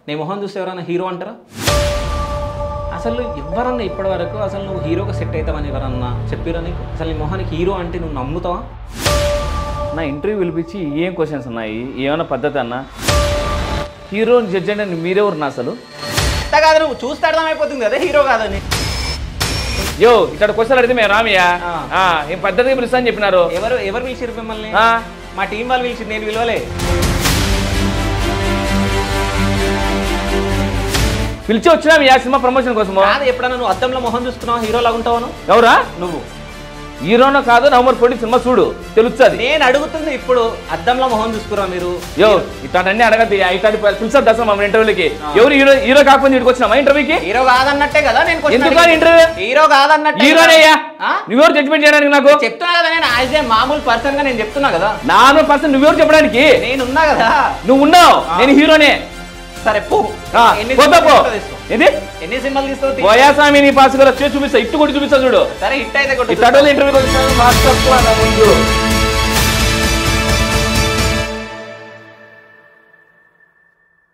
నేను మొహం చూస్తే ఎవరైనా హీరో అంటారా? అసలు ఎవరన్నా ఇప్పటివరకు అసలు నువ్వు హీరోగా సెట్ అవుతావని ఎవరన్నా చెప్పిరా నీకు? అసలు నీ మొహానికి హీరో అంటే నువ్వు నమ్ముతావా? నా ఇంటర్వ్యూ పిలిపించి ఏం క్వశ్చన్స్ ఉన్నాయి, ఏమైనా పద్ధతి అన్న? హీరోని జడ్జ్ అంటే మీరెవరు అసలు? కాదు, నువ్వు చూస్తే అర్థమైపోతుంది కదా హీరో కాదని. యో ఇక్కడ క్వశ్చన్ అడిగితే మేము రామయ్యా ఏం పద్ధతిగా పిలుస్తా అని చెప్పినారు. ఎవరు పిలిచిరు మిమ్మల్ని? మా టీం వాళ్ళు పిలిచి, నేను పిలవలే. పిలిచి వచ్చినా మీ సినిమా ప్రమోషన్ కోసం. కాదు, ఎప్పుడన్నా నువ్వు అద్దంలో మొహం చూస్తున్నావు హీరో లాగుంటావు? ఎవరా నువ్వు? హీరోనో కాదు, నవంబర్ 20 సినిమా చూడు తెలుస్తుంది. నేను అడుగుతుంది ఇప్పుడు, అద్దంలో మొహం చూసుకురా మీరు? యో ఇట్లాంటి అడగద్దు, ఇట్లాంటి పిలిచారు దశ మా ఇంటర్వ్యూకి. ఎవరు హీరో కాకపోతే ఇక్కడికి వచ్చినా ఇంటర్వ్యూకి? హీరో కాదన్నట్టే కదా నేను. ఎందుకు ఇంటర్వ్యూ? హీరో కాదన్నట్టే. హీరోనేయ్యా, నువ్వెవరు జడ్జ్మెంట్ చేయడానికి? నాకు చెప్తున్నా కదా, నేను యాజ్ ఏ మామూలు పర్సన్ గా నేను చెప్తున్నా కదా. నార్మల్ పర్సన్ నువ్వెవరు చెప్పడానికి? నేను ఉన్నా కదా. నువ్వు ఉన్నావు, నేను హీరోనే. సరే పో. ఎన్ని సినిమాలు తీస్తావు? పోయాసామి నీ పాస్ గల చేసి చూపిస్తా, ఇట్టు కొట్టి చూపిస్తా చూడు. సరే హిట్ అయితే ఇంటర్వ్యూ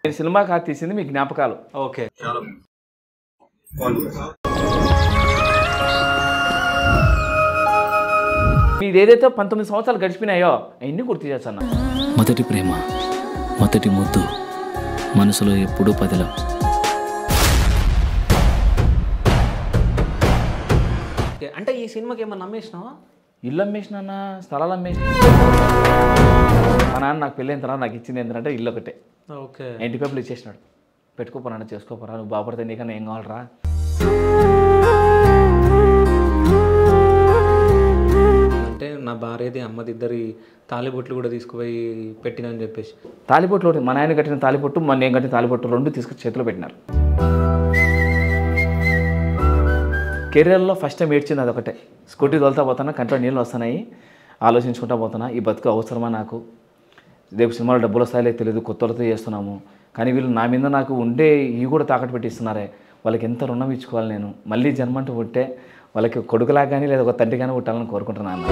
నేను సినిమా కాదు తీసింది మీ జ్ఞాపకాలు. ఓకే, మీది ఏదైతే 19 సంవత్సరాలు గడిచిపోయినాయో అవన్నీ గుర్తు చేస్తాను. మొదటి ప్రేమ, మొదటి ముద్దు, మనసులో ఎప్పుడూ పదిలం. అంటే ఈ సినిమాకి ఏమన్నా అమ్మేసినావా? ఇల్లు అమ్మేసినా, స్థలాలు అమ్మేసిన. మా నాన్న నాకు పెళ్ళైన తర్వాత నాకు ఇచ్చింది ఏంటంటే ఇల్లు ఒకటే. ఓకే, ఇంటి పేపర్లు ఇచ్చేసినాడు. పెట్టుకోపోరా, చేసుకోపోరా, నువ్వు బాగుపడితే నీకన్నా ఏం కావాలరా. అంటే నా భార్యది అమ్మది ఇద్దరి తాలిబొట్లు కూడా తీసుకుపోయి పెట్టినని చెప్పేసి. తాలిబొట్లు మా నాయన కట్టిన తాలిబొట్టు, మా నేను కట్టిన తాలిబొట్టు 2 తీసుకొచ్చి చేతిలో పెట్టినారు. కెరియర్లో ఫస్ట్ టైం ఏడ్చింది అదొకటే. స్కూటీ తోలుతా పోతున్నా, కంట్లో నీళ్ళు వస్తున్నాయి, ఆలోచించుకుంటా పోతున్నా, ఈ బతుకు అవసరమా నాకు? రేపు సినిమాలో డబ్బులు వస్తాయో తెలియదు, కొత్తలతో చేస్తున్నాము, కానీ వీళ్ళు నా మీద నాకు ఉండే ఇవి కూడా తాకట్టు పెట్టిస్తున్నారే, వాళ్ళకి ఎంత రుణం ఇచ్చుకోవాలి నేను? మళ్ళీ జన్మంటూ పుట్టే వాళ్ళకి కొడుకులా కానీ లేదా ఒక తండ్రి కానీ పుట్టాలని కోరుకుంటున్నాను.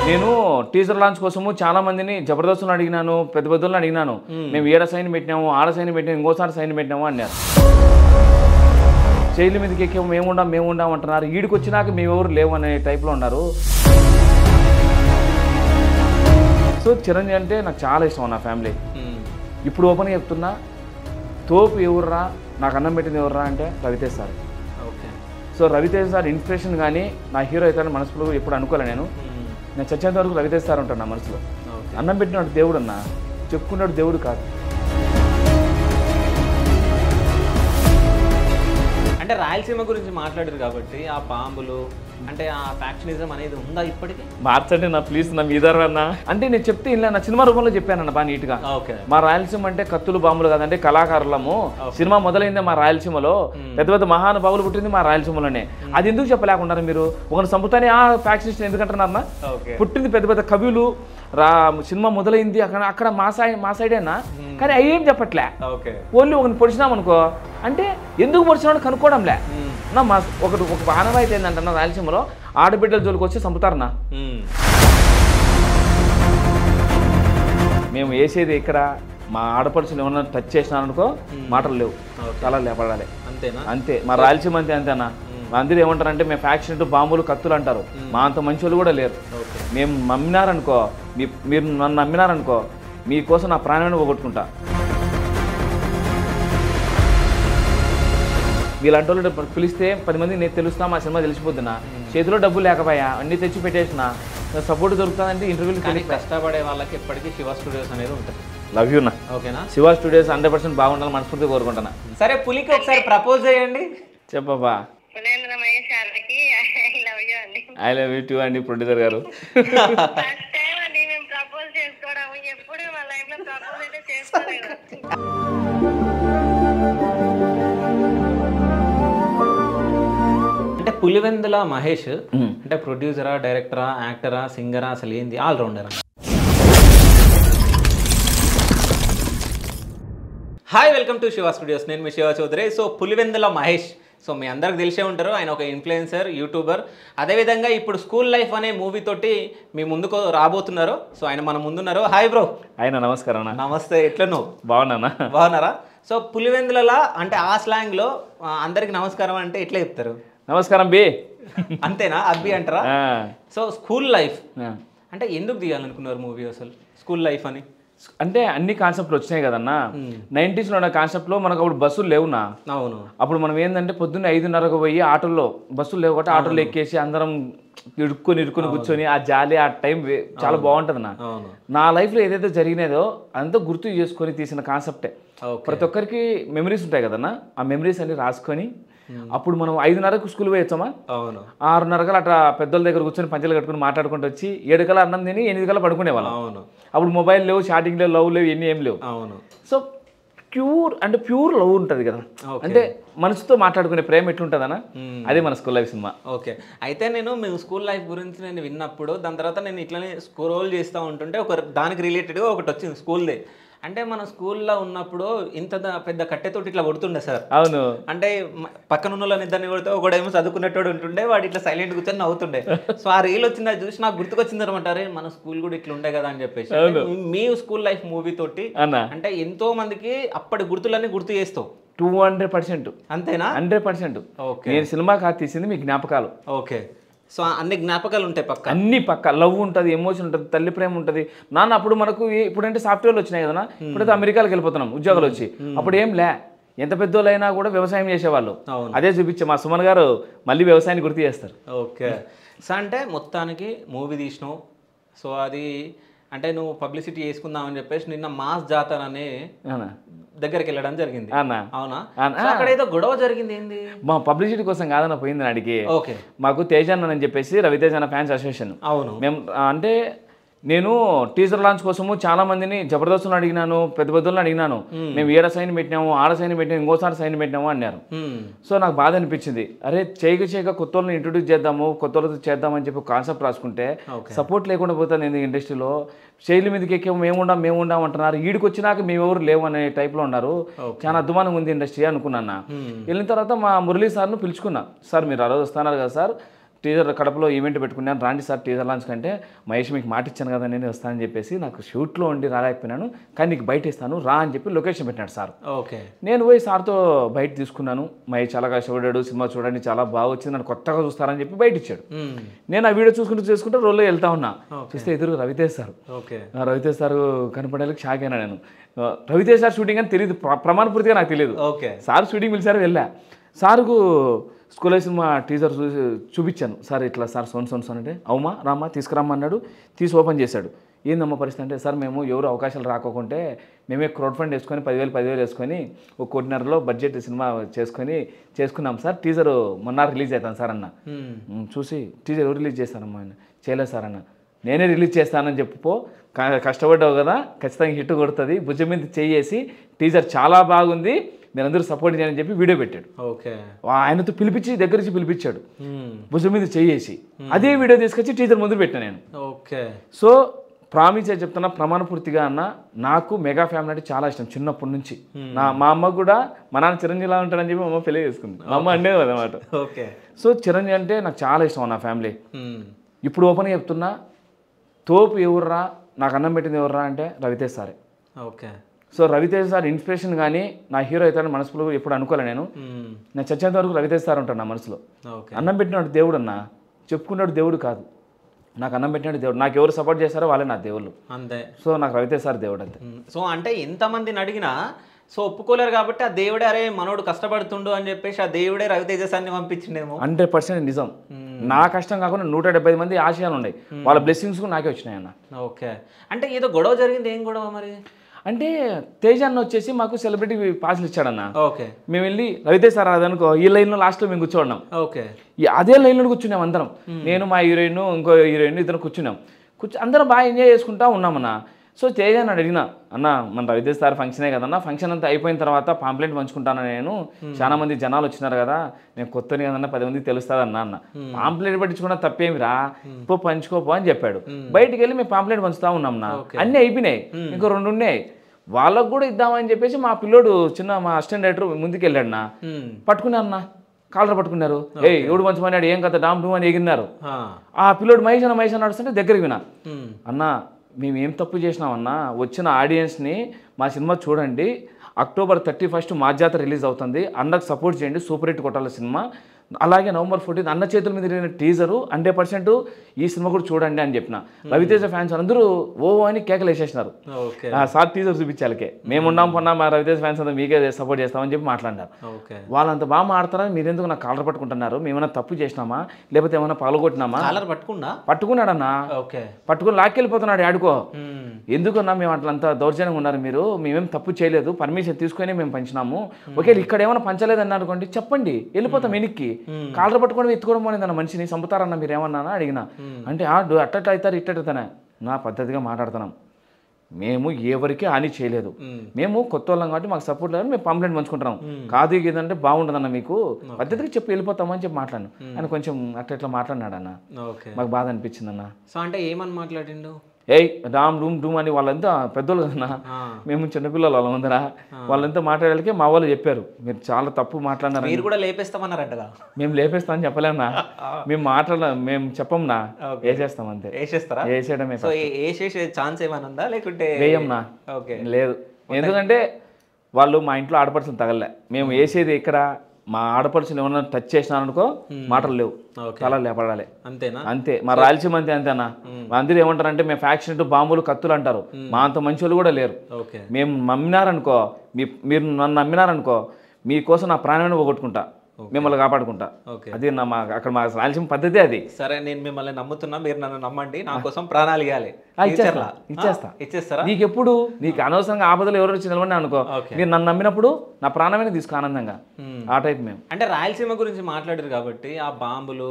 నేను టీజర్ లాంచ్ కోసము చాలా మందిని జబర్దస్తులను అడిగినాను, పెద్ద పెద్దలను అడిగినాను. మేము ఏడ సైన్ పెట్టినాము, ఆడ సైన్ పెట్టినాము, ఇంకోసారి సైన్ పెట్టినాము అన్నారు. శైలి మీదకి ఎక్కేమో మేము ఉండాం అంటున్నారు. ఈడికి వచ్చినాక మేమెవరు లేవు అనే టైప్లో ఉన్నారు. సో చిరంజీవి అంటే నాకు చాలా ఇష్టం, నా ఫ్యామిలీ. ఇప్పుడు ఓపెన్గా చెప్తున్నా, తోపు ఎవర్రా, నాకు అన్నం పెట్టింది ఎవర్రా అంటే Ravitej sir. So Ravitej sir inspiration, కానీ నా హీరో అవుతారని మనసులో ఎప్పుడు అనుకోలే. నేను చచ్చేంత వరకు రవితేజ్ సార్ ఉంటాను నా మనసులో. అన్నం పెట్టినాడు దేవుడు అన్న, చెప్పుకున్నాడు దేవుడు కాదు. అంటే రాయలసీమ గురించి మాట్లాడారు కాబట్టి ఆ పాంబులు అంటే ఆ ఫ్యాక్షనిజం అనేది ఉందా ఇప్పటికీ? మార్చండి నా ప్లీజ్, నా మీదర్ అన్న. అంటే నేను చెప్తే ఇలా నా సినిమా రూపంలో చెప్పానన్న బాగా నీట్గా. మా రాయలసీమ అంటే కత్తులు బాంబులు కాదంటే కళాకారులము. సినిమా మొదలైందే మా రాయలసీమలో, పెద్ద పెద్ద మహానుభావులు పుట్టింది మా రాయలసీమలోనే. అది ఎందుకు చెప్పలేకున్నారు మీరు? ఒకరిని చంపుతానే ఆ ఫ్యాక్షనిస్ట్ ఎందుకంటున్నారన్నా? పుట్టింది పెద్ద పెద్ద కవులు, సినిమా మొదలైంది అక్కడ మా సైడేనా, కానీ అయ్యేం చెప్పట్లే. ఓన్లీ ఒకరిని పొడిచినామనుకో అంటే ఎందుకు పొడిచినాడు కనుక్కోవడంలే. మా ఒక ఆనవాయితీ ఏంటంటే రాయలసీమలో ఆడబిడ్డల జోలికి వచ్చి చంపుతారన్నా. మేము వేసేది ఇక్కడ మా ఆడపడుచుని ఏమన్నా టచ్ చేసినారనుకో మాటలు లేవు, చాలా లేపడాలి అంతే. మా రాయలసీమ అంతేనా. అందరూ ఏమంటారంటే మేము ఫ్యాక్షన్ బాంబులు కత్తులు అంటారు. మా అంత మంచి వాళ్ళు కూడా లేరు. మేము నమ్మినారనుకో, మీరు నన్ను నమ్మినారనుకో, మీకోసం నా ప్రాణాన్ని పోగొట్టుకుంటా. వీళ్ళంటి వాళ్ళు పిలిస్తే 10 మంది నేను తెలుస్తా, మా సినిమా తెలిసిపోతున్నా. చేతిలో డబ్బులు లేకపోయా, అన్నీ తెచ్చి పెట్టేసిన, సపోర్ట్ దొరుకుతుందంటే ఇంటర్వ్యూలు. కానీ కష్టపడే వాళ్ళకి ఎప్పటికీ శివ స్టూడియోస్ అనేది ఉంటుంది. లవ్ యూ నా. ఓకేనా? శివ స్టూడియోస్ 100% బాగుండాలని మనస్ఫూర్తిగా కోరుకుంటున్నా. సరే పులికి ఒకసారి ప్రపోజ్ చేయండి. చెప్పబ్బా. ఐ లవ్ యూ టూ అండి ప్రొడ్యూసర్ గారు. అంటే పులివెందుల మహేష్ అంటే ప్రొడ్యూసరా, డైరెక్టరా, యాక్టరా, సింగరా, అసలు ఏంది? ఆల్రౌండరా? Hi, welcome to Shiva studios. నేను మీ శివ చౌదరి. సో పులివెందుల మహేష్ సో మీ అందరికి తెలిసే ఉంటారు, ఆయన ఒక ఇన్ఫ్లుయెన్సర్, యూట్యూబర్. అదేవిధంగా ఇప్పుడు స్కూల్ లైఫ్ అనే మూవీ తోటి మీ ముందుకు రాబోతున్నారు. సో ఆయన మన ముందున్నారు. Hi bro. ఆయన నమస్కారం అన్న. నమస్తే, ఎట్లా నువ్వు? బాగున్నారా? సో పులివెందులలో అంటే ఆ స్లాంగ్లో అందరికి నమస్కారం అంటే ఎట్లా చెప్తారు? నమస్కారం బి, అంతేనా? అబ్బి అంటారా? సో స్కూల్ లైఫ్ అంటే ఎందుకు తీయాలనుకున్నారు మూవీ అసలు స్కూల్ లైఫ్ అని? అంటే అన్ని కాన్సెప్ట్లు వచ్చినాయి కదన్నా. 90s ఉన్న కాన్సెప్ట్లో మనకు అప్పుడు బస్సులు లేవునా. అవును. అప్పుడు మనం ఏంటంటే పొద్దున్న 5:30కు పోయి ఆటోలో, బస్సులు లేవు కాబట్టి ఆటోలో ఎక్కేసి అందరం ఇరుక్కొని కూర్చొని ఆ జాలి, ఆ టైం చాలా బాగుంటుంది నా లైఫ్లో ఏదైతే జరిగినదో అంతా గుర్తు చేసుకొని తీసిన కాన్సెప్టే. ప్రతి ఒక్కరికి మెమరీస్ ఉంటాయి కదన్నా, ఆ మెమరీస్ అన్ని రాసుకొని అప్పుడు మనం 5:30కు స్కూల్ పోయొచ్చామా, 6:30 అట్లా పెద్దోళ్ళ దగ్గర కూర్చొని పంచలు కట్టుకుని మాట్లాడుకుంటూ వచ్చి 7 అన్నం తిని 8 పడుకునేవాళ్ళం. అప్పుడు మొబైల్ లేవు, చాటింగ్ లేవు, లవ్ లేవు, ఎన్ని ఏం లేవు. సో ప్యూర్ లవ్ ఉంటుంది కదా, అంటే మనసుతో మాట్లాడుకునే ప్రేమ ఎట్లుంటుందన్నా, అదే మన స్కూల్ లైఫ్ సినిమా. ఓకే. అయితే మేము స్కూల్ లైఫ్ గురించి నేను విన్నప్పుడు దాని తర్వాత నేను ఇట్లనే స్క్రోల్ చేస్తూ ఉంటుంటే దానికి రిలేటెడ్గా ఒకటి వచ్చింది స్కూల్దే. అంటే మన స్కూల్లో ఉన్నప్పుడు ఇంత పెద్ద కట్టెతోటి ఇట్లా కొడుతుండే సార్. అవును. అంటే పక్కన ఉన్న వాళ్ళని ఇద్దరిని కొడితే ఒకడేమో చదువుకున్నట్టు ఉంటుండే, వాడు ఇట్లా సైలెంట్ కూర్చొని నవ్వుతుండే. సో ఆ రీల్ వచ్చింది, అది చూసి నాకు గుర్తుకొచ్చింది అనమాట, అరే మన స్కూల్ కూడా ఇట్లా ఉండే కదా అని చెప్పేసి. మీ స్కూల్ లైఫ్ మూవీ తోటి అంటే ఎంతో మందికి అప్పటి గుర్తులన్నీ గుర్తు చేస్తావు. 200%. అంతేనా? 100%. ఓకే. నేను సినిమా కాదు తీసింది, మీ జ్ఞాపకాలు. ఓకే. సో అన్ని జ్ఞాపకాలు ఉంటాయి పక్క, అన్ని పక్క. లవ్ ఉంటుంది, ఎమోషన్ ఉంటుంది, తల్లి ప్రేమ ఉంటుంది. నాన్న అప్పుడు మనకు ఇప్పుడంటే సాఫ్ట్వేర్లు వచ్చినాయి కదా, ఇప్పుడైతే అమెరికాకి వెళ్ళిపోతున్నాం ఉద్యోగాలు వచ్చి. అప్పుడు ఏం లే, ఎంత పెద్దోళ్ళైనా కూడా వ్యవసాయం చేసేవాళ్ళు. అదే చూపించే మా సుమన్ గారు మళ్ళీ వ్యవసాయాన్ని గుర్తు చేస్తారు. ఓకే. సో అంటే మొత్తానికి మూవీ తీసినావు. సో అది అంటే నువ్వు పబ్లిసిటీ చేసుకుందామని చెప్పేసి నిన్న మాస్ జాతర అనే దగ్గరికి వెళ్ళడం జరిగింది. అవునా? అక్కడ ఏదో గొడవ జరిగింది, ఏంది? మా పబ్లిసిటీ కోసం కాదన్న పోయింది నాడికి. ఓకే. మాకు తేజాన్ అని చెప్పేసి రవితేజ ఫ్యాన్స్ అసోసియేషన్. అవును. మేము అంటే నేను టీజర్ లాంచ్ కోసము చాలా మందిని జబర్దస్తులను అడిగినాను, పెద్ద పెద్దలను అడిగినాను. మేము 7 సైన్ పెట్టినాము, 6 సైన్ పెట్టినాము, ఇంకోసారి సైన్ పెట్టినాము అన్నారు. సో నాకు బాధ అనిపించింది, అరే చేయక కొత్త వాళ్ళని ఇంట్రొడ్యూస్ చేద్దాము, కొత్త వాళ్ళతో చేద్దామని చెప్పి కాన్సెప్ట్ రాసుకుంటే సపోర్ట్ లేకుండా పోతాను ఎందుకు ఇండస్ట్రీలో. శైలి మీదకి ఎక్కే మేముండాం అంటున్నారు, ఈడికి వచ్చినాక మేమెవరు లేవు అనే టైప్లో ఉన్నారు. చాలా అద్భుతంగా ఉంది ఇండస్ట్రీ అనుకున్నా. వెళ్ళిన తర్వాత మా మురళీ సార్ను పిలుచుకున్నా, సార్ మీరు ఆ రోజు వస్తున్నారు కదా సార్, టీజర్ కడపలో ఈవెంట్ పెట్టుకున్నాను, రాండి సార్ టీజర్ లాంచ్ కంటే, మహేష్ మీకు మాట ఇచ్చాను కదా నేను వస్తానని చెప్పేసి, నాకు షూట్లో ఉండి రాలేకపోయినాను కానీ నీకు బయట ఇస్తాను రా అని చెప్పి లొకేషన్ పెట్టినాడు సార్. ఓకే. నేను పోయి సార్తో బయట తీసుకున్నాను. మహేష్ చాలా కష్టపడ్డాడు, సినిమా చూడండి చాలా బాగా వచ్చింది, నన్ను కొత్తగా చూస్తారని చెప్పి బయట ఇచ్చాడు. నేను ఆ వీడియో చూసుకుంటూ రోల్లో వెళ్తా ఉన్నా, చూస్తే ఎదురు రవితేజ్ సార్. రవితేజ్ సార్ కనపడేందుకు షాక్ అయినా నేను. రవితేజ్ సార్ షూటింగ్ అని తెలియదు, ప్రమాణపూర్తిగా నాకు తెలియదు. సార్ షూటింగ్ పిలిచారు, వెళ్ళా. సార్కు స్కూల్ సినిమా టీజర్ చూపించాను, సార్ ఇట్లా సార్ సోన్ అంటే అవుమా రామ్మా తీసుకురమ్మన్నాడు. తీసి ఓపెన్ చేశాడు. ఏందమ్మా పరిస్థితి అంటే, సార్ మేము ఎవరు అవకాశాలు రాకోకుంటే మేమే క్రౌడ్ ఫండ్ వేసుకొని 10,000 వేసుకొని 1.5 బడ్జెట్ సినిమా చేసుకున్నాం సార్. టీజర్ మొన్న రిలీజ్ అవుతాను సార్ అన్న. చూసి టీజర్ ఎవరు రిలీజ్ చేస్తానమ్మా ఆయన, చేయలేదు సార్ అన్న. నేనే రిలీజ్ చేస్తానని చెప్పు, కష్టపడ్డావు కదా ఖచ్చితంగా హిట్ కొడుతుంది, భుజం మీద చేసి టీజర్ చాలా బాగుంది, మీరందరూ సపోర్ట్ చేయాలని చెప్పి వీడియో పెట్టాడు. ఓకే. ఆయనతో దగ్గర నుంచి పిలిపించాడు, భుజం మీద చేసి అదే వీడియో తీసుకొచ్చి టీజర్ ముందు పెట్టాను నేను. ఓకే. సో ప్రామిస్ చెప్తున్నా, ప్రమాణపూర్తిగా అన్న, నాకు మెగా ఫ్యామిలీ అంటే చాలా ఇష్టం చిన్నప్పటి నుంచి. మా అమ్మ కూడా మా నాన్న చిరంజీవిలా ఉంటాడని చెప్పి మా అమ్మ పెళ్లి చేసుకుంది, మా అమ్మ అంటే అన్నమాట. ఓకే. సో చిరంజీవి అంటే నాకు చాలా ఇష్టం నా ఫ్యామిలీ. ఇప్పుడు ఓపెన్గా చెప్తున్నా, తోపు ఎవర్రా నాకు అన్నం పెట్టింది ఎవర్రా అంటే రవితేజ్ సారే. Okay. So Ravitej sir inspiration కానీ నా హీరో అవుతాడని మనసులో ఎప్పుడు అనుకోలే నేను చచ్చేంత వరకు రవితేజ్ సార్ ఉంటాను నా మనసులో. అన్నం పెట్టినాడు దేవుడు అన్న, చెప్పుకున్నాడు దేవుడు కాదు, నాకు అన్నం పెట్టినాడు దేవుడు. నాకు ఎవరు సపోర్ట్ చేస్తారో వాళ్ళే నా దేవుళ్ళు, అంతే. సో నాకు రవితేజ్ సార్ దేవుడు అంతే. సో అంటే ఎంతమందిని అడిగినా సో ఒప్పుకోలేరు కాబట్టి ఆ దేవుడే అరే మనోడు కష్టపడుతుండు అని చెప్పేసి ఆ దేవుడే రవితేజ సార్ని పంపించిండేమో. 100% నిజం. నా కష్టం కాకుండా 170 మంది ఆశయాలు ఉన్నాయి, వాళ్ళ బ్లెస్సింగ్స్ కూడా నాకే వచ్చినాయి అన్న. ఓకే. అంటే ఏదో గొడవ జరిగింది, ఏం గొడవ మరి? అంటే తేజ అన్న వచ్చేసి మాకు సెలబ్రిటీ పాసులు ఇచ్చాడన్న. ఓకే. మేము వెళ్ళి రవితేజ్ సార్ అదనుకో ఈ లైన్లో లాస్ట్లో మేము కూర్చోన్నాం. ఓకే. అదే లైన్లో కూర్చున్నాం అందరం, నేను మా హీరోయిన్ ఇంకో హీరోయిన్ ఇద్దరు కూర్చున్నాం. అందరం బాగా ఎంజాయ్ చేసుకుంటా ఉన్నామన్న. సో తేజ అని అడిగిన, అన్న మన రవితేజ్ సార్ ఫంక్షనే కదన్నా, ఫంక్షన్ అంతా అయిపోయిన తర్వాత పాంప్లెంట్ పంచుకుంటాను నేను, చాలా మంది జనాలు వచ్చినారు కదా, నేను కొత్తని కదన్నా 10 మందికి తెలుస్తుంది అన్న. పాంప్లెంట్ పట్టించుకున్నా తప్పేమిరా, ఇప్పుడు పంచుకోపో అని చెప్పాడు. బయటికి వెళ్ళి మేము పాంప్లెంట్ పంచుతా ఉన్నాం నా, అన్నీ అయిపోయినాయి, ఇంకో 2 ఉన్నాయి, వాళ్ళకు కూడా ఇద్దామని చెప్పేసి మా పిల్లోడు మా అసిస్టెంట్ డైరెక్టర్ ముందుకు వెళ్ళాడు నా, పట్టుకున్నా అన్న కాలర్ పట్టుకున్నారు. ఎవడు మంచి పని ఏం కదా డామ్ డూమ్ అని ఎగిరినారు. ఆ పిల్లోడు మహేష్ అన్న నడుస్తుంటే దగ్గరికి వినా, అన్న మేము ఏం తప్పు చేసినామన్నా, వచ్చిన ఆడియన్స్ని మా సినిమా చూడండి, October 31 మా జాతర రిలీజ్ అవుతుంది, అన్నకు సపోర్ట్ చేయండి, సూపర్ హిట్ కొట్టాలి సినిమా, అలాగే November 14 అన్న చేతుల మీద తిరిగిన టీజరు 100% ఈ సినిమా కూడా చూడండి అని చెప్పిన. రవితేజ ఫ్యాన్స్ అందరూ ఓ అని కేకలు వేసేసినారు. సార్ టీజర్ చూపించాలకే మేము ఉన్నాం పొన్నా, మా రవితేజ ఫ్యాన్స్ అంతా మీకే సపోర్ట్ చేస్తామని చెప్పి మాట్లాడినారు. వాళ్ళంత బాగా మాడతారని మీరెందుకు నాకు కాలర్ పట్టుకుంటున్నారు, మేమైనా తప్పు చేసినామా లేకపోతే ఏమైనా పగలగొట్టినామా? పట్టుకున్నాడన్నా, పట్టుకుని లాక్కెళ్ళిపోతున్నాడు ఆడుకో. ఎందుకన్నా మేము అట్లంతా దౌర్జన్యంగా ఉన్నారు, మీరు మేమేం తప్పు చేయలేదు, పర్మిషన్ తీసుకొని మేము పంచినాము, ఒకవేళ ఇక్కడ ఏమైనా పంచలేదన్నా అనుకోండి చెప్పండి, వెళ్ళిపోతాం వెనక్కి. కాలర్ పట్టుకోవడం ఎత్తుకోవడం అనేది అన్న మనిషిని చంపుతారన్న మీరు ఏమన్నా అడిగినా అంటే అట్టట్టు అవుతారు ఇట్టవుతానే నా పద్ధతిగా మాట్లాడుతున్నాం. మేము ఎవరికి హాని చేయలేదు, మేము కొత్త వాళ్ళం కాబట్టి మాకు సపోర్ట్ లేదు, మేము కంప్లైంట్ పంచుకుంటున్నాం. కాదు ఏదంటే బాగుంటుందన్న మీకు పద్ధతిగా చెప్పి వెళ్ళిపోతామని చెప్పి మాట్లాడు అని కొంచెం అట్లా మాట్లాడినాడు అన్న. మాకు బాధ అనిపించింది అన్న. సో అంటే ఏమని మాట్లాడిండు? డామ్ డూమ్ డూమ్ అని వాళ్ళంతా పెద్దోళ్ళు కదన్నా, మేము చిన్నపిల్లలు వాళ్ళ ముందర వాళ్ళంతా మాట్లాడాలకే మా వాళ్ళు చెప్పారు మీరు చాలా తప్పు మాట్లాడినారు. మీరు కూడా లేపేస్తామన్నారంటగా? మేము లేపేస్తామని చెప్పలేమన్నా, మేము చెప్పంనా, వేసేస్తాం అంతే. వేసేయడమే. వేసేసే ఛాన్స్ ఏమైనా ఉందా లేకుంటే? వేయంనా, లేదు. ఎందుకంటే వాళ్ళు మా ఇంట్లో ఆడపడుచులు తగలలే, మేము వేసేది ఇక్కడ మా ఆడపడుచులు ఏమన్నా టచ్ చేసినారనుకో మాటలు లేవు, చాలా లేపడాలి అంతేనా? అంతే. మా రాయలసీమ అంతేనా, అందరూ ఏమంటారంటే మేము ఫ్యాక్షన్ బాంబులు కత్తులు అంటారు, మా అంత మంచి వాళ్ళు కూడా లేరు. మేము నమ్మినారనుకో, మీరు నన్ను నమ్మినారనుకో మీకోసం నా ప్రాణాన్ని పోగొట్టుకుంటా, మిమ్మల్ని కాపాడుకుంటా. అది అక్కడ మా రాయలసీమ పద్ధతి అది. సరే నేను మిమ్మల్ని నమ్ముతున్నా, మీరు నన్ను నమ్మండి, నా కోసం ప్రాణాలు ఇవ్వాలి. ఇచ్చేస్తారా? నీకు ఎప్పుడు నీకు అనవసరంగా ఆపదలు ఎవరు వచ్చి నిలబడి అనుకో, మీరు నన్ను నమ్మినప్పుడు నా ప్రాణమైన తీసుకో ఆనందంగా. ఆ టైప్ మేము. అంటే రాయలసీమ గురించి మాట్లాడారు కాబట్టి ఆ బాంబులు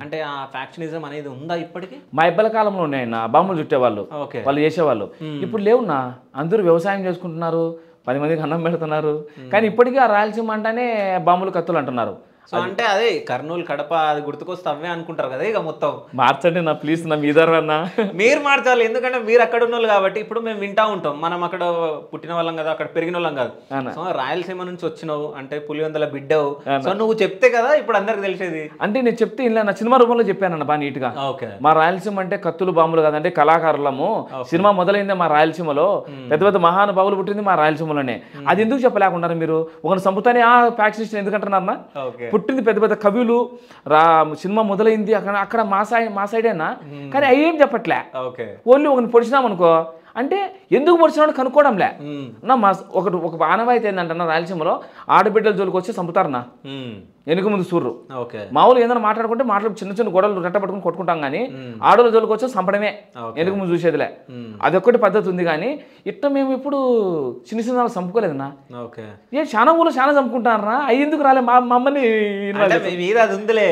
అంటే ఆ ఫ్యాక్షనిజం అనేది ఉందా ఇప్పటికీ? మా ఇబ్బల కాలంలో ఉన్నాయన్న బాంబులు చుట్టేవాళ్ళు, వాళ్ళు చేసేవాళ్ళు. ఇప్పుడు లేవున్నా, అందరూ వ్యవసాయం చేసుకుంటున్నారు, 10 మందికి అన్నం పెడుతున్నారు. కానీ ఇప్పటికీ ఆ రాయలసీమ అంటేనే బాంబులు కత్తులు అంటున్నారు. సో అంటే అదే కర్నూలు కడప అది గుర్తుకొస్తే అవే అనుకుంటారు కదా ఇక మొత్తం. మార్చండి నా ప్లీజ్, నా మీదన్నా మీరు మార్చాలి, ఎందుకంటే మీరు అక్కడ ఉన్న వాళ్ళు కాబట్టి. ఇప్పుడు మేము వింటా ఉంటాం, మనం అక్కడ పుట్టిన వాళ్ళం కదా, అక్కడ పెరిగిన వాళ్ళం కాదు. సో రాయలసీమ నుంచి వచ్చినావు అంటే పులివెందుల బిడ్డవు, సో నువ్వు చెప్తే కదా ఇప్పుడు అందరికి తెలిసేది. అంటే నేను చెప్తే ఇలా నా సినిమా రూపంలో చెప్పానన్న బాగా నీట్గా. మా రాయలసీమ అంటే కత్తులు బాంబులు కాదంటే కళాకారులము, సినిమా మొదలైందే మా రాయలసీమలో, పెద్ద పెద్ద మహానుభావులు పుట్టింది మా రాయలసీమలోనే. అది ఎందుకు చెప్పలేకున్నారు మీరు? ఒకరిని చంపుతానే ఆ ఫ్యాక్షనిస్ట్ ఎందుకంటున్నారన్నా? పుట్టింది పెద్ద పెద్ద కవులు, సినిమా మొదలైంది అక్కడ మా సైడేనా, కానీ అయ్యేం చెప్పట్లే. ఓన్లీ ఒకరిని పొడిచినామనుకో అంటే ఎందుకు పొడిచినాడు కనుక్కోవడంలే. మా ఒక ఆనవాయితీ ఏంటంటే రాయలసీమలో ఆడబిడ్డల జోలికి వచ్చి చంపుతారన్నా, వెనుక ముందు సూర్రు. మామూలు ఏదైనా మాట్లాడుకుంటే చిన్న చిన్న గొడవలు రెట్టబట్టుకుని కొట్టుకుంటాం, కానీ ఆడవాళ్ళ జోలికి వచ్చి చంపడమే వెనుక ముందు చూసేదిలే. అదొక్కటి పద్ధతి ఉంది, కానీ ఇట్లా మేము ఇప్పుడు చిన్న చిన్న చంపుకోలేదన్నా. చాలా ఊళ్ళో చాలా చంపుకుంటారా, అవి ఎందుకు రాలే మమ్మల్ని? అది ఉందిలే.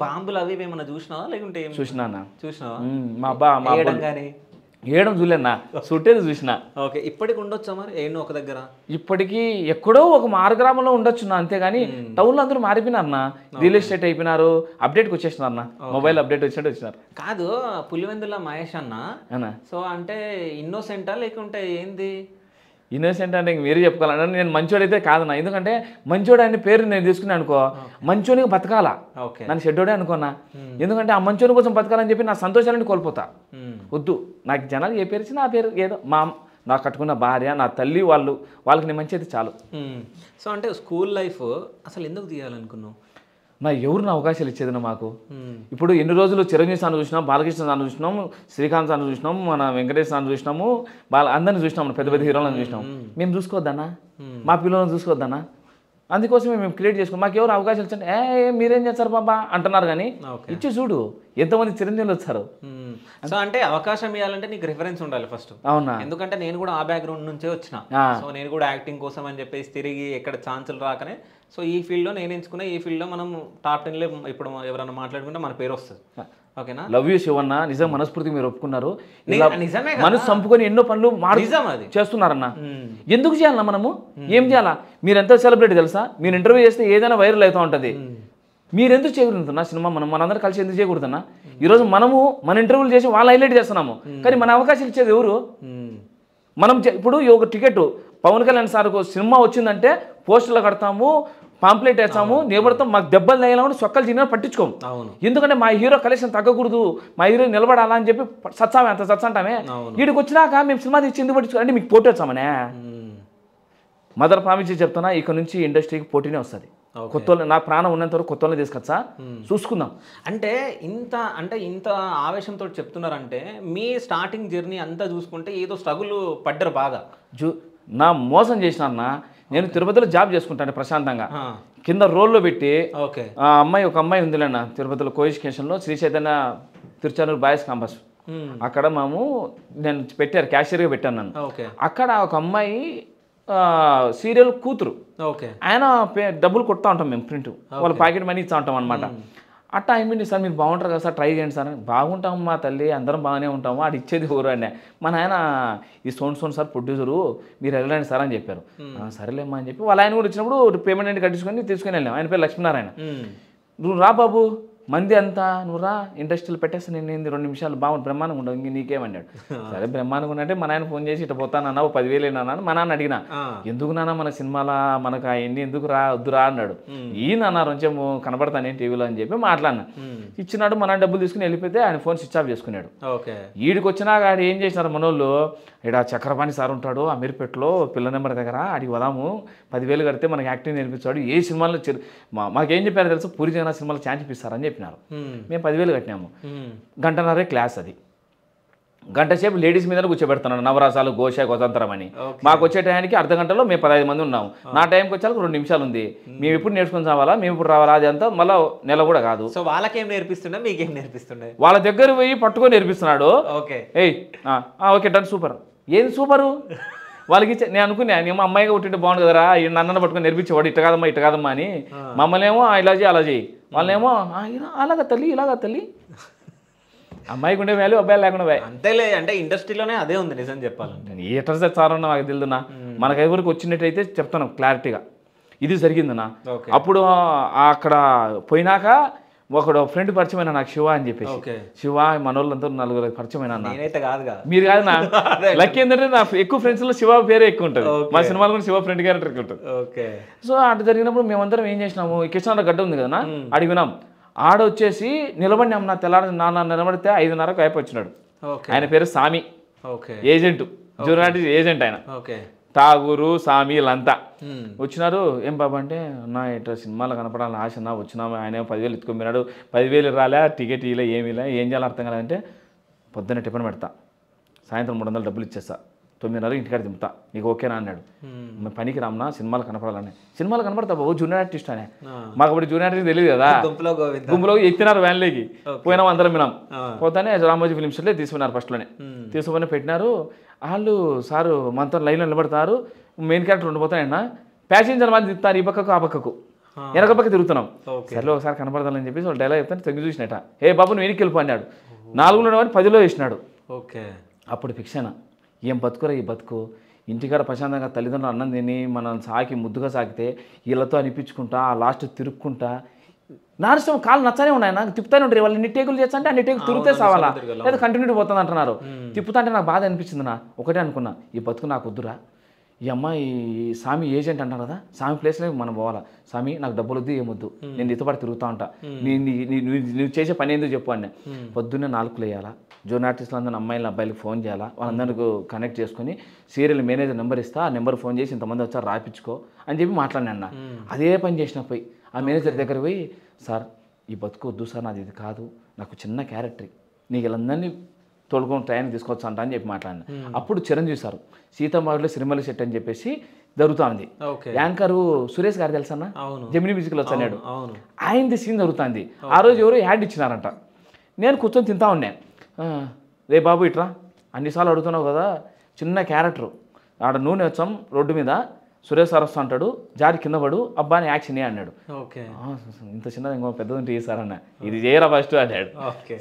బాంబులు అవి ఏమన్నా చూసినావా లేకుంటే? చూసినావా? మా అబ్బా ఏడం చూలేనా, సుట్టేది చూసిన. ఇప్పటికి ఉండొచ్చా మరి ఏమో ఒక దగ్గర? ఇప్పటికీ ఎక్కడో ఒక మారుగ్రామంలో ఉండొచ్చున్నా, అంతేగాని టౌన్లో అందరూ మారిపోయినారన్నా, రియల్ ఎస్టేట్ అయిపోయినారు, అప్డేట్కి వచ్చేసినారన్నా, మొబైల్ అప్డేట్ వచ్చినట్టు వచ్చినారు. కాదు పులివెందుల మహేష్ అన్న, సో అంటే ఇన్నోసెంటా లేకుంటే ఏంది? ఇన్నోసెంట్ అంటే మీరు చెప్పుకోవాలన్నా, నేను మంచోడైతే కాదన్నా. ఎందుకంటే మంచోడు అనే పేరు నేను తీసుకున్నాను అనుకో, మంచోనికి బతకాలా, నన్ను షెడ్డోడే అనుకోనా. ఎందుకంటే ఆ మంచోని కోసం బతకాలని చెప్పి నా సంతోషాలని కోల్పోతా. వద్దు, నాకు జనాలు ఏ పేరు ఇచ్చి నా పేరు ఏదో నాకు కట్టుకున్న భార్య, నా తల్లి, వాళ్ళకి నేను మంచి అయితే చాలు. సో అంటే స్కూల్ లైఫ్ అసలు ఎందుకు తీయాలనుకున్నావు? ఎవరిని అవకాశాలు ఇచ్చేదన్నా మాకు? ఇప్పుడు ఎన్ని రోజులు చిరంజీవి సార్ని చూసినాం, బాలకృష్ణ సార్ని చూసినాం, శ్రీకాంత్ సార్ని చూసినాం, మన వెంకటేష్ సార్ని చూసినాము, అందరిని చూసినాం, పెద్ద పెద్ద హీరోలను చూసినాం. మేము చూసుకోవద్దన్నా, మా పిల్లలను చూసుకోవద్దన్నా. అందుకోసమే మేము క్రియేట్ చేసుకున్నాం. మాకు ఎవరు అవకాశాలు ఇచ్చండి, మీరేం చేస్తారు బాబా అంటున్నారు, కానీ ఇచ్చి చూడు ఎంతమంది చిరంజీవులు వచ్చారు. సో అంటే అవకాశం ఇవ్వాలంటే నీకు రిఫరెన్స్ ఉండాలి ఫస్ట్. అవునా? ఎందుకంటే నేను కూడా ఆ బ్యాక్గ్రౌండ్ నుంచే వచ్చిన, సో నేను కూడా యాక్టింగ్ కోసం అని చెప్పేసి తిరిగి ఎక్కడ ఛాన్సులు రాకనే సో ఈ ఫీల్డ్లో నేను ఎంచుకున్న, ఈ ఫీల్డ్లో మనం టాప్ 10లో ఇప్పుడు ఎవరైనా మాట్లాడుకుంటే మన పేరు వస్తుంది. ఓకేనా? లవ్ యూ శివన్న, నిజం మనస్ఫూర్తి మీరు ఒప్పుకున్నారు. మనసు చంపుకొని ఎన్నో పనులు చేస్తున్నారన్న. ఎందుకు చేయాలన్నా మనము? ఏం చేయాలా? మీరు ఎంత సెలబ్రిటీ తెలుసా? మీరు ఇంటర్వ్యూ చేస్తే ఏదైనా వైరల్ అవుతూ ఉంటుంది. మీరు ఎందుకు చేయకూడదున్నా సినిమా? మనందరూ కలిసి ఎందుకు చేయకూడదన్నా? ఈరోజు మనము మన ఇంటర్వ్యూలు చేసి వాళ్ళు హైలైట్ చేస్తున్నాము, కానీ మన అవకాశాలు ఇచ్చేది ఎవరు? మనం ఇప్పుడు ఒక టికెట్ పవన్ కళ్యాణ్ సార్ సినిమా వచ్చిందంటే పోస్టర్లు కడతాము, పాంప్లెట్ వేస్తాము నిలబడతాం, మాకు దెబ్బలు తగిలినప్పుడు సొక్కలు తిన్నా పట్టించుకోము. ఎందుకంటే మా హీరో కలెక్షన్ తగ్గకూడదు, మా హీరో నిలబడాలా అని చెప్పి సత్సామే అంత సత్సంటామే. వీడికి వచ్చినాక మేము సినిమా తీసి ఎందుకు పట్టించుకోవాలంటే మీకు పోటీ వచ్చామనే. మదర్ ప్రామిస్ చెప్తున్నా, ఇక నుంచి ఇండస్ట్రీకి పోటీనే వస్తుంది. కొత్త నా ప్రాణం ఉన్నంత వరకు కొత్త వాళ్ళని తీసుకొచ్చా, చూసుకుందాం. అంటే ఇంత ఆవేశంతో చెప్తున్నారంటే మీ స్టార్టింగ్ జర్నీ అంతా చూసుకుంటే ఏదో స్ట్రగుల్ పడ్డారు బాగా. నా మోసం చేసినా నేను తిరుపతిలో జాబ్ చేసుకుంటాను ప్రశాంతంగా, కింద రోల్లో పెట్టి. ఒక అమ్మాయి ఉందిలేన్న తిరుపతిలో కోఎడ్యుకేషన్లో శ్రీ చైతన్య తిరుచానూరు బాయ్స్ క్యాంపస్, అక్కడ నేను పెట్టారు క్యాషియర్గా పెట్టాను నన్ను. అక్కడ ఒక అమ్మాయి సీరియల్ కూతురు, ఆయన డబ్బులు కొడతా ఉంటాం మేము, ప్రింట్ వాళ్ళ ప్యాకెట్ మనీ ఇస్తూ ఉంటాం అనమాట. అట్టా అయిపోయింది సార్, మీరు బాగుంటారు కదా సార్, ట్రై చేయండి సార్. బాగుంటాం మా తల్లి, అందరం బాగానే ఉంటాము, అది ఇచ్చేది ఊరు అండి. మా నాయన ఈ సోన్ సార్ ప్రొడ్యూసరు, మీరు వెళ్ళండి సార్ అని చెప్పారు. సరేలేమ్మా అని చెప్పి వాళ్ళ ఆయన కూడా వచ్చినప్పుడు పేమెంట్ అన్ని కట్టించుకొని తీసుకుని వెళ్ళాం. ఆయన పేరు లక్ష్మీనారాయణ. నువ్వు రా బాబు, మంది అంతా నువ్వు రా, ఇండస్ట్రీలో పెట్టేస్తే నేను 2 నిమిషాలు బాగుంది, బ్రహ్మాండంగా ఉండవు, ఇంక నీకేమన్నాడు. సరే బ్రహ్మాండంగా ఉన్నట్టే మా నాయన ఫోన్ చేసి ఇట్లా పోతానన్నా 10,000 ఏనా మా నాన్న అడిగినా. ఎందుకు నాన్న మన సినిమాలా మనకు అవన్నీ ఎందుకు వద్దురా అన్నాడు. ఈయన కొంచెం కనబడతానే టీవీలో అని చెప్పి మాట్లాడినా. ఇచ్చినాడు, మన డబ్బులు తీసుకుని వెళ్ళిపోతే ఆయన ఫోన్ స్విచ్ ఆఫ్ చేసుకున్నాడు. ఈడికి వచ్చినాక ఆడు ఏం చేసినారు మనోళ్ళు, ఇక్కడ చక్రపాణి సార్ ఉంటాడు అమీర్పేటలో పిల్ల నెంబర్ దగ్గర, ఆడికి వదాము 10,000 కడితే మనకి యాక్టింగ్ నేర్పించాడు, ఏ సినిమాలో మాకేం చెప్పారు తెలుసు, పూరి జగన్నాథ్ సినిమాలో ఛాన్స్ ఇప్పిస్తారని చెప్పినారు. మేము 10,000 కట్టినాము. గంటన్నరే క్లాస్, అది గంట సేపు లేడీస్ మీద కూర్చోబెడుతున్నాను, నవరాసాలు ఘోష గోతంతరం అని. మాకు వచ్చే టైంకి అర్ధ గంటలో మేము 15 మంది ఉన్నాము. నా టైంకి వచ్చాక 2 నిమిషాలు ఉంది. మేము ఇప్పుడు నేర్చుకుని రావాలా, మేము ఇప్పుడు రావాలా, అది అంతా మళ్ళీ నెల కూడా కాదు. సో వాళ్ళకేం నేర్పిస్తుండే, మీకేం నేర్పిస్తుండే? వాళ్ళ దగ్గర పోయి పట్టుకొని నేర్పిస్తున్నాడు. Okay done, super. ఏది సూపరు వాళ్ళకి ఇచ్చే. నేను అనుకున్నా, నేను అమ్మాయిగా పుట్టింటే బాగుండు కదరా, నన్నను పట్టుకొని నేర్పించేవాడు, ఇట్ట కాదమ్మా అని. మమ్మల్ని ఏమో ఇలా చేయి అలా చేయి, వాళ్ళేమో అలాగా తల్లి ఇలాగా తల్లి. అమ్మాయికి ఉండే వాల్యూ అబ్బాయి లేకుండా పోయి అంతేలే. అంటే ఇండస్ట్రీలోనే అదే ఉంది నిజం చెప్పాలంటే. ఎట్లా సారన్నా నాకు తెలుదునా, మనకు ఎవరికి వచ్చినట్టయితే చెప్తాను క్లారిటీగా, ఇది జరిగిందన్నా. అప్పుడు అక్కడ పోయినాక ఒకడు ఫ్రెండ్ పరిచయమైన నాకు, శివ అని చెప్పేసి. శివ మనోళ్ళంతా 4 పరిచయమైన. మీరు కాదు నా లక్ ఏంటంటే నా ఎక్కువ ఫ్రెండ్స్ లో శివ పేరే ఎక్కువ ఉంటుంది. మా సినిమాలో కూడా శివ ఫ్రెండ్ క్యారెక్టర్ ఎక్కువ ఉంటుంది. సో అటు జరిగినప్పుడు మేమందరం ఏం చేసినాము, ఈ కిషన్ గడ్డ ఉంది కదా అడిగినాం. ఆడొచ్చేసి నిలబడినాం, నా తెల్లారి నాన్న నిలబడితే 5:30కు అయిపోయినాడు. ఆయన పేరు సామి, ఏజెంట్, జూనియర్ ఏజెంట్. ఆయన ఠాగూరు సామి వీళ్ళంతా వచ్చినారు. ఏం బాబా అంటే, నా ఇట్లా సినిమాలో కనపడాలని ఆశ నా వచ్చినాము. ఆయన 10,000 ఎత్తుకొనిపోయినాడు, 10,000 రాలే, టికెట్ ఇలా ఏమీలే, ఏం చేయాలో అర్థం కాదంటే, పొద్దున్న టిఫిన్ పెడతా, సాయంత్రం 300 డబ్బులు ఇచ్చేస్తా, 9:30 ఇంటికాడ దింపుతా, నీకు ఓకేనా అన్నాడు. పనికి రామ్నా, సినిమాలు కనపడాలని. సినిమాలు కనపడతా బాబు, జూనియర్ ఆర్టిస్ట్ అనే. మాకు అప్పుడు జూనియర్ ఆర్టిస్ట్ తెలియదు కదా, గుంపులో ఎత్తినారు వ్యాన్లోకి, పోయినాం అందరం వినాం. పోతానే రామోజీ ఫిలిం స్టూడియోలో తీసుకున్నారు, ఫస్ట్లోనే తీసుకుని పెట్టినారు. వాళ్ళు సారు మనతో లైన్లో నిలబడతారు, మెయిన్ క్యారెక్టర్ ఉండిపోతాయన్న, ప్యాసింజర్ మంది తిప్పుతారు, ఈ పక్కకు ఆ పక్కకు, వెనక పక్క తిరుగుతున్నాం. సరే ఒకసారి కనపడదాలని చెప్పేసి వాళ్ళు డైలాగ్ చెప్తాను, తగ్గి చూసినట్ట, ఏ బాబు నువ్వు వెనక్కి వెళ్ళిపో అన్నాడు. 4లో 10లో వేసినాడు. అప్పుడు ఫిక్షన్, ఏం బతుకురా ఈ బతుకు, ఇంటికాడ ప్రశాంతంగా తల్లిదండ్రులు అన్నం తిని మనం సాకి ముద్దుగా సాగితే వీళ్ళతో అనిపించుకుంటా, ఆ లాస్ట్ తిరుక్కుంటా, నార్సం కాళ్ళు నచ్చనే ఉన్నాయి, నాకు తిప్పుతానే ఉంటారు. వాళ్ళు నిట్టేకులు చేస్తా అంటే ఆ నిట్టేకులు తిరిగితే సావాలా, లేదా కంటిన్యూ పోతుంది అంటున్నారు. తిప్పుతా అంటే నాకు బాధ అనిపించింది. ఒకటే అనుకున్నా, ఈ బతుకు నాకు వద్దురా, ఈ అమ్మాయి సామి ఏజెంట్ అంటారు కదా, సామి ప్లేస్లో మనం పోవాలా, సామి నాకు డబ్బులు వద్దు ఏమొద్దు, నేను నీతో పాటు తిరుగుతూ ఉంటా, నువ్వు చేసే పని ఎందుకు చెప్పు అని. పొద్దున్నే 4 లేయాలా, జూనియర్ ఆర్టిస్టులు అందరూ అమ్మాయిలు అబ్బాయిలకు ఫోన్ చేయాలా, వాళ్ళందరికీ కనెక్ట్ చేసుకుని సీరియల్ మేనేజర్ నెంబర్ ఇస్తా, ఆ నెంబర్ ఫోన్ చేసి ఇంతమంది వచ్చారు రాపించుకో అని చెప్పి మాట్లాడినా. అదే పని చేసిన పోయి ఆ మేనేజర్ దగ్గర పోయి, సార్ ఈ బతుకు వద్దు సార్, నాది ఇది కాదు, నాకు చిన్న క్యారెక్టర్, నీకు వీళ్ళందరినీ తోడుకొని ట్రైన్ తీసుకొచ్చా అంట అని చెప్పి మాట్లాడిన. అప్పుడు చిరంజీవి సార్ సీతమ్మలో సిరిమల్లి సెట్ అని చెప్పేసి జరుగుతుంది. యాంకరు సురేష్ గారు తెలుసన్నా, జెమినీ మ్యూజిక్లో వచ్చాడు, ఆయనది సీన్ జరుగుతుంది. ఆ రోజు ఎవరో యాడ్ ఇచ్చినారంట, నేను కూర్చొని తింటా ఉన్నాను. రే బాబు ఇట్రా, అన్నిసార్లు అడుగుతున్నావు కదా, చిన్న క్యారెక్టరు, ఆడ నూనె వచ్చాం రోడ్డు మీద, సురేష్ సార్ వస్తూ అంటాడు, జారి కింద పడు, అబ్బాని యాక్షన్ అన్నాడు. ఇంత చిన్నది ఇంకో పెద్దది ఉంటే సార్ అన్న, ఇది చేయరా ఫస్ట్ అన్నాడు.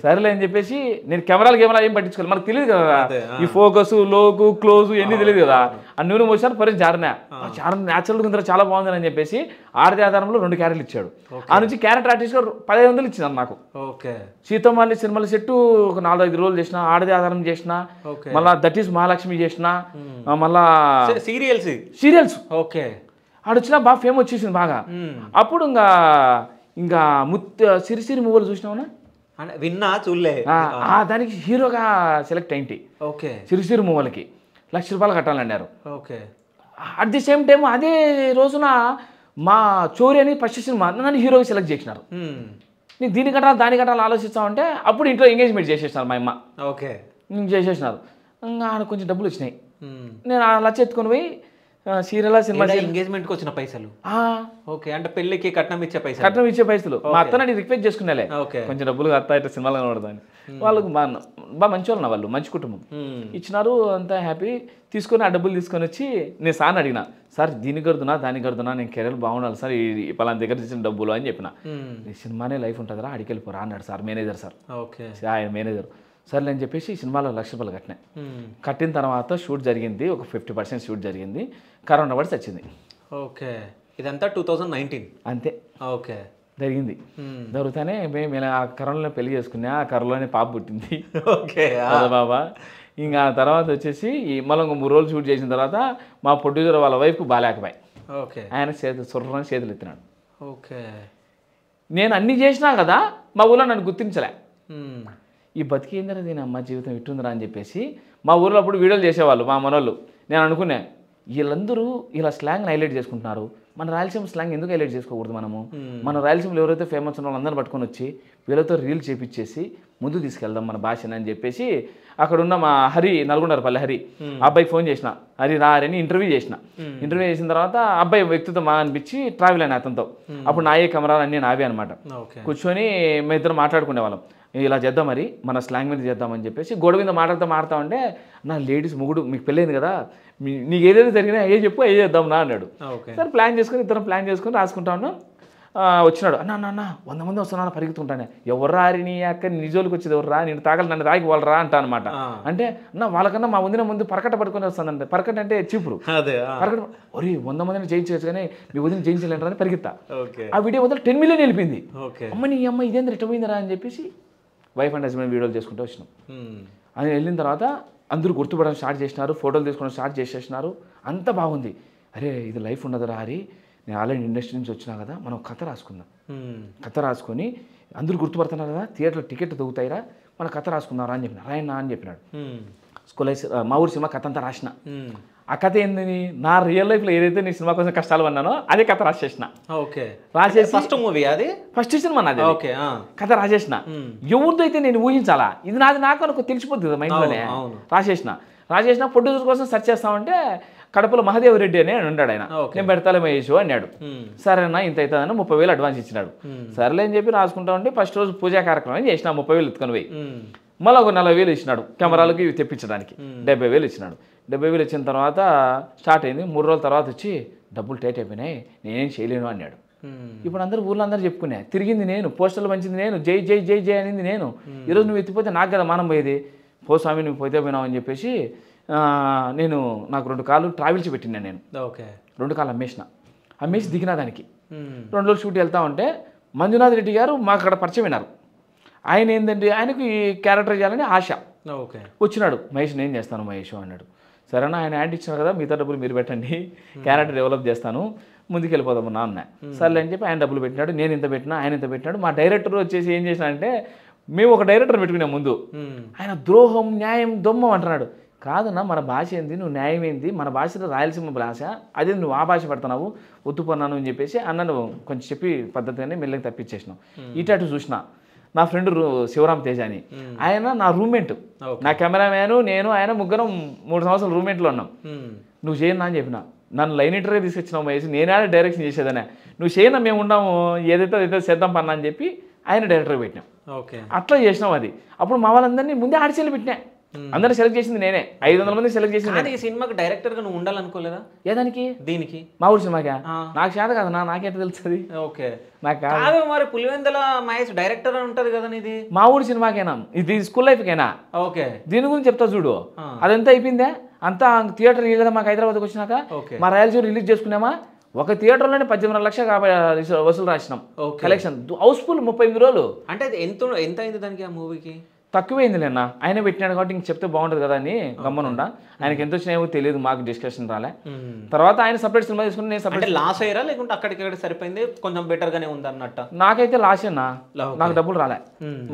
సరేలే అని చెప్పేసి నేను కెమెరా ఏం పట్టించుకోవాలి, మనకు తెలియదు కదా ఈ ఫోకస్ లోకు క్లోజ్ ఎన్ని తెలియదు కదా. ఆ నూనె మోసాను పరి జారినా, న్యాచురల్గా ఇంత చాలా బాగుందని అని చెప్పేసి ఆడది ఆధారంలో 2 క్యారెక్టర్లు ఇచ్చాడు. ఆ నుంచి క్యారెక్టర్ ఆర్టిస్ట్ 1500 ఇచ్చింది నాకు. సీతమ్మాలి సినిమాల సెట్టు ఒక 4-5 రోజులు చేసిన, ఆడది ఆధారం చేసిన, మళ్ళా దట్ ఈస్ మహాలక్ష్మి చేసిన, మళ్ళా సీరియల్స్ ఆడొచ్చినా బాగా ఫేమ్ వచ్చేసింది బాగా. అప్పుడు ఇంకా సిరిసిరి మూవీలు చూసినావునా? విన్నా, చూడలే. దానికి హీరోగా సెలెక్ట్ అయింటి. ఓకే. సిరిసిరి మూవీలకి ₹1,00,000 కట్టాలన్నారు. Okay. At the same time అదే రోజున మా చోరీ అని ఫస్ట్ సినిమా నన్ను హీరోగా సెలెక్ట్ చేసినారు. నీకు దీని కట్టాలి దాని కట్టాలి ఆలోచిస్తామంటే అప్పుడు ఇంట్లో ఎంగేజ్మెంట్ చేసేసినారు మా అమ్మ. ఓకే. చేసేసినారు. ఇంకా ఆడ కొంచెం డబ్బులు వచ్చినాయి. నేను అలా ఎత్తుకొని పోయి సీరియల్ సినిమా ఎంగేజ్మెంట్కి వచ్చిన పైసలు. ఓకే. అంటే పెళ్లికి కట్నం ఇచ్చే పైసలు. కట్నం ఇచ్చే పైసలు మా అత్తని రిక్వెస్ట్ చేసుకునేలే, కొంచెం డబ్బులు అత్త ఇట్లా సినిమాలు కనబడతాను. వాళ్ళకు బాగా మంచి వాళ్ళు, వాళ్ళు మంచి కుటుంబం ఇచ్చినారు. అంతా హ్యాపీ. తీసుకొని ఆ డబ్బులు తీసుకొని వచ్చి నేను సార్ని అడిగిన, సార్ దీనికి కడుతున్నా దానికి కడుతున్నా, నేను కెరీర్ బాగుండాలి సార్, ఈ పలానా దగ్గర తీసిన డబ్బులు అని చెప్పిన. ఈ సినిమానే లైఫ్ ఉంటుందిరా, అడికెళ్ళిపోరా అన్నాడు సార్, మేనేజర్ సార్. ఓకే. ఆయన మేనేజర్ సర్లే అని చెప్పేసి సినిమాలో ₹1,00,000 కట్టినాయి. కట్టిన తర్వాత షూట్ జరిగింది, ఒక 50% షూట్ జరిగింది. కరోనా పడి వచ్చింది. ఓకే. ఇదంతా 2019 అంతే. ఓకే. జరిగింది. జరుగుతానే మేము ఇలా కరోనాలో పెళ్లి చేసుకున్నా, ఆ కరోనాలోనే పాప పుట్టింది. ఓకే. బాబా. ఇంకా తర్వాత వచ్చేసి మళ్ళీ 3 రోజులు షూట్ చేసిన తర్వాత మా ప్రొడ్యూసర్ వాళ్ళ వైఫ్కు బాగాలేకపోయి. ఓకే. ఆయన చేతులు ఎత్తినాడు. ఓకే. నేను అన్నీ చేసినా కదా, మా ఊళ్ళో నన్ను గుర్తించలే. ఈ బతికేందిరా దీని అమ్మ జీవితం ఇట్టుందిరా అని చెప్పేసి మా ఊళ్ళో అప్పుడు వీడియోలు చేసేవాళ్ళు మా మనోళ్ళు. నేను అనుకున్నా వీళ్ళందరూ ఇలా స్లాంగ్ని హైలైట్ చేసుకుంటున్నారు, మన రాయలసీమ స్లాంగ్ ఎందుకు హైలైట్ చేసుకోకూడదు మనము? మన రాయలసీమలో ఎవరైతే ఫేమస్ ఉన్న వాళ్ళందరూ పట్టుకొని వచ్చి వీళ్ళతో రీల్ చేపించేసి ముందు తీసుకెళ్దాం మన భాషని అని చెప్పేసి అక్కడున్న మా హరి, నల్గొండపల్లి హరి అబ్బాయికి ఫోన్ చేసిన, హరి రారని ఇంటర్వ్యూ చేసిన. ఇంటర్వ్యూ చేసిన తర్వాత అబ్బాయి వ్యక్తిత్వం బాగా అనిపించి ట్రావెల్ అయినా అతనితో. అప్పుడు నాయే కెమెరాలు అన్నీ నావే అనమాట. కూర్చొని మేము ఇద్దరు మాట్లాడుకునేవాళ్ళం, ఇలా చేద్దాం మరి మన స్లాంగ్ మీద చేద్దామని చెప్పేసి. గొడవ మీద మాట్లాడుతూ ఉంటే నా లేడీస్ మొగుడు మీకు పెళ్ళైంది కదా, నీకు ఏదైతే జరిగినా ఏ చెప్పు ఏ చేద్దాం నా అన్నాడు. సరే ప్లాన్ చేసుకొని ఇద్దరం ప్లాన్ చేసుకొని రాసుకుంటా ఉన్నాం. వచ్చినాడు, అన్న 100 మంది వస్తున్నా పరిగెత్తుకుంటానే, ఎవర్రా నీ అక్క నిజోళ్ళకి వచ్చేది ఎవర్రా, నేను తాగలి నన్ను తాగి వాళ్ళరా అంటా అనమాట. అంటే అన్న వాళ్ళకన్నా మా ముందు పరకట్ట పట్టుకొని వస్తుందంటే, పరకట్ట అంటే చీపురు, పరకట్ట ఒరే 100 మందిని జయించవచ్చు కానీ మీ వదిన జయించలేంటారా అని పరిగెత్తా. ఆ వీడియో వదిలి 10 మిలియన్ వెళ్ళిపోయింది. అమ్మ నీ అమ్మ ఇదేంద్ర ఎట్ట పోయిందిరా అని చెప్పేసి వైఫ్ అండ్ హస్బెండ్ వీడియోలు చేసుకుంటూ వచ్చినాం. అది వెళ్ళిన తర్వాత అందరూ గుర్తుపడడం స్టార్ట్ చేసినారు, ఫోటోలు తీసుకోవడం స్టార్ట్ చేసేసినారు. అంతా బాగుంది. అరే ఇది లైఫ్ ఉన్నదరా హరి, నేను ఆల్రెడీ ఇండస్ట్రీ నుంచి వచ్చినా కదా, మనం కథ రాసుకుందాం. కథ రాసుకొని అందరూ గుర్తుపడుతున్నారు కదా, థియేటర్లో టికెట్ దొరుకుతాయిరా, మన కథ రాసుకుందాం అని చెప్పిన. రాయన్నా అని చెప్పినాడు. స్కూల్ మా ఊరి సినిమా కథ అంతా రాసిన. ఆ కథ ఏంది, నా రియల్ లైఫ్లో ఏదైతే నీ సినిమా కోసం కష్టాలు పన్నానో అదే కథ రాసేసిన. రాసేసి ఫస్ట్ మూవీ అది, ఫస్ట్ సినిమా నాది. కథ రాసేసిన. ఎవరితో అయితే నేను ఊహించాలా, ఇది నాది నాకు అనుకో తెలిసిపోతుంది కదా మైండ్లోనే. రాసేసిన ప్రొడ్యూసర్ కోసం సెర్చ్ చేస్తామంటే కడపలో మహదేవ్ రెడ్డి అని ఉన్నాడు. ఆయన నేను పెడతాలే మహేష్ అన్నాడు. సరేనా ఇంత అవుతుందని 30,000 అడ్వాన్స్ ఇచ్చినాడు. సరేలే అని చెప్పి రాసుకుంటా ఉంటే ఫస్ట్ రోజు పూజా కార్యక్రమం చేసిన 30,000 ఎత్తుకొని పోయి. మళ్ళీ ఒక 40,000 ఇచ్చినాడు కెమెరాలకి తెప్పించడానికి. 70,000 ఇచ్చినాడు. 70,000 ఇచ్చిన తర్వాత స్టార్ట్ అయింది. 3 రోజుల తర్వాత వచ్చి డబ్బులు టైట్ అయిపోయినాయి, నేనేం చేయలేను అన్నాడు. ఇప్పుడు అందరూ ఊళ్ళో అందరూ చెప్పుకునే, తిరిగింది నేను, పోస్టర్లు పంచింది నేను, జై జై జై జై అనింది నేను. ఈరోజు నువ్వు ఎత్తిపోతే నాకు కదా మానం పోయేది, పో స్వామి నువ్వు పోతే పోయినావు అని చెప్పేసి నాకు 2 కార్లు ట్రావెల్స్ పెట్టినా నేను. 2 కార్లు అమ్మేసి దిగిన దానికి 2 రోజులు షూట్ వెళ్తా ఉంటే మంజునాథ్ రెడ్డి గారు మాకు అక్కడ పరిచయం విన్నారు. ఆయన ఏంటంటే ఆయనకు ఈ క్యారెక్టర్ చేయాలని ఆశ. వచ్చినాడు, మహేష్ నేను చేస్తాను మహేష్ అన్నాడు. సరేనా ఆయన హ్యాండ్ ఇచ్చినారు కదా, మిగతా డబ్బులు మీరు పెట్టండి, క్యారెక్టర్ డెవలప్ చేస్తాను, ముందుకు వెళ్ళిపోదాము నా అన్న. సర్లే అని చెప్పి ఆయన డబ్బులు పెట్టినాడు, నేను ఇంత పెట్టినా ఆయన ఇంత పెట్టినాడు. మా డైరెక్టర్ వచ్చేసి ఏం చేసినాడంటే, మేము ఒక డైరెక్టర్ పెట్టుకునే ముందు ఆయన ద్రోహం న్యాయం దొమ్మం అంటున్నాడు. కాదన్నా మన భాష ఏంది, నువ్వు న్యాయం ఏంది, మన భాషలో రాయలసీమ భాష, అదే నువ్వు ఆ భాష పెడుతున్నావు, ఒత్తుపన్నాను అని చెప్పేసి అన్నను కొంచెం చెప్పి పద్ధతిగానే మెల్లగా తప్పించేసినాం. ఇటు చూసిన నా ఫ్రెండ్ శివరామ్ తేజ అని, ఆయన నా రూమ్మేట్, నా కెమెరామ్యాను నేను ఆయన ముగ్గురం 3 సంవత్సరాలు రూమ్మేట్లో ఉన్నాం. నువ్వు చేయన్నా అని చెప్పిన, నన్ను లైన్ ఎటరే తీసుకొచ్చినావు మహేష్, నేనే డైరెక్షన్ చేసేదనే, నువ్వు చేయనా మేము ఉన్నాము ఏదైతే అదైతే చేద్దాం పన్నా అని చెప్పి ఆయన డైరెక్టర్ పెట్టినాం. అట్లా చేసినాం. అది అప్పుడు మా వాళ్ళందరినీ ముందే ఆడిచెల్లి పెట్టినా, అందరూ సెలెక్ట్ చేసింది నేనే, 500 మంది సెలెక్ట్ చేసింది. ఈ సినిమాకి డైరెక్టర్ గా నువ్వు ఉండాలనుకోలేదా? ఏదానికి? దీనికి, మా ఊరి సినిమాకా? నాకు చేత కదా, నాకేట తెలుస్తుంది. ఓకే, నాకు కాదు. మరి పులివెందుల మహేష్ డైరెక్టర్ అని ఉంటది కదా ఇది? మా ఊరి సినిమాకేనా ఇది? స్కూల్ లైఫ్కేనా? ఓకే, దీని గురించి చెప్తా చూడు. అదంతా అయిపోయిందే, అంతా థియేటర్ కదా మాకు హైదరాబాద్కి వచ్చినాక. మా రాయలసీమ రిలీజ్ చేసుకున్నామా, ఒక థియేటర్లోనే 18 లక్షలు వసూలు రాసినాం. కలెక్షన్ హౌస్ఫుల్ 38 రోజులు. అంటే ఎంత అయింది దానికి ఆ మూవీకి? తక్కువైంది అన్న, ఆయన పెట్టినాడు కాబట్టి ఇంక చెప్తే బాగుంటుంది కదా అని గమ్మనుండా. ఆయనకి ఎంత వచ్చినాయో తెలియదు, మాకు డిస్కషన్ రాలే. తర్వాత ఆయన సపరేట్ సినిమా తీసుకుని నేను సపరేట్. లాస్ అయ్యారా లేకుంటే అక్కడికి సరిపోయింది కొంచెం బెటర్ గానే ఉంది అన్నట్ట? నాకైతే లాస్ అన్న, నాకు డబ్బులు రాలే.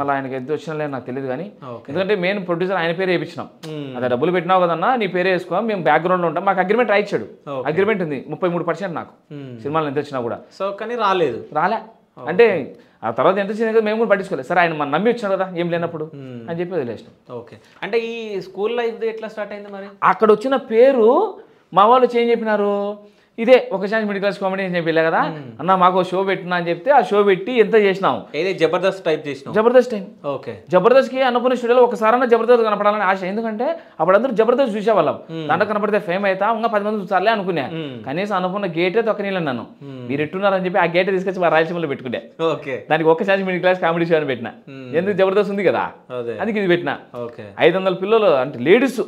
మళ్ళీ ఆయనకి ఎంత వచ్చినా నాకు తెలియదు కానీ, ఎందుకంటే మెయిన్ ప్రొడ్యూసర్ ఆయన పేరే వేయించినాం. అదే డబ్బులు పెట్టినావు కదన్నా నీ పేరే వేసుకో, మేము బ్యాక్గ్రౌండ్ లో ఉంటాం. మాకు అగ్రిమెంట్ రాయించాడు, అగ్రిమెంట్ ఉంది 33% నాకు సినిమాలు ఎంత వచ్చినా కూడా. సో కానీ రాలే అంటే ఆ తర్వాత ఎంత వచ్చింది కదా మేము కూడా పట్టించుకోలేదు. సరే ఆయన మన నమ్మి వచ్చాడు కదా ఏం లేనప్పుడు అని చెప్పి వదిలేసినాం. ఓకే, అంటే ఈ స్కూల్ లైఫ్ ఎట్లా స్టార్ట్ అయింది మరి? అక్కడ వచ్చిన పేరు మా వాళ్ళు చేంజ్ చెప్పినారు, ఇదే ఒక ఛాన్స్ మిడిల్ క్లాస్ కామెడీ అని చెప్పి కదా అన్న మాకు షో పెట్టినా అని చెప్తే ఆ షో పెట్టి ఎంత చేసినాం. ఏది జబర్దస్త్ టైప్ చేసినాం? జబర్దస్త్ టైం. ఓకే, జబర్దస్త్కి అన్నపూర్ణ స్టూడియోలో ఒకసారన్నా జబర్దస్త్ కనపడాలని ఆశ. ఎందుకంటే అప్పుడు అందరూ జబర్దస్త్ చూసేవాళ్ళం, దాంట్లో కనపడితే ఫేమ్ అవుతా ఇంకా 10 మంది చూసారులే అనుకున్నా. కనీసం అన్నపూర్ణ గేటే తొక్కనీళ్ళు నన్ను, మీరు ఎట్టున్నారని చెప్పి ఆ గేటే తీసుకొచ్చి మా రాయలసీమలో పెట్టుకునే. దానికి ఒక chance middle class comedy show అని పెట్టినా. ఎందుకు జబర్దస్త్ ఉంది కదా అందుకే ఇది పెట్టినా. 500 పిల్లలు అంటే లేడీస్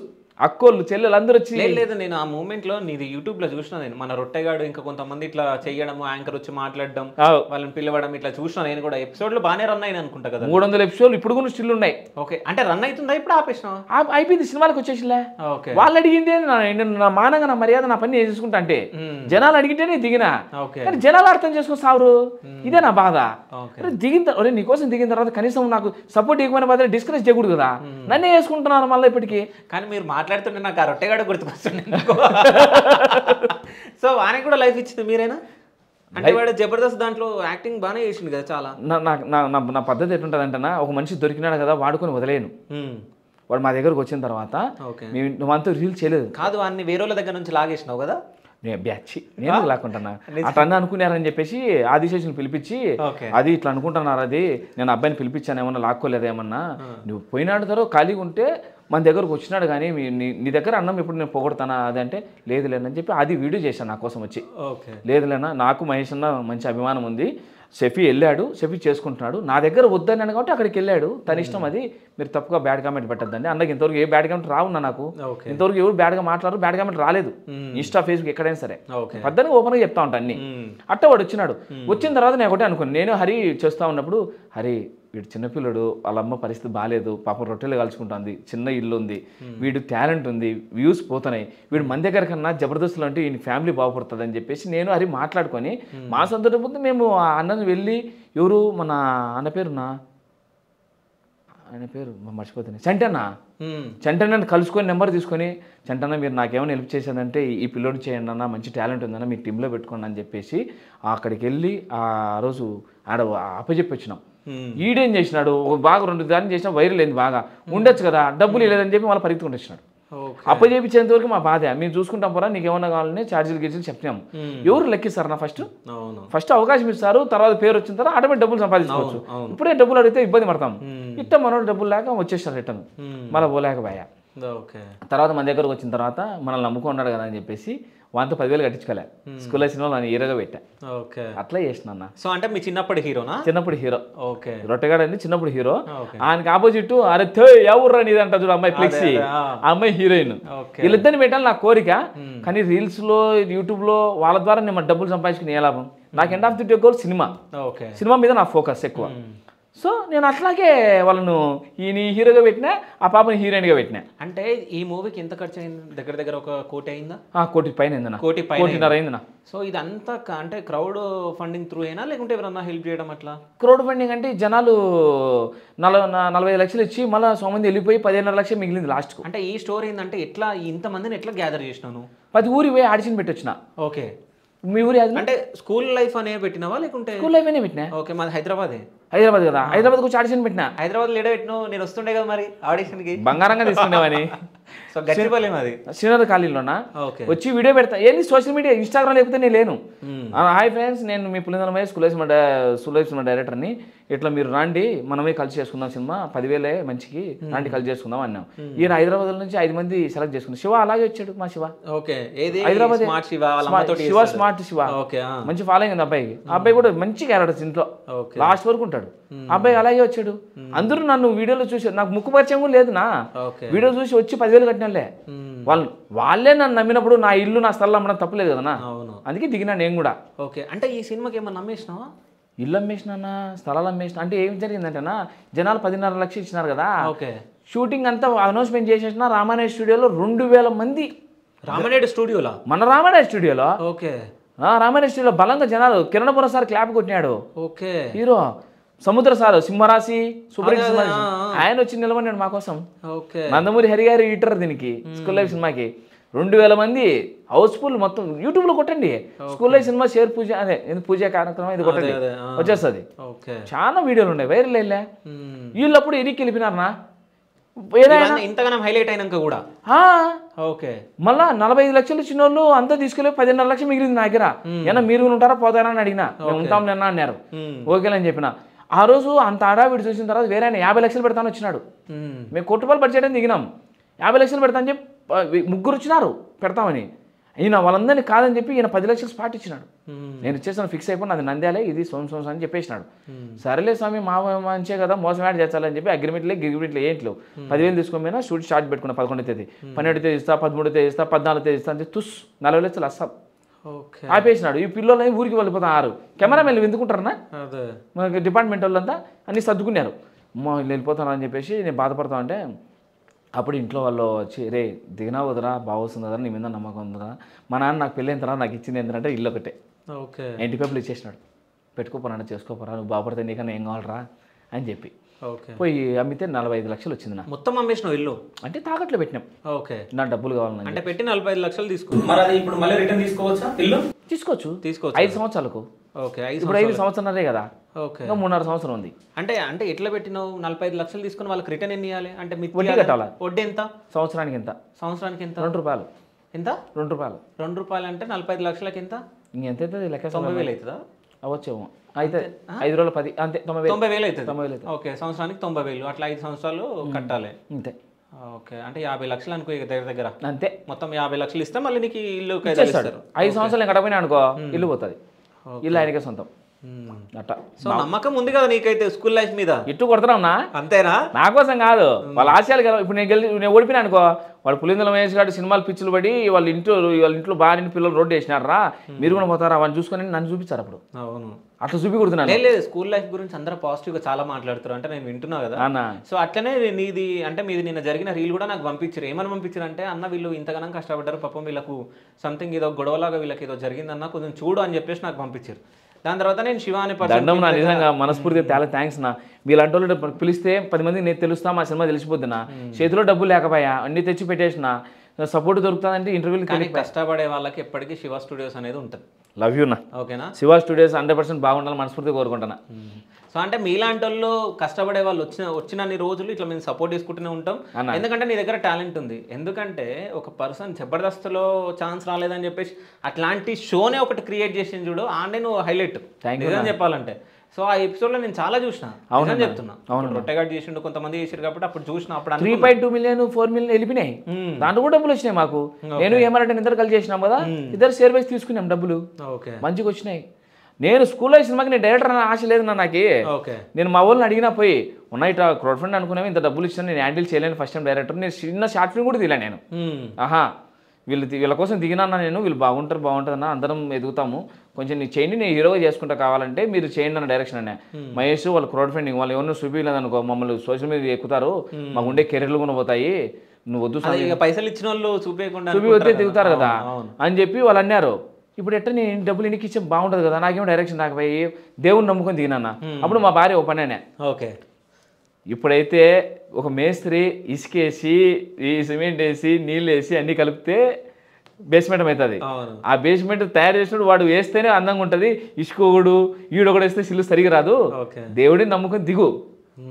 అక్కోళ్ళు చెల్లెలు అందరూ వచ్చి. లేదు నేను ఆ మూమెంట్ లో నీది యూట్యూబ్ లో చూసినా, నేను మన రొట్టెగాడు ఇంకా కొంతమంది ఇట్లా చెయ్యడం, యాంకర్ వచ్చి మాట్లాడడం, వాళ్ళని పిలవడం ఇట్లా చూసినా. నేను కూడా ఎపిసోడ్ లో బాగానే రన్ అయినా అనుకుంటా కదా. 300 ఎపిసోడ్లు ఇప్పుడు కూడా స్టిల్ ఉన్నాయి. ఓకే, అంటే రన్ అవుతుందా ఇప్పుడు? ఆపేసినా? అయిపోయింది, సినిమాలకు వచ్చేసిలే. ఓకే, వాళ్ళు అడిగిందే నా మానంగా నా మర్యాద నా పని చేసుకుంటా అంటే జనాలు అడిగితేనే దిగినా. కానీ జనాలు అర్థం చేసుకుని సారు, ఇదే నా బాధ. దిగిన నీకోసం దిగిన తర్వాత కనీసం నాకు సపోర్ట్ ఇవ్వమని బాధ డిస్కరేజ్ చేయకూడదు కదా, నన్నే వేసుకుంటున్నాను మళ్ళీ ఇప్పటికీ. కానీ మీరు మాట్లాడుతుంటే నాకు ఆ రొట్టెగాడు గుర్తుకొస్తుండే. సో వానికి కూడా లైఫ్ ఇచ్చింది మీరేనా? అంటే వాడు జబర్దస్త్ దాంట్లో యాక్టింగ్ బాగానే చేసింది కదా చాలా. నా పద్ధతి ఎట్లుంటుంది అంటే, ఒక మనిషి దొరికినాడు కదా వాడుకొని వదిలేను. వాడు మా దగ్గరకు వచ్చిన తర్వాత నువ్వంతా రీల్ చేయలేదు కాదు, వాడిని వేరే వాళ్ళ దగ్గర నుంచి లాగేసినావు కదా. బ్యాచ్ నేను లాక్కుంటున్నా అట్లా అనుకున్నారని చెప్పేసి ఆదిశేషుని పిలిపించి, అది ఇట్లా అనుకుంటున్నారు, అది నేను అబ్బాయిని పిలిపించాను ఏమన్నా లాక్కోలేదు ఏమన్నా, నువ్వు పోయినాడు తర్వాత ఖాళీగా ఉంటే మన దగ్గరకు వచ్చినాడు కానీ నీ దగ్గర అన్నం ఇప్పుడు నేను పొగడతానా అది అంటే లేదులేనని చెప్పి అది వీడియో చేశాను నా కోసం వచ్చి. లేదులేనా నాకు మహేష్ అన్న మంచి అభిమానం ఉంది, షఫీ వెళ్ళాడు, షఫీ చేసుకుంటున్నాడు, నా దగ్గర వద్దన్నాను కాబట్టి అక్కడికి వెళ్ళాడు, తన ఇష్టం, అది మీరు తప్పుగా బ్యాడ్ కామెంట్ పెట్టద్దండి. అన్నకి ఇంతవరకు ఏ బ్యాడ్ కామెంట్ రావున్నా, నాకు ఇంతవరకు ఎవరు బ్యాడ్గా మాట్లాడరు, బ్యాడ్ కామెంట్ రాలేదు ఇన్స్టా ఫేస్బుక్ ఎక్కడైనా సరే. పద్దెనిమిది ఓపెన్గా చెప్తా ఉంటాను అన్ని. అట్ట వాడు వచ్చినాడు, వచ్చిన తర్వాత నేను ఒకటే అనుకున్నాను, నేను హరి చేస్తూ ఉన్నప్పుడు, హరి వీడు చిన్నపిల్లడు, వాళ్ళ అమ్మ పరిస్థితి బాగాలేదు, పాపం రొట్టెలు కలుసుకుంటుంది, చిన్న ఇల్లు ఉంది, వీడు టాలెంట్ ఉంది, వ్యూస్ పోతున్నాయి, వీడు మన దగ్గర కన్నా జబర్దస్తులు అంటే ఈయన ఫ్యామిలీ బాగుపడుతుంది అని చెప్పేసి నేను హరి మాట్లాడుకొని మా సొంత ముందు మేము ఆ అన్నను వెళ్ళి, ఎవరు మన అన్న పేరునా, ఆయన పేరు మర్చిపోతుంది, చంటన్న కలుసుకొని నెంబర్ తీసుకొని, చంటన్న మీరు నాకేమైనా హెల్ప్ చేసేదంటే ఈ పిల్లోడు చేయండి అన్న, మంచి టాలెంట్ ఉందన్న, మీ టీంలో పెట్టుకోండి అని చెప్పేసి అక్కడికి వెళ్ళి ఆ రోజు ఆడ అప్పచెప్పి వచ్చినాం. ఈడేం చేసినాడు, బాగా 2 దాన్ని చేసినా వైరల్ అయింది, బాగా ఉండొచ్చు కదా, డబ్బులు లేదని చెప్పి మళ్ళీ పరిగెత్తుకుంటూ వచ్చినాడు. అప్పచెప్పించేంత వరకు మా బాధ, మేము చూసుకుంటాం పోరా, నీకు ఏమన్నా కావాలని ఛార్జీలు గిర్జీలు చెప్తాము. ఎవరు లెక్కిస్తారు నా ఫస్ట్ అవకాశం ఇస్తారు, తర్వాత పేరు వచ్చిన తర్వాత ఆటోమేటిక్ డబ్బులు సంపాదించుకోవచ్చు. ఇప్పుడే డబ్బులు అడిగితే ఇబ్బంది పడతాం, ఇట్ట మనోడు డబ్బులు లేక వచ్చేసారు రిటర్న్, మళ్ళీ పోలేకపోయా. తర్వాత మన దగ్గరకు వచ్చిన తర్వాత మనల్ని నమ్ముకున్నాడు కదా అని చెప్పేసి వాంతో 10,000 కట్టించుకోలే, స్కూల్లో సినిమాలో నన్ను హీరోగా పెట్టా. అట్లా చేసిన. సో అంటే మీ చిన్నప్పుడు హీరోనా? చిన్నప్పుడు హీరో. ఓకే, రొట్టెగాడు అండి చిన్నప్పుడు హీరో. ఆయనకి ఆపోజిట్ అరే ఎవరు నీదంట చూడు అమ్మాయి ఫ్లెక్సీ, ఆ అమ్మాయి హీరోయిన్. వీళ్ళిద్దరిని పెట్టాలి నా కోరిక, కానీ రీల్స్ లో యూట్యూబ్ లో వాళ్ళ ద్వారా నేను డబ్బులు సంపాదించుకుని ఏ లాభం. నాకు end of the day goal cinema, cinema మీద నా ఫోకస్ ఎక్కువ. సో నేను అట్లాగే వాళ్ళను ఈయన హీరోగా పెట్టినా, ఆ పాపని హీరోయిన్గా పెట్టినా. అంటే ఈ మూవీకి ఎంత ఖర్చు అయింది? దగ్గర దగ్గర 1 కోటి అయిందా? 1 కోటి పైన అయిందన్న, 1.5 కోటి అయిందన్న. సో ఇదంతా అంటే క్రౌడ్ ఫండింగ్ త్రూ అయినా లేకుంటే ఎవరన్నా హెల్ప్ చేయడం అట్లా? క్రౌడ్ ఫండింగ్ అంటే జనాలు 45 లక్షలు ఇచ్చి మళ్ళీ సోమంది వెళ్ళిపోయి 15.5 లక్షలు మిగిలింది లాస్ట్. అంటే ఈ స్టోరీ ఏంటంటే ఎట్లా ఇంతమందిని ఎట్లా గ్యాదర్ చేసినాను? 10 ఊరి పోయి ఆడిషన్ పెట్టొచ్చిన. ఓకే, మీ ఊరి అంటే స్కూల్ లైఫ్ అనే పెట్టినావా లేకుంటే? స్కూల్ లైఫ్ అనే పెట్టినా. ఓకే, మాది హైదరాబాద్ కదా, హైదరాబాద్ వచ్చి ఆడిషన్ పెట్టినా. హైదరాబాద్ లేడ పెట్టినావు? నేను వస్తుండే కదా మరి ఆడిషన్కి, బంగారంగా తీసుకునేవని. సో గచ్చిపోలే మాది శ్రీనగర్ కాలనీలోనా వచ్చి వీడియో పెడతా, ఏంది సోషల్ మీడియా ఇన్స్టాగ్రామ్ లేకపోతే నేను లేను. హాయ్ ఫ్రెండ్స్, నేను మీ పులిందరమయ్య స్కూల్ సినిమా డైరెక్టర్ని, ఇట్లా మీరు రండి మనమే కలిసి చేసుకుందాం సినిమా, 10,000 మంచికి రండి కలిసి చేసుకుందాం అన్నాం. ఈయన హైదరాబాద్ నుంచి 5 మంది సెలెక్ట్ చేసుకున్నాం. శివ అలాగే వచ్చాడు మా శివ. హైదరాబాద్ శివ స్మార్ట్ శివ, మంచి ఫాలోయింగ్ ఉంది అబ్బాయికి. ఆ అబ్బాయి కూడా మంచి క్యారెక్టర్స్ ఇంట్లో లాస్ట్ వరకు ఉంటాడు. అబ్బాయి అలాగే వచ్చాడు. అందరూ నన్ను వీడియోలో చూసి, నాకు ముక్కు పరిచయం కూడా లేదు నా, వీడియో చూసి వచ్చి 10,000 కట్టినలే. వాళ్ళే నన్ను నమ్మినప్పుడు నా ఇల్లు నా స్థలం అమ్మడం తప్పలేదు కదా, అందుకే దిగినా నేను కూడా. ఓకే, అంటే ఈ సినిమాకి ఏమన్నా నమ్మేసినావా? ఇల్లు అమ్మేసిన స్థలాలు అమ్మేసిన అంటే ఏం జరిగిందంటేనా జనాలు 10.5 లక్షలు ఇచ్చినారు కదా ఓకే షూటింగ్ అంతా అనౌన్స్మెంట్ చేసేసిన రామానాయుడు స్టూడియోలో 2,000 మంది రామానాయుడు స్టూడియోలా మన రామానాయుడు స్టూడియోలో ఓకే రామానాయుడు స్టూడియోలో బలంగా జనాలు కిరణపురం సార్ క్లాప్ కొట్టినాడు ఓకే హీరో సముద్ర సారు సింహరాశి సూపర్ హిట్ సినిమా ఆయన వచ్చి నిలబడినాడు మా కోసం ఓకే నందమూరి హరి గారు ఈటర్ దీనికి స్కూల్ లైఫ్ సినిమాకి 2,000 మంది హౌస్ఫుల్ మొత్తం యూట్యూబ్ లో కొట్టండి స్కూల్ లైఫ్ సినిమా షేర్ పూజ అదే పూజ కార్యక్రమం ఇది కొట్టండి వచ్చేస్తుంది చాలా వీడియోలు ఉన్నాయి వైరల్ అయ్యలే వీళ్ళప్పుడు ఎరికి వెళ్ళిపోయినారనా ఇంతగానం హైలైట్ అయినాక కూడా ఓకే మళ్ళా 45 లక్షలు ఇచ్చిన వాళ్ళు అంతా తీసుకెళ్ళి 10.5 లక్షలు మిగిలింది నా దగ్గర ఏమన్నా మీరు ఉంటారా పోతారా అని అడిగినా మేము ఉంటాం నిన్న అన్నారు ఓకేలని చెప్పిన ఆ రోజు అంత ఆడావిడి చూసిన తర్వాత వేరే ఆయన 50 లక్షలు పెడతాను వచ్చినాడు మేము ₹1 కోటి బడ్జెట్ అని దిగినాం 50 లక్షలు పెడతాను చెప్పి ముగ్గురు వచ్చినారు పెడతామని ఈయన వాళ్ళందరినీ కాదని చెప్పి ఈయన 10 లక్షలు స్పాట్ ఇచ్చినాడు నేను ఇచ్చేసాను ఫిక్స్ అయిపోయి అది నంద్యాలే ఇది సోమ్స్ అని చెప్పేసినాడు సరేలే స్వామి మా మంచే కదా మోసం యాడ్ చేస్తాలని చెప్పి అగ్రిమెంట్లు ఏంట్లు 10,000 తీసుకోమైనా షూట్ స్టార్ట్ పెట్టుకున్నా 11వ తేదీ 12వ తేదీ ఇస్తా 13వ తేదీ ఇస్తా 14వ తేదీ ఇస్తా అంటే 40 లక్షలు అస్సాం ఆపేసినాడు ఈ పిల్లలు ఊరికి వెళ్ళిపోతారు కెమెరామెన్ ఎందుకుంటారన్నా మనకి డిపార్ట్మెంట్ వాళ్ళంతా అన్ని సర్దుకున్నారు వెళ్ళిపోతాను అని చెప్పేసి నేను బాధపడతా అంటే అప్పుడు ఇంట్లో వాళ్ళు వచ్చి రే దిగినా వదరా బాగొస్తుంది కదా నీ మీద నమ్మకం ఉందిరా మా నాన్న నాకు పెళ్ళైన తర్వాత నాకు ఇచ్చింది ఏంటంటే ఇల్లు ఒకటే ఇంటి పేపర్లు ఇచ్చేసినాడు పెట్టుకోపోరా చేసుకోపోరా నువ్వు బాగుపడితే నీకన్నా ఏం కావాలరా అని చెప్పి పోయి అమ్మితే 45 లక్షలు వచ్చింది నా మొత్తం అమ్మేసినావు ఇల్లు అంటే తాకట్లో పెట్టినాం ఓకే నా డబ్బులు కావాలని అంటే పెట్టి 45 లక్షలు తీసుకున్నాం మరి అది ఇప్పుడు మళ్ళీ రిటర్న్ తీసుకోవచ్చా ఇల్లు తీసుకోవచ్చు 5 సంవత్సరాలకు ఓకే ఇప్పుడు 5 సంవత్సరాలే కదా ఓకే ఇంకా 3.5 సంవత్సరం ఉంది అంటే ఎట్లా పెట్టినావు 45 లక్షలు తీసుకుని వాళ్ళకి రిటర్న్ ఎన్ని ఇవ్వాలి అంటే వడ్డీ కట్టాలా వడ్డీ ఎంత సంవత్సరానికి ఎంత ₹2 ఎంత ₹2 అంటే 45 లక్షలకి ఎంత ఇంకెంత అవుతుంది లెక్క 90,000 అవుతుందా అవచ్చేమో అయితే 5 రోజులు 10 అంతే 90,000 అవుతుంది ఓకే సంవత్సరానికి 90,000 అట్లా 5 సంవత్సరాలు కట్టాలి అంతే ఓకే అంటే 50 లక్షలు అనుకో ఇక దగ్గర అంతే మొత్తం 50 లక్షలు ఇస్తే మళ్ళీ నీకు ఇల్లు 5 సంవత్సరాలు కట్టపోయినా అనుకో ఇల్లు పోతుంది ఇల్లు ఆయనకే సొంతం అట్లా సో నమ్మకం ఉంది కదా నీకైతే స్కూల్ లైఫ్ మీద ఇట్టు కొడతారా అంతేనా నా కోసం కాదు వాళ్ళ ఆశయాలు కదా ఇప్పుడు నేను ఓడిపోయినా అనుకో వాడు పులిందుల మహేష్ గారు సినిమాలు పిచ్చులు పడి వాళ్ళ ఇంట్లో భార్యని పిల్లలు రోడ్డు వేసినారా మీరు కూడా పోతారా వాళ్ళని చూసుకొని నన్ను చూపించారు అప్పుడు అవును అట్లా చూపికొడుతున్నాను లేదు స్కూల్ లైఫ్ గురించి అందరూ పాజిటివ్ గా చాలా మాట్లాడుతారు అంటే నేను వింటున్నా కదా సో అట్లనే నీది అంటే మీది నిన్న జరిగిన రీల్ కూడా నాకు పంపించారు ఏమని పంపించారు అంటే అన్న వీళ్ళు ఇంతగానం కష్టపడ్డారు పాపం వీళ్ళకు సంథింగ్ ఏదో గొడవలాగా వీళ్ళకి ఏదో జరిగిందన్న కొంచెం చూడు అని చెప్పేసి నాకు పంపించారు దాని తర్వాత నేను శివాని దండం నా నిజంగా మనస్ఫూర్తిగా చాలా థ్యాంక్స్ నా వీళ్ళంటి వాళ్ళు పిలిస్తే 10 మందికి నేను తెలుస్తా మా సినిమా తెలిసిపోద్దినా చేతిలో డబ్బులు లేకపోయా అన్ని తెచ్చి పెట్టేసిన సపోర్ట్ దొరుకుతుందంటే ఇంటర్వ్యూలు కష్టపడే వాళ్ళకి ఎప్పటికీ శివ స్టూడియోస్ అనేది ఉంటుంది లవ్ యూ నా ఓకేనా శివ స్టూడియోస్ 100% బాగుండాలని మనస్ఫూర్తిగా కోరుకుంటున్నా సో అంటే మీలాంటి వాళ్ళు కష్టపడే వాళ్ళు వచ్చినన్ని రోజులు ఇట్లా మేము సపోర్ట్ చేసుకుంటూనే ఉంటాం ఎందుకంటే నీ దగ్గర టాలెంట్ ఉంది ఎందుకంటే ఒక పర్సన్ జబర్దస్త్లో ఛాన్స్ రాలేదని చెప్పేసి అట్లాంటి షోనే ఒకటి క్రియేట్ చేసింది చూడు ఆండే నువ్వు హైలైట్ నిజం చెప్పాలంటే సో ఆ ఎపిసోడ్ లో నేను చాలా చూసిన అవును చెప్తున్నా రొట్టెగాడు చేసిండు కొంతమంది చేసారు కాబట్టి అప్పుడు చూసిన అప్పుడు 3.2 మిలియన్ 4 మిలియన్ వెళ్ళిపోయినాయి దాంట్లో కూడా డబ్బులు వచ్చినాయి మాకు నేను ఏమన్నా ఇద్దరు కలిసి చేసినాం కదా ఇద్దరు షేర్ వైస్ తీసుకున్నాం డబ్బులు మంచిగా వచ్చినాయి నేను స్కూల్లో సినిమాకి నేను డైరెక్టర్ అనే ఆశ లేదు నాకు నేను మా వాళ్ళని అడిగినా పోయి ఉన్నాయి క్రౌడ్ ఫండ్ అనుకున్నాము ఇంత డబ్బులు ఇచ్చాను నేను హ్యాండిల్ చేయలేను ఫస్ట్ టైం డైరెక్టర్ నేను చిన్న షార్ట్ ఫిల్మ్ కూడా తీలా నేను వీళ్ళ కోసం దిగినా నేను వీళ్ళు బాగుంటుందన్న అందరం ఎదుగుతాము కొంచెం నీ చేయండి నేను హీరోగా చేసుకుంటా కావాలంటే మీరు చేయండి అన్న డైరెక్షన్ అనే మహేష్ వాళ్ళు క్రౌడ్ ఫండింగ్ వాళ్ళు ఎవరినో చూపించలేదనుకో మమ్మల్ని సోషల్ మీడియా ఎక్కుతారు మాకు ఉండే కెరీర్లు కూడా పోతాయి నువ్వు వద్దు పైసలు ఇచ్చిన వాళ్ళు చూపి దిగుతారు కదా అని చెప్పి వాళ్ళు అన్నారు ఇప్పుడు ఎట్లా నేను డబ్బులు ఇంటికి ఇచ్చే బాగుంటుంది కదా నాకేమో డైరెక్షన్ రాకపోయి దేవుని నమ్ముకొని దిగినా అప్పుడు మా భార్య ఓ పనేనే ఓకే ఇప్పుడైతే ఒక మేస్త్రి ఇసుకేసి ఈ సిమెంట్ వేసి నీళ్ళు వేసి అన్ని కలిపితే బేస్మెంట్ అవుతుంది ఆ బేస్మెంట్ తయారు చేసినప్పుడు వాడు వేస్తేనే అందంగా ఉంటుంది ఇసుకోడు ఈడొకడు వేస్తే సిల్లు సరిగా రాదు దేవుడిని నమ్ముకొని దిగు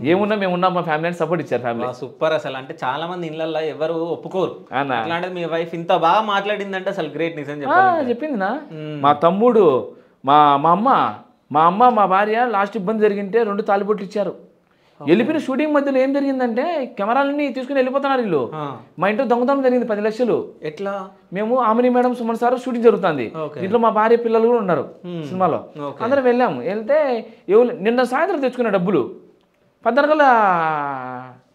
ఏమున్నా మేము ఉన్నాం మా ఫ్యామిలీ సపోర్ట్ ఇచ్చారు ఫ్యామిలీ సూపర్ అసలు అంటే చాలా మంది ఇళ్ళల్లో ఎవరు ఒప్పుకోరు అట్లాంటిది మీ వైఫ్ ఇంత బాగా మాట్లాడిందంటే అసలు గ్రేట్ నిజం చెప్పింది నా మా తమ్ముడు మా అమ్మ మా భార్య లాస్ట్ ఇబ్బంది జరిగింటే 2 తాలిబొట్లు ఇచ్చారు వెళ్ళిపోయిన షూటింగ్ మధ్యలో ఏం జరిగిందంటే కెమెరాలన్నీ తీసుకుని వెళ్ళిపోతున్నారు వీళ్ళు మా ఇంట్లో దొంగతనం జరిగింది 10 లక్షలు ఎట్లా మేము ఆమెని మేడం సుమన్ సార్ షూటింగ్ జరుగుతుంది ఇంట్లో మా భార్య పిల్లలు కూడా ఉన్నారు సినిమాలో అందరం వెళ్ళాము వెళ్తే నిన్న సాయంత్రం తెచ్చుకున్న డబ్బులు 14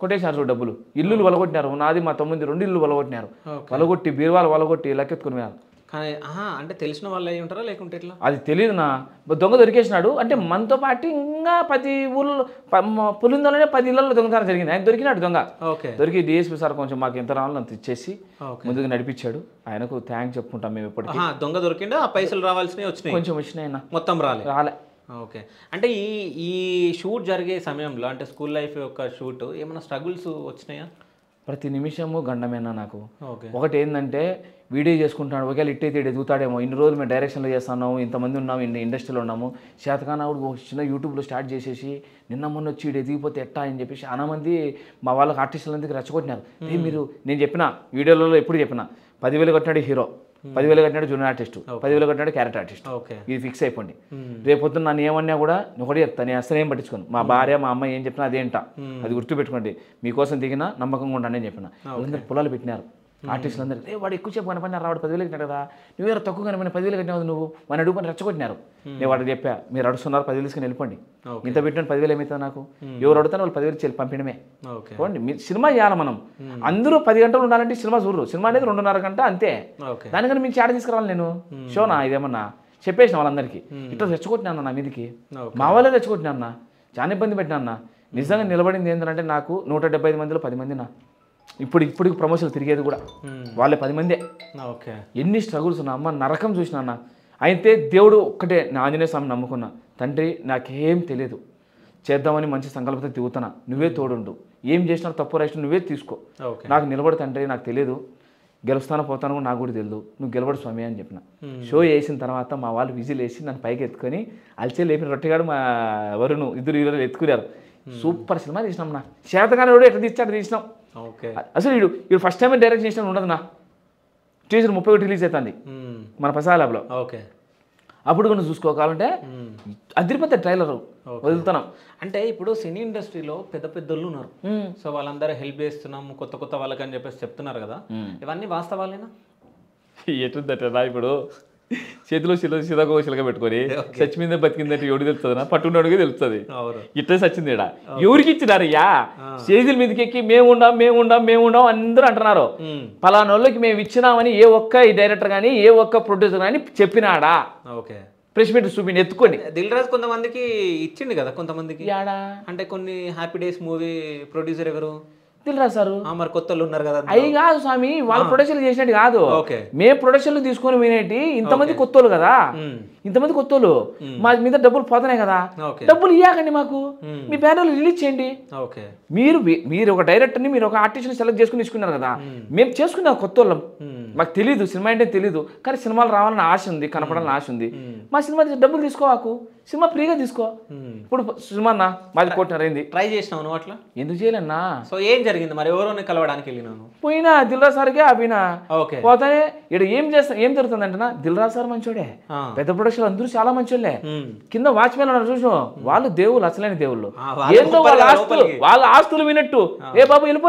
కొట్టేశారు చూడు డబ్బులు ఇల్లులు వలగొట్టినారు నాది మా తమ్ముది 2 ఇల్లు వలగొట్టినారు వలగొట్టి బీరువాలు వలగొట్టి లెక్కెత్తుకుని కానీ అంటే తెలిసిన వాళ్ళు అయి ఉంటారా లేకుంటే ఎట్లా? అది తెలియదు నా. దొంగ దొరికేసినాడు అంటే మనతో పాటు ఇంకా 10 ఊళ్ళో పులిందలోనే 10 ఇళ్లలో దొంగతనం జరిగింది. ఆయన దొరికినాడు దొంగ. దొరికి డిఎస్పీ సార్ కొంచెం మాకు ఎంత రావాలో అంత ఇచ్చేసి ముందుకు నడిపించాడు. ఆయనకు థ్యాంక్స్ చెప్పుకుంటాం మేము ఎప్పటికీ. దొంగ దొరికిండే, ఆ పైసలు రావాల్సినవి వచ్చినాయి, కొంచెం వచ్చినాయి, మొత్తం రాలే. ఓకే. అంటే ఈ షూట్ జరిగే సమయంలో అంటే స్కూల్ లైఫ్ యొక్క షూట్ ఏమైనా స్ట్రగుల్స్ వచ్చినాయా? ప్రతి నిమిషము గండమేనా నాకు. ఒకటి ఏంటంటే వీడియో చేసుకుంటాడు, ఒకవేళ ఇట్టయితే ఎదుగుతాడేమో, ఇన్ని రోజులు మేము డైరెక్షన్లో చేస్తున్నాము, ఇంతమంది ఉన్నాము, ఇండస్ట్రీలో ఉన్నాము, శాతకానావుడు చిన్న యూట్యూబ్లో స్టార్ట్ చేసేసి నిన్న మొన్న వచ్చి ఎదిగిపోతే ఎట్టా అని చెప్పేసి చాలా మంది మా వాళ్ళకి ఆర్టిస్టులందరికీ రెచ్చగొట్టినారు. మీరు నేను చెప్పిన వీడియోలలో ఎప్పుడు చెప్పిన 10,000 కట్టినాడు హీరో, 10,000 కట్టినాడు జూనియర్ ఆర్టిస్ట్, 10,000 కట్టినాడు క్యారెక్టర్ ఆర్టిస్ట్. ఇది ఫిక్స్ అయిపోండి. రేపొద్దున నన్ను ఏమన్నా కూడా ఒకటి చెప్తాను, నేను అసలు ఏం పట్టించుకోను. మా భార్య మా అమ్మాయి ఏం చెప్పినా అదేంటా, అది గుర్తుపెట్టుకోండి. మీకోసం దిగినా నమ్మకంగా ఉండండి అని చెప్పిన. వాళ్ళందరూ పొలాలు పెట్టినారు ఆర్టిస్టులు అందరూ. వాడు ఎక్కువ చెప్పు కనపడినా రావాడు 10,000 కట్టినాడు కదా, నువ్వు ఎవరు తక్కువ కనపడిన 10,000 కట్టినావు నువ్వు మన అడుగుని రెచ్చగొట్టినారు. నేను వాడికి చెప్పా, మీరు అడుస్తున్నారు 10,000 తీసుకుని వెళ్ళిపోండి, ఇంత పెట్టిన 10,000 ఏమవుతుంది నాకు, ఎవరు అడుగుతాను వాళ్ళు 10,000 చెల్లి పంపించడమే. చూడండి మీరు సినిమా చేయాలి, మనం అందరూ 10 గంటలు ఉండాలంటే సినిమా చూడరు. సినిమా అనేది 2.5 గంట అంతే. దానికన్నా మీకు చాడ తీసుకురావాలి నేను షోనా ఇదేమన్నా చెప్పేసిన వాళ్ళందరికీ. ఇట్లా రెచ్చగొట్టినా నా మీదకి, మా వాళ్ళే రెచ్చగొట్టినా, చాలా ఇబ్బంది పెట్టినా. నిజంగా నిలబడింది ఏంటంటే నాకు 175 మందిలో 10 మంది నా ఇప్పుడు ప్రమోషన్లు తిరిగేది కూడా వాళ్ళే 10 మందే. ఎన్ని స్ట్రగుల్స్ ఉన్నా అమ్మ నరకం చూసినా అన్న. అయితే దేవుడు ఒక్కటే నా ఆంజనేయ స్వామి నమ్ముకున్నా. తండ్రి నాకేం తెలియదు, చేద్దామని మంచి సంకల్పంతో తిరుగుతున్నా, నువ్వే తోడుండు, ఏం చేసినా తప్పు రైట్ నువ్వే తీసుకో, నాకు నిలబడు తండ్రి, నాకు తెలియదు, గెలుస్తానో పోతాను కూడా నాకు కూడా తెలియదు, నువ్వు గెలబడు స్వామి అని చెప్పిన. షో వేసిన తర్వాత మా వాళ్ళు విజిల్ వేసి నన్ను పైకి ఎత్తుకొని అల్చే లేపిన రొట్టెగాడు మా వరుణ్ ఇద్దరు హీరోలు ఎత్తుకున్నారు. సూపర్ సినిమా తీసినాం నా. శాతగానే ఎట్లా తీస్తాడు తీసినాం. అసలు వీడు ఫస్ట్ టైం డైరెక్ట్ చేసిన ఉండదు నా. టీజర్ 31 రిలీజ్ అవుతుంది మన ప్రసాద్ ల్యాబ్లో. అప్పుడు కూడా చూసుకోవాలంటే అదిరిపోతే ట్రైలర్ వదులుతున్నాం. అంటే ఇప్పుడు సినీ ఇండస్ట్రీలో పెద్ద పెద్దోళ్ళు ఉన్నారు, సో వాళ్ళందరూ హెల్ప్ చేస్తున్నాము కొత్త వాళ్ళకి అని చెప్పేసి చెప్తున్నారు కదా, ఇవన్నీ వాస్తవాలేనా? ఎటుందట ఇప్పుడు చేతిలో సీతాకోశలుగా పెట్టుకొని సచ్చి మీద బతికిందంటే ఎవరికి తెలుస్తుందా, పట్టుకున్నాడుగా తెలుస్తుంది. ఇట్లా సచ్చింది ఇక్కడ ఎవరికి ఇచ్చినారయ్యా, స్టేజీల మీదకి ఎక్కి మేము ఉండం అందరూ అంటున్నారు. పలానోళ్ళకి మేము ఇచ్చినామని ఏ ఒక్క ఈ డైరెక్టర్ కానీ ఏ ఒక్క ప్రొడ్యూసర్ కానీ చెప్పినాడా? ప్రెస్ మీట్ చూపించి ఎత్తుకొని. దిల్ రాజు కొంతమందికి ఇచ్చింది కదా, కొంతమందికి అంటే కొన్ని హ్యాపీ డేస్ మూవీ ప్రొడ్యూసర్ ఎవరు దిల్ రాజు సార్. మరి కొత్త ఉన్నారు కదా, అవి కాదు స్వామి, వాళ్ళ ప్రొడక్షన్లు చేసినట్టు కాదు, మేము ప్రొడక్షన్లు తీసుకొని వినేటి. ఇంతమంది కొత్తోళ్ళు కదా, ఇంతమంది కొత్తోళ్ళు మా మీద డబ్బులు పోతున్నాయి కదా, డబ్బులు ఇవ్వకండి మాకు, మీ బ్యానర్లు రిలీజ్ చేయండి. మీరు ఒక డైరెక్టర్ని మీరు ఒక ఆర్టిస్ట్ని సెలెక్ట్ చేసుకుని తీసుకున్నారు కదా, మేము చేసుకున్నాం కొత్తోళ్ళం, మాకు తెలీదు సినిమా అంటే తెలీదు, కానీ సినిమాలు రావాలని ఆశ ఉంది, కనపడాలని ఆశ ఉంది. మా సినిమా డబ్బులు తీసుకోవాకు, సినిమా ఫ్రీగా తీసుకో. ఇప్పుడు సినిమా అన్నా మాది కోటినరైంది, ట్రై చేసినావు నువ్వు, అట్లా ఎందుకు చేయలేనా? సో ఏం జరిగింది మరి? ఎవరో కలవడానికి వెళ్ళినాను, పోయినా దిల్రాజ్ సార్కే ఆపినా. పోతానే ఇక్కడ ఏం జరుగుతుందంటనా, దిల్రాజ్ సార్ మంచోడే, పెద్ద ప్రొడక్షన్ అందరూ చాలా మంచోళ్ళే, కింద వాచ్మెన్ ఉన్నారు చూసాం, వాళ్ళు దేవుళ్ళు, అసలైన దేవుళ్ళు. ఏందో వాళ్ళ ఆస్తులు వినట్టు, ఏ బాబు వెళ్ళిపో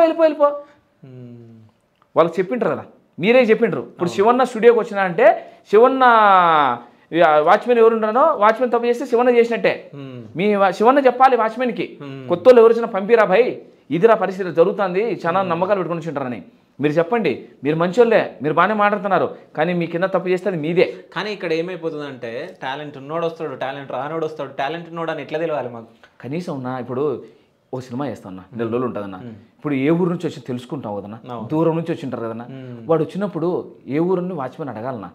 వాళ్ళకి చెప్పింటారు కదా, మీరే చెప్పింటారు. ఇప్పుడు శివన్న స్టూడియోకి వచ్చినా అంటే శివన్న వాచ్మెన్ ఎవరు ఉంటారో వాచ్మెన్ తప్పు చేస్తే శివన్న చేసినట్టే. మీ శివన్న చెప్పాలి వాచ్మెన్కి, కొత్త వాళ్ళు ఎవరు వచ్చినా పంపిరా భయ్, ఇదిరా పరిస్థితి జరుగుతుంది, చాలా నమ్మకాలు పెట్టుకుని ఉంటారని మీరు చెప్పండి. మీరు మంచోళ్ళే, మీరు బాగానే మాట్లాడుతున్నారు, కానీ మీ కింద తప్పు చేస్తే అది మీదే. కానీ ఇక్కడ ఏమైపోతుందంటే టాలెంట్ ఉన్నోడు వస్తాడు, టాలెంట్ రానోడు వస్తాడు, టాలెంట్ ఉన్నోడు అని ఎట్లా తెలియాలి మాకు? కనీసం ఉన్నా ఇప్పుడు ఓ సినిమా చేస్తాను 2 రోజులు ఉంటుందన్న, ఇప్పుడు ఏ ఊరు నుంచి వచ్చి తెలుసుకుంటాం కదన్నా, దూరం నుంచి వచ్చి ఉంటారు కదన్నా, వాడు వచ్చినప్పుడు ఏ ఊరు వాచ్మెన్ అడగాలన్నా,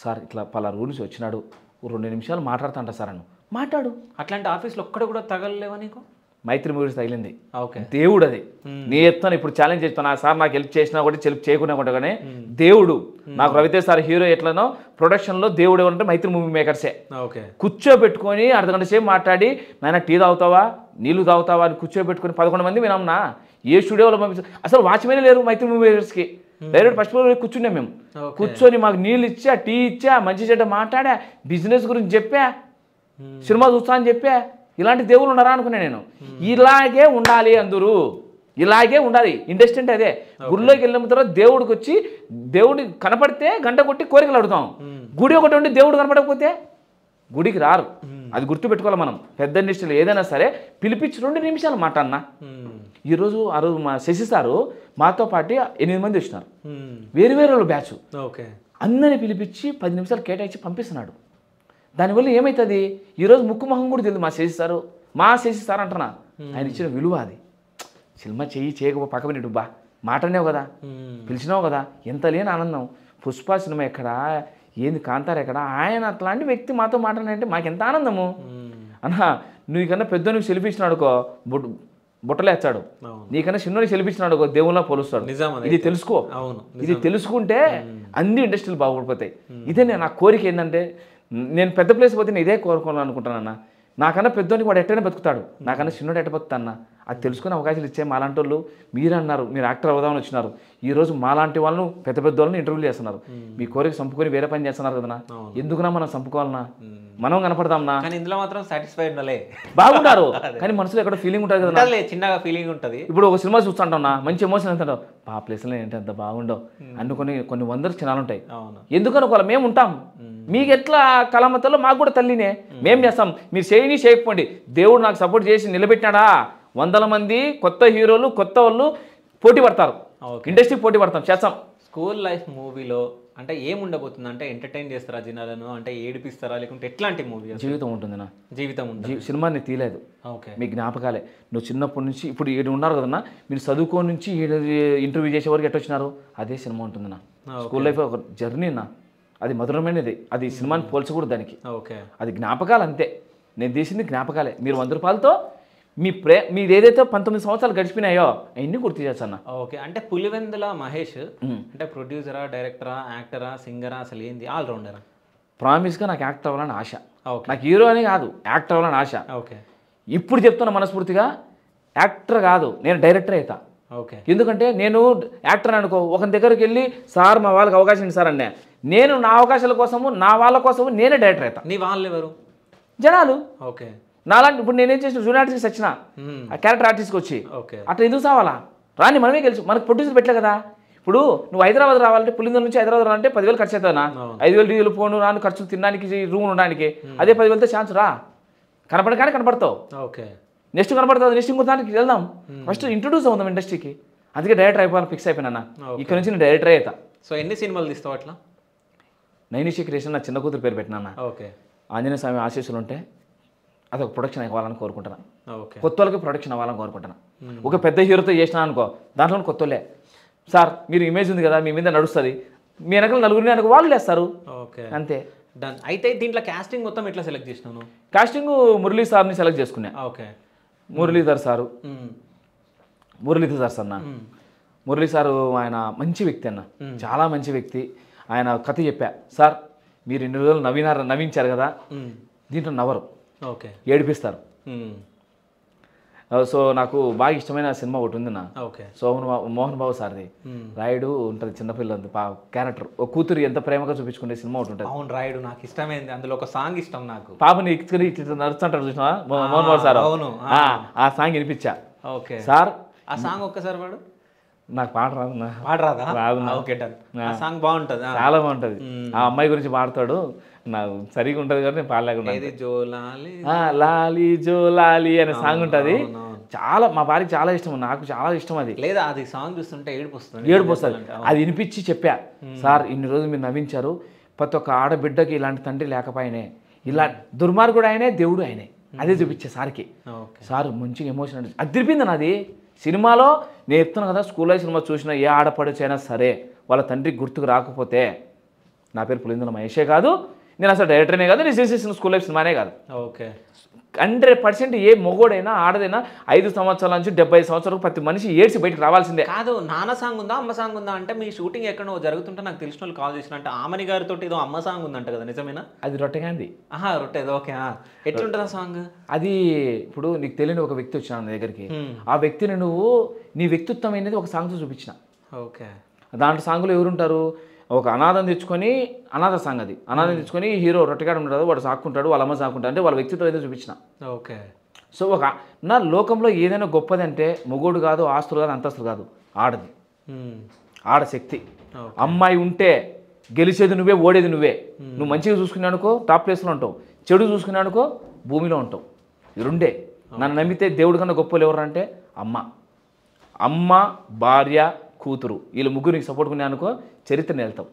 సార్ ఇట్లా పలానా ఊరు నుంచి వచ్చినాడు 2 నిమిషాలు మాట్లాడుతుంట సార్ అని మాట్లాడు. అట్లాంటి ఆఫీస్లో ఒక్కడ కూడా తగలలేవా నీకు? మైత్రి మూవీస్ తగిలింది, దేవుడు అది. నీ ఎత్తాను ఇప్పుడు ఛాలెంజ్ చేస్తాను, సార్ నాకు హెల్ప్ చేసినా కూడా హెల్ప్ చేయకుండా కూడా, కానీ దేవుడు నాకు రవితేజ్ సార్ హీరో ఎట్లనో ప్రొడక్షన్లో దేవుడు ఎవరంటే మైత్రి మూవీ మేకర్సే. కూర్చోబెట్టుకొని అర్ధగంట సేపు మాట్లాడి, నాయన టీ తాగుతావా నీళ్లు తాగుతావా అని కూర్చోబెట్టుకొని 11 మంది వినామన్నా. ఏ స్టూడియోలో పంపిస్తాం, అసలు వాచ్మెన్ లేరు మైత్రి మూవీ మేకర్స్కి. డైరెక్ట్ ఫస్ట్ ఫ్లోర్ కూర్చున్నాం మేము, కూర్చొని మాకు నీళ్ళు ఇచ్చా, టీ ఇచ్చా, మంచి చెడ్డ మాట్లాడా, బిజినెస్ గురించి చెప్పా, సినిమా చూస్తా అని చెప్పా. ఇలాంటి దేవుళ్ళు ఉన్నారా అనుకున్నా నేను. ఇలాగే ఉండాలి, అందరూ ఇలాగే ఉండాలి. ఇండస్ట్రీ అంటే అదే. గుడిలోకి వెళ్ళిన తర్వాత దేవుడికి వచ్చి దేవుడి కనపడితే గంట కొట్టి కోరికలు అడుగుతాం. గుడి ఒకటి ఉండి దేవుడు కనపడకపోతే గుడికి రారు. అది గుర్తుపెట్టుకోవాలి మనం. పెద్ద ఇండస్ట్రీలో ఏదైనా సరే పిలిపించి 2 నిమిషాలు మాట అన్న. ఈరోజు ఆ రోజు మా శశి సారు మాతో పాటు 8 మంది వచ్చినారు, వేరు వేరే బ్యాచ్. అందరిని పిలిపించి 10 నిమిషాలు కేటాయించి పంపిస్తున్నాడు. దానివల్ల ఏమవుతుంది, ఈరోజు ముక్కు మొహం కూడా తెలియదు మా శశి సార్ అంటున్నా. ఆయన ఇచ్చిన విలువ అది. సినిమా చేయకపో పక్కన నీటు బా మాటనేవు కదా, పిలిచినావు కదా, ఎంత లేని ఆనందం. పుష్ప సినిమా ఎక్కడ, ఏంది కాంతార ఎక్కడ, ఆయన అట్లాంటి వ్యక్తి మాతో మాట్లాడంటే మాకు ఎంత ఆనందము అన్నా. నీకన్నా పెద్ద నువ్వు సెల్ఫీ ఇచ్చినాడుకో బుట్టలేస్తాడు, నీకన్నా చిన్నోని సెల్ఫీ ఇచ్చినాడుకో దేవుళ్ళ పోలుస్తాడు. ఇది తెలుసుకో, ఇది తెలుసుకుంటే అన్ని ఇండస్ట్రీలు బాగుపడిపోతాయి. ఇదే నా కోరిక ఏంటంటే, నేను పెద్ద ప్లేస్ పోతే నేను ఇదే కోరుకోవాలని అనుకుంటానన్నా. నాకన్నా పెద్దోనికి వాడు ఎట్టనే బతుకుతాడు, నాకన్నా చిన్నోడు ఎట్ట బతుకుతా అన్న. అది తెలుసుకునే అవకాశాలు ఇచ్చే మాలాంటి వాళ్ళు మీరు అన్నారు, మీరు యాక్టర్ అవుదామని వచ్చినారు. ఈరోజు మాలాంటి వాళ్ళను పెద్ద పెద్ద వాళ్ళని ఇంటర్వ్యూలు చేస్తున్నారు. మీ కోరిక చంపుకొని వేరే పని చేస్తున్నారు కదనా, ఎందుకునా మనం చంపుకోవాలన్నా, మనం కనపడదాంనా. కానీ ఇందులో మాత్రం సాటిస్ఫైడ్ ఉండాలి, బాగుంటారు. కానీ మనసులో ఎక్కడ ఫీలింగ్ ఉంటుంది కదా, చిన్నగా ఫీలింగ్ ఉంటుంది. ఇప్పుడు ఒక సినిమా చూస్తుంటావునా, మంచి ఎమోషన్ అంటాడు, ఆ ప్లేస్లో ఏంటి అంత బాగుండవు అనుకుని కొన్ని వందల క్షణాలు ఉంటాయి. ఎందుకనుకోవాలి, మేము ఉంటాం. మీకు ఎట్లా కళామతలో మాకు కూడా తల్లినే, మేము చేస్తాం. మీరు చేయకపోండి, దేవుడు నాకు సపోర్ట్ చేసి నిలబెట్టినాడా, 100 మంది కొత్త హీరోలు కొత్త వాళ్ళు పోటీ పడతారు, ఇండస్ట్రీ పోటీ పడతాం, చేస్తాం. స్కూల్ లైఫ్ మూవీలో అంటే ఏముండబోతుంది, అంటే ఎంటర్టైన్ చేస్తారా జనాలను, అంటే ఏడిపిస్తారా, లేకుంటే ఎట్లాంటి మూవీ? జీవితం ఉంటుందినా, జీవితం ఉంటుంది. సినిమా నేను తీయలేదు, మీ జ్ఞాపకాలే. నువ్వు చిన్నప్పటి నుంచి ఇప్పుడు ఈడు ఉన్నారు కదన్నా, మీరు చదువుకో నుంచి ఇంటర్వ్యూ చేసే వరకు ఎట్టొచ్చినారు, అదే సినిమా ఉంటుందినా. స్కూల్ లైఫ్ ఒక జర్నీనా, అది మధురమైనది. అది సినిమాని పోల్చకూడదు దానికి, అది జ్ఞాపకాలు అంతే. నేను తీసింది జ్ఞాపకాలే. మీరు 100 రూపాయలతో మీరు ఏదైతే 19 సంవత్సరాలు గడిచిపోయినాయో అవన్నీ గుర్తు చేస్తాను. ఓకే, అంటే పులివెందుల మహేష్ అంటే ప్రొడ్యూసరా, డైరెక్టరా, యాక్టరా, సింగరా, అసలు ఏంది, ఆల్రౌండరా? ప్రామిస్గా నాకు యాక్టర్ అవ్వాలని ఆశ. నాకు హీరో అని కాదు, యాక్టర్ అవ్వాలని ఆశ. ఓకే, ఇప్పుడు చెప్తున్నా మనస్ఫూర్తిగా, యాక్టర్ కాదు, నేను డైరెక్టర్ అవుతా. ఓకే, ఎందుకంటే నేను యాక్టర్ అనుకో, ఒక దగ్గరికి వెళ్ళి సార్ మా వాళ్ళకి అవకాశం ఇస్తాను అన్నా, నేను నా అవకాశాల కోసము నా వాళ్ళ కోసము నేనే డైరెక్టర్ అవుతా. నీ వాళ్ళు ఎవరు? జనాలు. ఓకే, నాలాంటి ఇప్పుడు నేనేం చేసిన జూనియర్ ఆర్టిస్ట్ వచ్చిన ఆ క్యారెక్టర్ ఆర్టిస్ట్కి వచ్చి అట్లా ఎందుకు సావాలా, రాని మనమే గెలుచు, మనకు ప్రొడ్యూసర్ పెట్టలే కదా. ఇప్పుడు నువ్వు హైదరాబాద్ రావాలంటే, పులిందల నుంచి హైదరాబాద్ రావాలంటే 10,000 ఖర్చు అవుతుందా, 5,000 డీజిల్ పోను రాను ఖర్చు, తినడానికి రూమ్ ఉండడానికి. అదే 10,000తో ఛాన్స్ రా, కనపడగానే కనపడతావు. ఓకే, నెక్స్ట్ కనపడుతుంది, నెక్స్ట్ ఇంకో దానికి వెళ్దాం, ఫస్ట్ ఇంట్రొడ్యూస్ అవుదాం ఇండస్ట్రీకి. అందుకే డైరెక్టర్ అయిపోవాలని ఫిక్స్ అయిపోయినా. ఇక్కడ నుంచి నేను డైరెక్టర్ అవుతా. సో ఎన్ని సినిమాలు తీస్తావు అట్లా? నైనిషి క్రియేషన్ నా చిన్న కూతురు పేరు పెట్టినా. ఓకే, ఆంజనేయ స్వామి ఆశీస్సులు ఉంటే అదొక ప్రొడక్షన్ అవ్వాలని కోరుకుంటున్నాను. ఓకే, కొత్త వాళ్ళకి ప్రొడక్షన్ అవ్వాలని కోరుకుంటున్నాను. ఒక పెద్ద హీరోతో చేసినా అనుకో, దాంట్లో కొత్త వాళ్ళే సార్ మీరు ఇమేజ్ ఉంది కదా, మీ మీద నడుస్తుంది, మీ వెనకాల నలుగురిని అనుకో వాళ్ళు లేస్తారు. ఓకే, అంతే. డన్. అయితే దీంట్లో కాస్టింగ్ మొత్తం ఎట్లా సెలెక్ట్ చేసినాను? కాస్టింగ్ మురళీ సార్ని సెలెక్ట్ చేసుకున్నా. ఓకే, మురళీధర్ సార్ అన్న, మురళీ సారు ఆయన మంచి వ్యక్తి అన్న, చాలా మంచి వ్యక్తి. ఆయన కథ చెప్పా, సార్ మీరు ఇన్ని రోజులు నవ్వించారు కదా, దీంట్లో నవ్వరు, ఓకే, ఏడిపిస్తారు. సో నాకు బాగా ఇష్టమైన సినిమా ఒకటి ఉంది నా, మోహన్ బాబు సార్ది, రాయుడు ఉంటుంది, చిన్నపిల్లది క్యారెక్టర్, ఒక కూతురు ఎంత ప్రేమగా చూపించుకునే సినిమా ఒకటి ఉంటుంది. అవును, రాయుడు నాకు ఇష్టమైంది, అందులో ఒక సాంగ్ ఇష్టం నాకు. పాపని నడుస్తుంటారు చూసినా మోహన్ బాబు సార్, ఆ సాంగ్ వినిపించా. ఓకే సార్, ఆ సాంగ్ ఒక్కసారి వాడు. నాకు పాట రాదు, ఓకే, డన్. ఆ సాంగ్ బాగుంటుంది, చాలా బాగుంటుంది. ఆ అమ్మాయి గురించి పాడతాడు, నాకు సరిగా ఉంటుంది కానీ నేను పాడలేకుండా. లాలి జో లాలి అనే సాంగ్ ఉంటుంది, చాలా మా భార్యకి చాలా ఇష్టం, నాకు చాలా ఇష్టం అది. లేదా అది సాంగ్ చూస్తుంటే ఏడుపు వస్తుంది. అది వినిపించి చెప్పా, సార్ ఇన్ని రోజులు మీరు నవ్వించారు, ప్రతి ఒక్క ఆడబిడ్డకి ఇలాంటి తండ్రి లేకపోయినే, ఇలా దుర్మార్గుడు ఆయనే, దేవుడు ఆయనే, అదే చూపించే సార్కి. సార్ మంచిగా ఎమోషన్ అంటే అది తిరిపింది నాది. సినిమాలో నేను చెప్తున్నాను కదా, స్కూల్లో సినిమా చూసినా ఏ ఆడపడిచైనా సరే వాళ్ళ తండ్రికి గుర్తుకు రాకపోతే, నా పేరు పులిందుల మహేషే కాదు, నేను అసలు డైరెక్టర్నే కాదు, నేను చేసేసిన స్కూల్ లైఫ్ సినిమానే కాదు. ఓకే, 100% ఏ మొగోడైనా ఆడదైనా 5 సంవత్సరాల నుంచి 75 సంవత్సరాలకు ప్రతి మనిషి ఏడ్చి బయటకు రావాల్సిందే. కాదు, నాన్న సాంగ్ ఉందా అమ్మ సాంగ్ ఉందా అంటే, మీ షూటింగ్ ఎక్కడో జరుగుతుంటే నాకు తెలిసిన వాళ్ళు కాల్ చేసిన, అంటే ఆమని గారితో ఏదో అమ్మ సాంగ్ ఉందంట కదా, నిజమేనా? అది రొట్టెగాంది. రొట్టెది. ఓకే, ఎట్లుంటుంది ఆ సాంగ్? అది ఇప్పుడు నీకు తెలియని ఒక వ్యక్తి వచ్చిన నా దగ్గరికి, ఆ వ్యక్తిని నువ్వు నీ వ్యక్తిత్వం అనేది ఒక సాంగ్తో చూపించిన. ఓకే, దాంట్లో సాంగ్లో ఎవరుంటారు, ఒక అనాథం తెచ్చుకొని, అనాథ సాంగ్ అది, అనాథం తెచ్చుకొని హీరో రొట్టెగాడు ఉంటాడు, వాడు సాక్కుంటాడు, వాళ్ళ అమ్మ సాక్కుంటాడు, అంటే వాళ్ళ వ్యక్తిత్వం ఏదో చూపించిన. ఓకే, సో నా లోకంలో ఏదైనా గొప్పది అంటే మొగోడు కాదు, ఆస్తులు కాదు, అంతస్తులు కాదు, ఆడది, ఆడశక్తి. అమ్మాయి ఉంటే గెలిచేది నువ్వే, ఓడేది నువ్వే. నువ్వు మంచిగా చూసుకున్నానుకో టాప్ ప్లేస్లో ఉంటావు, చెడు చూసుకున్నానుకో భూమిలో ఉంటావు. ఈ రెండే. నన్ను నమ్మితే దేవుడి కన్నా గొప్పలు ఎవరు అంటే అమ్మ, భార్య, కూతురు వీళ్ళు ముగ్గురు నీకు సపోర్ట్ కొనే అనుకో చరిత్రని వెళ్తావు.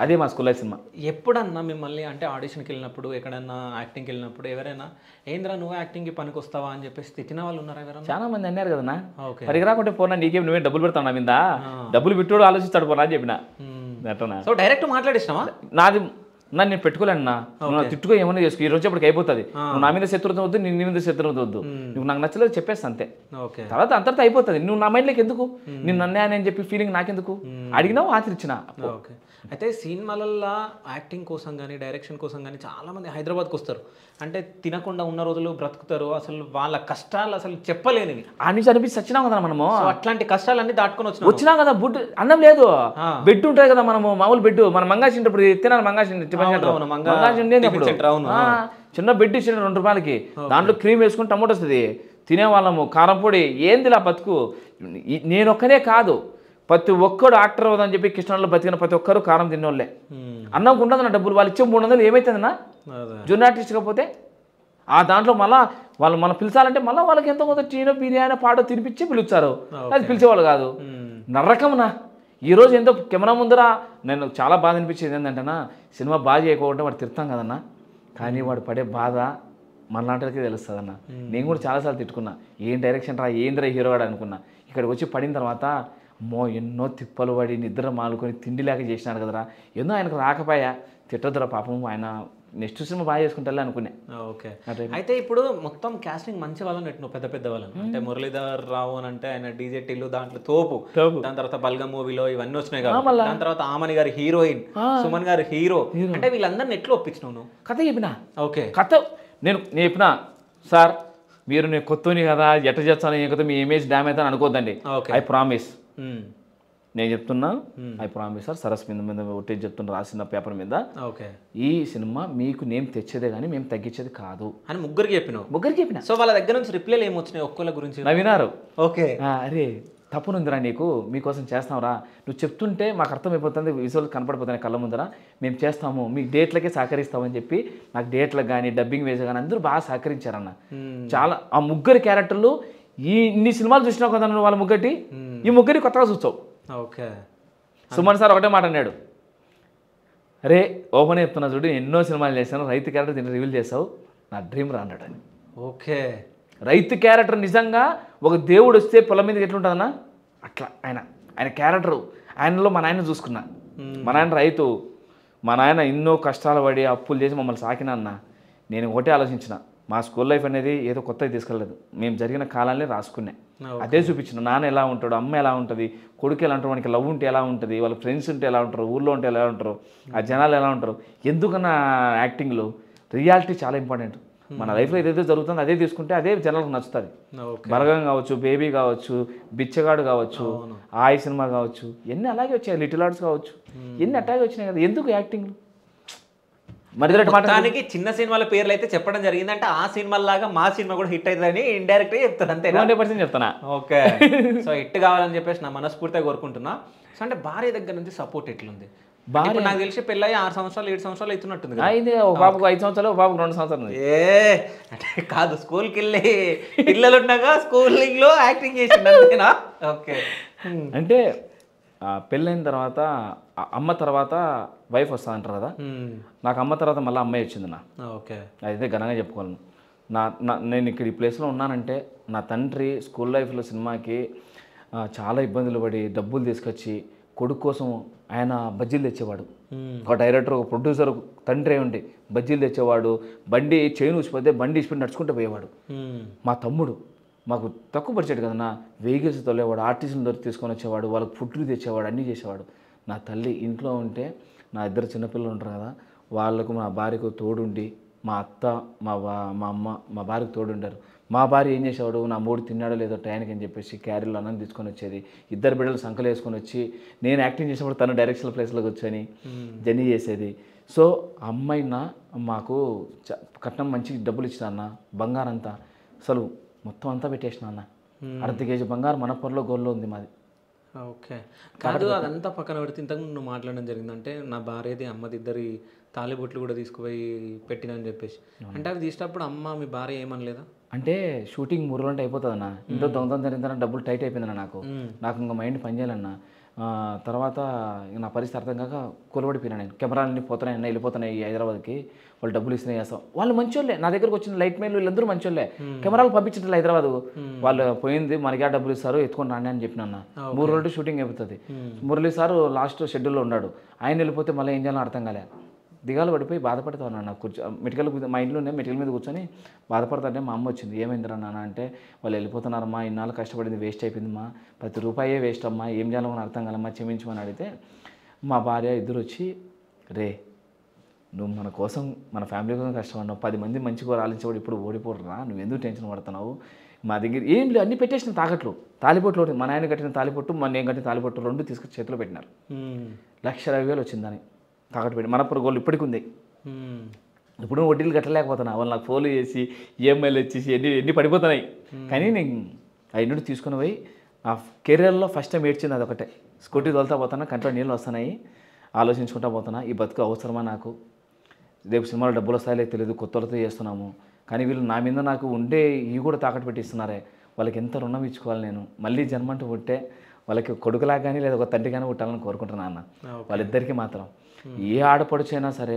అదే మా స్కూల్ లైఫ్ సినిమా. ఎప్పుడన్నా మిమ్మల్ని అంటే ఆడిషన్కి వెళ్ళినప్పుడు ఎక్కడన్నా యాక్టింగ్కి వెళ్ళినప్పుడు ఎవరైనా ఏంద్రా నువ్వు యాక్టింగ్కి పనికి వస్తావా అని చెప్పేసి తిట్టిన వాళ్ళు ఉన్నారా ఎవరైనా? చాలా మంది అన్నారు కదన్నా, ఓకే పనికి రాకుంటే పోనా నీకేం నువ్వే డబ్బులు పెడతావు నా మీద, డబ్బులు పెట్టుడు ఆలోచిస్తాడు పోనా అని చెప్పిన. అట్లా సో డైరెక్ట్ మాట్లాడిస్తావా? నాది నన్ను నేను పెట్టుకోలేను, నువ్వు తిట్టుకో ఏమన్నా చేసుకో, ఈ రోజు అప్పటికి అయిపోతుంది. నువ్వు నా మీద శత్రుత్వం వద్దు, నీ మీద శత్రుత్వం వద్దు, నువ్వు నాకు నచ్చలేదు చెప్పేస్తా అంతే. తర్వాత అంతటితో అయిపోతుంది. నువ్వు నా మైండ్లోకి ఎందుకు, నేను నన్నే అని చెప్పి ఫీలింగ్ నాకెందుకు, అడిగినావు ఆచరించిన. ఓకే. అయితే సినిమాలల్లో యాక్టింగ్ కోసం కానీ డైరెక్షన్ కోసం కానీ చాలామంది హైదరాబాద్కి వస్తారు. అంటే తినకుండా ఉన్న రోజులు బ్రతుకుతారు, అసలు వాళ్ళ కష్టాలు అసలు చెప్పలేనివి. ఆ నుంచి అనిపించి వచ్చినాం కదా మనము, అట్లాంటి కష్టాలన్నీ దాటుకొని వచ్చినాం కదా. బుడ్ అన్నం లేదు, బెడ్ ఉంటుంది కదా మనము మామూలు బెడ్, మన మంగాసింటప్పుడు తినాలి, మంగాసిండి చిన్న బెడ్ ఇచ్చిన 2 రూపాయలకి, దాంట్లో క్రీమ్ వేసుకుని టమోటో వస్తుంది తినేవాళ్ళము, కారం పొడి. ఏందిలా బతుకు. నేను ఒక్కనే కాదు, ప్రతి ఒక్కడు యాక్టర్ అవుదని చెప్పి కృష్ణలో బతికిన ప్రతి ఒక్కరు కారం తిన్నోళ్ళే. అన్నంకు ఉండదు నా డబ్బులు, వాళ్ళు ఇచ్చే 300 ఏమవుతుందన్నా జూనియర్ ఆర్టిస్ట్ కాకపోతే. ఆ దాంట్లో మళ్ళీ వాళ్ళు మనం పిలిచాలంటే మళ్ళీ వాళ్ళకి ఎంతో కొంత టీనో బిర్యానీ పాడో తినిపించి పిలుస్తారు, అది పిలిచేవాళ్ళు కాదు. నరకమునా. ఈరోజు ఎంతో కెమెరా ముందర నేను చాలా బాధ అనిపించేది ఏంటంటేనా, సినిమా బాగా చేయకపోతే వాడు తిడతాం కదన్నా, కానీ వాడు పడే బాధ మనలాంటికి తెలుస్తుంది అన్న. నేను కూడా చాలాసార్లు తిట్టుకున్నా, ఏం డైరెక్షన్ రా ఏంద్రా హీరో వాడు అనుకున్నా. ఇక్కడికి వచ్చి పడిన తర్వాత అమ్మో ఎన్నో తిప్పలు పడి నిద్ర మాలుకొని తిండి లేక చేసినాడు కదరా, ఎన్నో ఆయనకు రాకపోయా, తిట్టదురా పాపం, ఆయన నెక్స్ట్ సినిమా బాగా చేసుకుంటా అనుకునే. ఓకే. అయితే ఇప్పుడు మొత్తం కాస్టింగ్ మంచి వాళ్ళని పెట్టిన పెద్ద పెద్ద వాళ్ళని, అంటే మురళీధర్ రావు అని అంటే ఆయన డీజే టిల్లు దాంట్లో తోపు, దాని తర్వాత బల్గం మూవీలో ఇవన్నీ వచ్చినాయి కదా, దాని తర్వాత ఆమని గారి హీరోయిన్, సుమన్ గారు హీరో, అంటే వీళ్ళందరినీ ఎట్లా ఒప్పించినావు నువ్వు? కథ చెప్పినా. ఓకే. కథ నేను చెప్పిన సార్, మీరు నేను కొత్తని కదా ఎట్ట చేస్తాను ఏం కదా మీ ఇమేజ్ డ్యామేజ్ అని అనుకోద్దండి, ఐ ప్రామిస్ నేను చెప్తున్నా, ఐ ప్రామిస్ సార్, సరస్ మీద ఒట్టి చెప్తున్నా రాసిన పేపర్ మీద, ఓకే ఈ సినిమా మీకు నేమ్ తెచ్చేదే కానీ మేము తగ్గించేది కాదు అని ముగ్గురికి చెప్పిన. సో వాళ్ళ దగ్గర నుంచి రిప్లైలు ఏమొచ్చినాయి ఒక్కళ్ళ గురించి? నవ్వినారు. ఓకే. అరే తప్పునుందిరా నీకు, మీకోసం చేస్తాంరా, నువ్వు చెప్తుంటే మాకు అర్థమైపోతుంది, విజువల్ కనపడిపోతున్నాయి కళ్ళ ముందర, మేము చేస్తాము, మీకు డేట్లకే సహకరిస్తామని చెప్పి నాకు డేట్లకు కానీ డబ్బింగ్ వేసే కానీ అందరూ బాగా సహకరించారన్న. చాలా ఆ ముగ్గురు క్యారెక్టర్లు ఇన్ని సినిమాలు చూసినావు కదా నువ్వు, వాళ్ళ ముగ్గురి ఈ ముగ్గురి కొత్తగా చూస్తావు. ఓకే. సుమన్ సార్ ఒకటే మాట అన్నాడు, అరే ఓపెన్ చెప్తున్నా చూడు, ఎన్నో సినిమాలు చేశాను, రైతు క్యారెక్టర్ దీన్ని రివీల్ చేసావు, నా డ్రీమ్ రా అన్నాడు అని. ఓకే. రైతు క్యారెక్టర్ నిజంగా ఒక దేవుడు వస్తే పొలం మీద ఎట్లుంటుందన్నా అట్లా ఆయన క్యారెక్టరు. ఆయనలో మా నాయన చూసుకున్నా, మా నాయన రైతు, మా నాయన ఎన్నో కష్టాలు పడి అప్పులు చేసి మమ్మల్ని సాకినా అన్న. నేను ఒకటే ఆలోచించిన, మా స్కూల్ లైఫ్ అనేది ఏదో కొత్తగా తీసుకెళ్ళలేదు, మేము జరిగిన కాలాన్ని రాసుకున్నా, అదే చూపించిన. నాన్న ఎలా ఉంటాడు, అమ్మ ఎలా ఉంటుంది, కొడుకు ఎలా ఉంటాడు, వానికి లవ్ ఉంటే ఎలా ఉంటుంది, వాళ్ళ ఫ్రెండ్స్ ఉంటే ఎలా ఉంటారు, ఊళ్ళో ఉంటే ఎలా ఉంటారు, ఆ జనాలు ఎలా ఉంటారు. ఎందుకన్నా యాక్టింగ్లో రియాలిటీ చాలా ఇంపార్టెంట్. మన లైఫ్లో ఏదైతే జరుగుతుందో అదే తీసుకుంటే అదే జనాలకు నచ్చుతుంది. బలగం కావచ్చు, బేబీ కావచ్చు, బిచ్చగాడు కావచ్చు, ఆయి సినిమా కావచ్చు, ఎన్ని అలాగే వచ్చాయి, లిటిల్ ఆర్ట్స్ కావచ్చు, ఎన్ని అట్లాగే వచ్చినాయి కదా. ఎందుకు యాక్టింగ్ మరి మొత్తానికి చిన్న సినిమాల పేర్లు అయితే చెప్పడం జరిగింది, అంటే ఆ సినిమాలాగా మా సినిమా కూడా హిట్ అవుతుందని ఇండైరెక్ట్గా చెప్తాను అంతే. 100% చెప్తానా. ఓకే. సో హిట్ కావాలని చెప్పేసి నా మనస్ఫూర్తిగా కోరుకుంటున్నా. సో అంటే భార్య దగ్గర నుంచి సపోర్ట్ ఎట్లుంది? భార్య నాకు తెలిసి పెళ్ళి 6 సంవత్సరాలు 7 సంవత్సరాలు అవుతున్నట్టుంది. ఒక బాబుకు 5 సంవత్సరాలు, ఒక బాబుకు 2 సంవత్సరాలు. అంటే కాదు, స్కూల్కి వెళ్ళి పిల్లలు ఉండగా స్కూలింగ్ లో యాక్టింగ్ చేసిండు అంతేనా? ఓకే. అంటే పెళ్ళైన తర్వాత అమ్మ తర్వాత వైఫ్ వస్తా అంటారు కదా, నాకు అమ్మ తర్వాత మళ్ళీ అమ్మాయి వచ్చింది నా. ఓకే. అయితే ఘనంగా చెప్పుకోవాలను. నేను ఇక్కడ ఈ ప్లేస్లో ఉన్నానంటే నా తండ్రి స్కూల్ లైఫ్లో సినిమాకి చాలా ఇబ్బందులు పడి డబ్బులు తీసుకొచ్చి కొడుకు కోసం ఆయన బజ్జీలు తెచ్చేవాడు. ఒక డైరెక్టర్, ఒక ప్రొడ్యూసర్ తండ్రి ఉండి బజ్జీలు తెచ్చేవాడు. బండి చైన్ ఊసిపోతే బండి ఇచ్చిపోయి నడుచుకుంటూ పోయేవాడు. మా తమ్ముడు మాకు తక్కువ పరిచాడు కదన్నా, వెహికల్స్ తోలేవాడు, ఆర్టిస్టులు దొరికి తీసుకొని వచ్చేవాడు, వాళ్ళకి ఫుడ్లు తెచ్చేవాడు, అన్నీ చేసేవాడు. నా తల్లి ఇంట్లో ఉంటే నా 2 చిన్నపిల్లలు ఉంటారు కదా, వాళ్ళకు మా భార్యకు తోడుండి, మా అత్త మా అమ్మ మా భార్యకు తోడుండారు. మా భార్య ఏం చేసేవాడు, నా మూడు తిన్నాడో లేదో టైంకి అని చెప్పేసి క్యారీలో అన్నం తీసుకొని వచ్చేది. 2 బిడ్డలు సంకలు వేసుకొని వచ్చి నేను యాక్టింగ్ చేసినప్పుడు తను డైరెక్షన్ ప్లేస్లోకి వచ్చని జర్నీ చేసేది. సో అమ్మాయినా మాకు కట్నం మంచి డబ్బులు ఇచ్చిన అన్న, బంగారం అంతా అసలు మొత్తం అంతా పెట్టేసిన అన్న. 1/2 కేజీ బంగారం మనపూర్లో గోల్లో ఉంది మాది. ఓకే. కాదు, అదంతా పక్కన పెడితే ఇంతకు నువ్వు మాట్లాడడం జరిగిందంటే నా భార్యది అమ్మది 2 తాలిబొట్లు కూడా తీసుకుపోయి పెట్టినని చెప్పేసి, అంటే అవి తీసినప్పుడు అమ్మ మీ భార్య ఏమనలేదా? అంటే షూటింగ్ 3 గంటలు అయిపోతుందన్న, ఇంట్లో దొంగతనం జరిగిందన్న, డబ్బులు టైట్ అయిపోయిందన్న, నాకు ఇంకా మైండ్ పనిచేయాలన్న. తర్వాత ఇక నా పరిస్థితి అర్థం కాక కొలబడిపోయినా నేను. కెమెరాలన్నీ పోతున్నాయి అన్న, వెళ్ళిపోతున్నాయి హైదరాబాద్కి, వాళ్ళు డబ్బులు ఇస్తున్నాయి చేస్తాం. వాళ్ళు మంచోళ్ళే, నా దగ్గరకు వచ్చిన లైట్ మెయిన్ వీళ్ళందరూ మంచోళ్ళే. కెమెరాలు పంపించట్లేదు హైదరాబాద్, వాళ్ళు పోయింది మనకి డబ్బులు ఇస్తారు ఎత్తుకొని రాండి అని చెప్పిన అన్న. 3 రోజులు షూటింగ్ అయిపోతుంది. మురళి సార్ లాస్ట్ షెడ్యూల్లో ఉన్నాడు, ఆయన వెళ్ళిపోతే మళ్ళీ ఏం చేయాలో అర్థం కాలే. దిగాలు పడిపోయి బాధపడతా ఉన్నాను. నాకు మెటికల్ మా ఇంట్లోనే మెటికల్ మీద కూర్చొని బాధపడతాంటే మా అమ్మ వచ్చింది. ఏమైందిరా నాన్న అంటే, వాళ్ళు వెళ్ళిపోతున్నారమ్మా, ఇన్నాళ్ళు కష్టపడింది వేస్ట్ అయిపోయిందమ్మా, ప్రతి రూపాయే వేస్ట్ అమ్మా, ఏం చేయాలో అని అర్థం కాలమ్మా, క్షమించమని అడిగితే మా భార్య ఇద్దరు వచ్చి, రే నువ్వు మన కోసం మన ఫ్యామిలీ కోసం కష్టపడినావు, 10 మంది మంచి కూర ఆలించేవాడు ఇప్పుడు ఓడిపోడురా, నువ్వు ఎందుకు టెన్షన్ పడుతున్నావు, మా దగ్గర ఏం లేదు అన్నీ పెట్టేసిన తాకట్లు, తాలిపొట్లు, మా నాయన కట్టిన తాలిపొట్టు మా నేను కట్టిన తాలిపొట్టు 2 తీసుకొచ్చి చేతిలో పెట్టినారు. 1,20,000 వచ్చిందని తాకట్టు పెట్టి. మనప్పుడు గోళ్ళు ఇప్పటికి ఉంది. ఇప్పుడు వడ్డీలు కట్టలేకపోతున్నా, వాళ్ళు నాకు ఫోన్లు చేసి ఈఎంఐలు వచ్చేసి ఎన్ని పడిపోతున్నాయి. కానీ నేను అయినట్టు తీసుకుని పోయి ఆ కెరియర్లో ఫస్ట్ టైం ఏడ్చింది అదొకటే. స్కూటీ తోలుతా పోతున్నా, కంట్లో నీళ్ళు వస్తున్నాయి, ఆలోచించుకుంటా పోతున్నా, ఈ బతుకు అవసరమా నాకు, రేపు సినిమాలో డబ్బులు వస్తాయో తెలియదు, కొత్తలతో చేస్తున్నాము, కానీ వీళ్ళు నా మీద నాకు ఉండే ఇవి కూడా తాకట్టు పెట్టిస్తున్నారే, వాళ్ళకి ఎంత రుణం ఇచ్చుకోవాలి నేను, మళ్ళీ జన్మంటూ పుట్టే వాళ్ళకి కొడుకులా కానీ లేదా ఒక తండ్రి కానీ పుట్టాలని కోరుకుంటున్నాను అన్న. వాళ్ళిద్దరికీ మాత్రం ఏ ఆడపడుచైనా సరే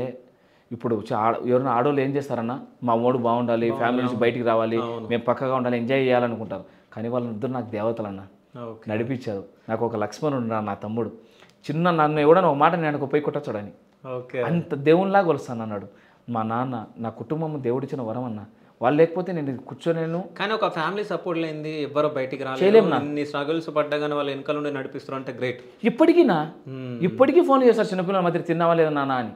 ఇప్పుడు ఎవరైనా ఆడవాళ్ళు ఏం చేస్తారన్న, మా అమ్మోడు బాగుండాలి, ఫ్యామిలీ నుంచి బయటికి రావాలి, మేము పక్కగా ఉండాలి, ఎంజాయ్ చేయాలనుకుంటారు. కానీ వాళ్ళిద్దరు నాకు దేవతలన్న, నడిపించారు. నాకు ఒక లక్ష్మణుడు ఉన్నాడు, నా తమ్ముడు, చిన్న నన్ను ఎవడన్నా ఒక మాట నేను పోయి కొట్టచ్చాడని అంత దేవునిలాగా కొలుస్తాను అన్నాడు. మా నాన్న నా కుటుంబం దేవుడిచ్చిన వరం అన్న, వాళ్ళు లేకపోతే నేను కూర్చోలేను. కానీ ఒక ఫ్యామిలీ సపోర్ట్ లేనిది ఎవ్వరూ బయటికి రాలేము. అన్ని స్ట్రగుల్స్ పడ్డా కానీ వాళ్ళు వెనకాల నుండి నడిపిస్తారు అంటే గ్రేట్. ఇప్పటికీ ఫోన్ చేస్తారు చిన్నపిల్లల మధ్య, తిన్నావా లేదా నాన్న అని.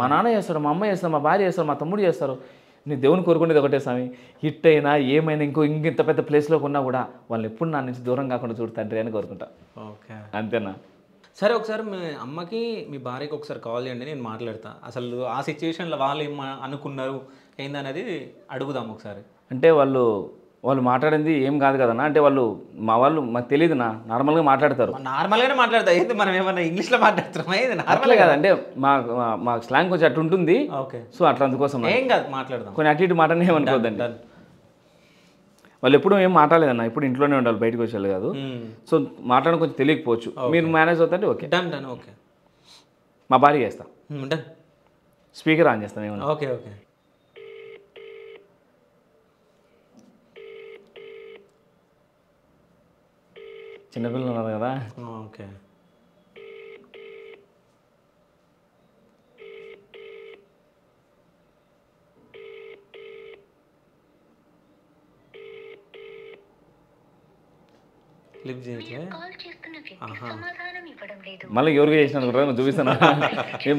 మా నాన్న చేస్తాడు, మా అమ్మ చేస్తారు, మా భార్య చేస్తారు, మా తమ్ముడు చేస్తారు. నేను దేవుని కోరుకునేది ఒకటే స్వామి, హిట్ అయినా ఏమైనా ఇంత పెద్ద ప్లేస్లోకి ఉన్నా కూడా వాళ్ళని ఎప్పుడు నా నుంచి దూరం కాకుండా చూడుతండ్రి అని కోరుకుంటా. ఓకే, అంతేనా. సరే, ఒకసారి మీ అమ్మకి మీ భార్యకి ఒకసారి కాల్ చేయండి, నేను మాట్లాడతా. అసలు ఆ సిచ్యువేషన్లో వాళ్ళు ఏం అనుకున్నారు ఏందనేది అడుగుదాం ఒకసారి. అంటే వాళ్ళు మాట్లాడింది ఏం కాదు కదన్నా, అంటే వాళ్ళు మాకు తెలియదు నా, నార్మల్గా మాట్లాడతారు. నార్మల్గానే మాట్లాడతా, ఏంది మనం ఏమన్నా ఇంగ్లీష్లో మాట్లాడుతున్నాం, ఏది నార్మల్ కాదు, అంటే మా స్లాంగ్ కొంచెం అటు ఉంటుంది. ఓకే, సో అట్లా అందుకోసం ఏం కాదు మాట్లాడదాం, కొన్ని అటు ఇటు మాటనే ఏమనుకోద్దండి. వాళ్ళు ఎప్పుడు ఏం మాట్లాడలేదన్న, ఇప్పుడు ఇంట్లోనే ఉండాలి, బయటకు వచ్చేది కాదు. సో మాట్లాడడం కొంచెం తెలియకపోవచ్చు, మీరు మేనేజ్ అవుతుంటే ఓకే. డన్. ఓకే, మా భార్య చేస్తా, డన్. స్పీకర్ ఆన్ చేస్తాను ఏమన్నా. ఓకే. చిన్నపిల్లలు ఉన్నారు కదా. ఓకే, లిఫ్ట్ చేయట్లే. మళ్ళీ ఎవరికి చేసినాను కూడా చూపిస్తాను.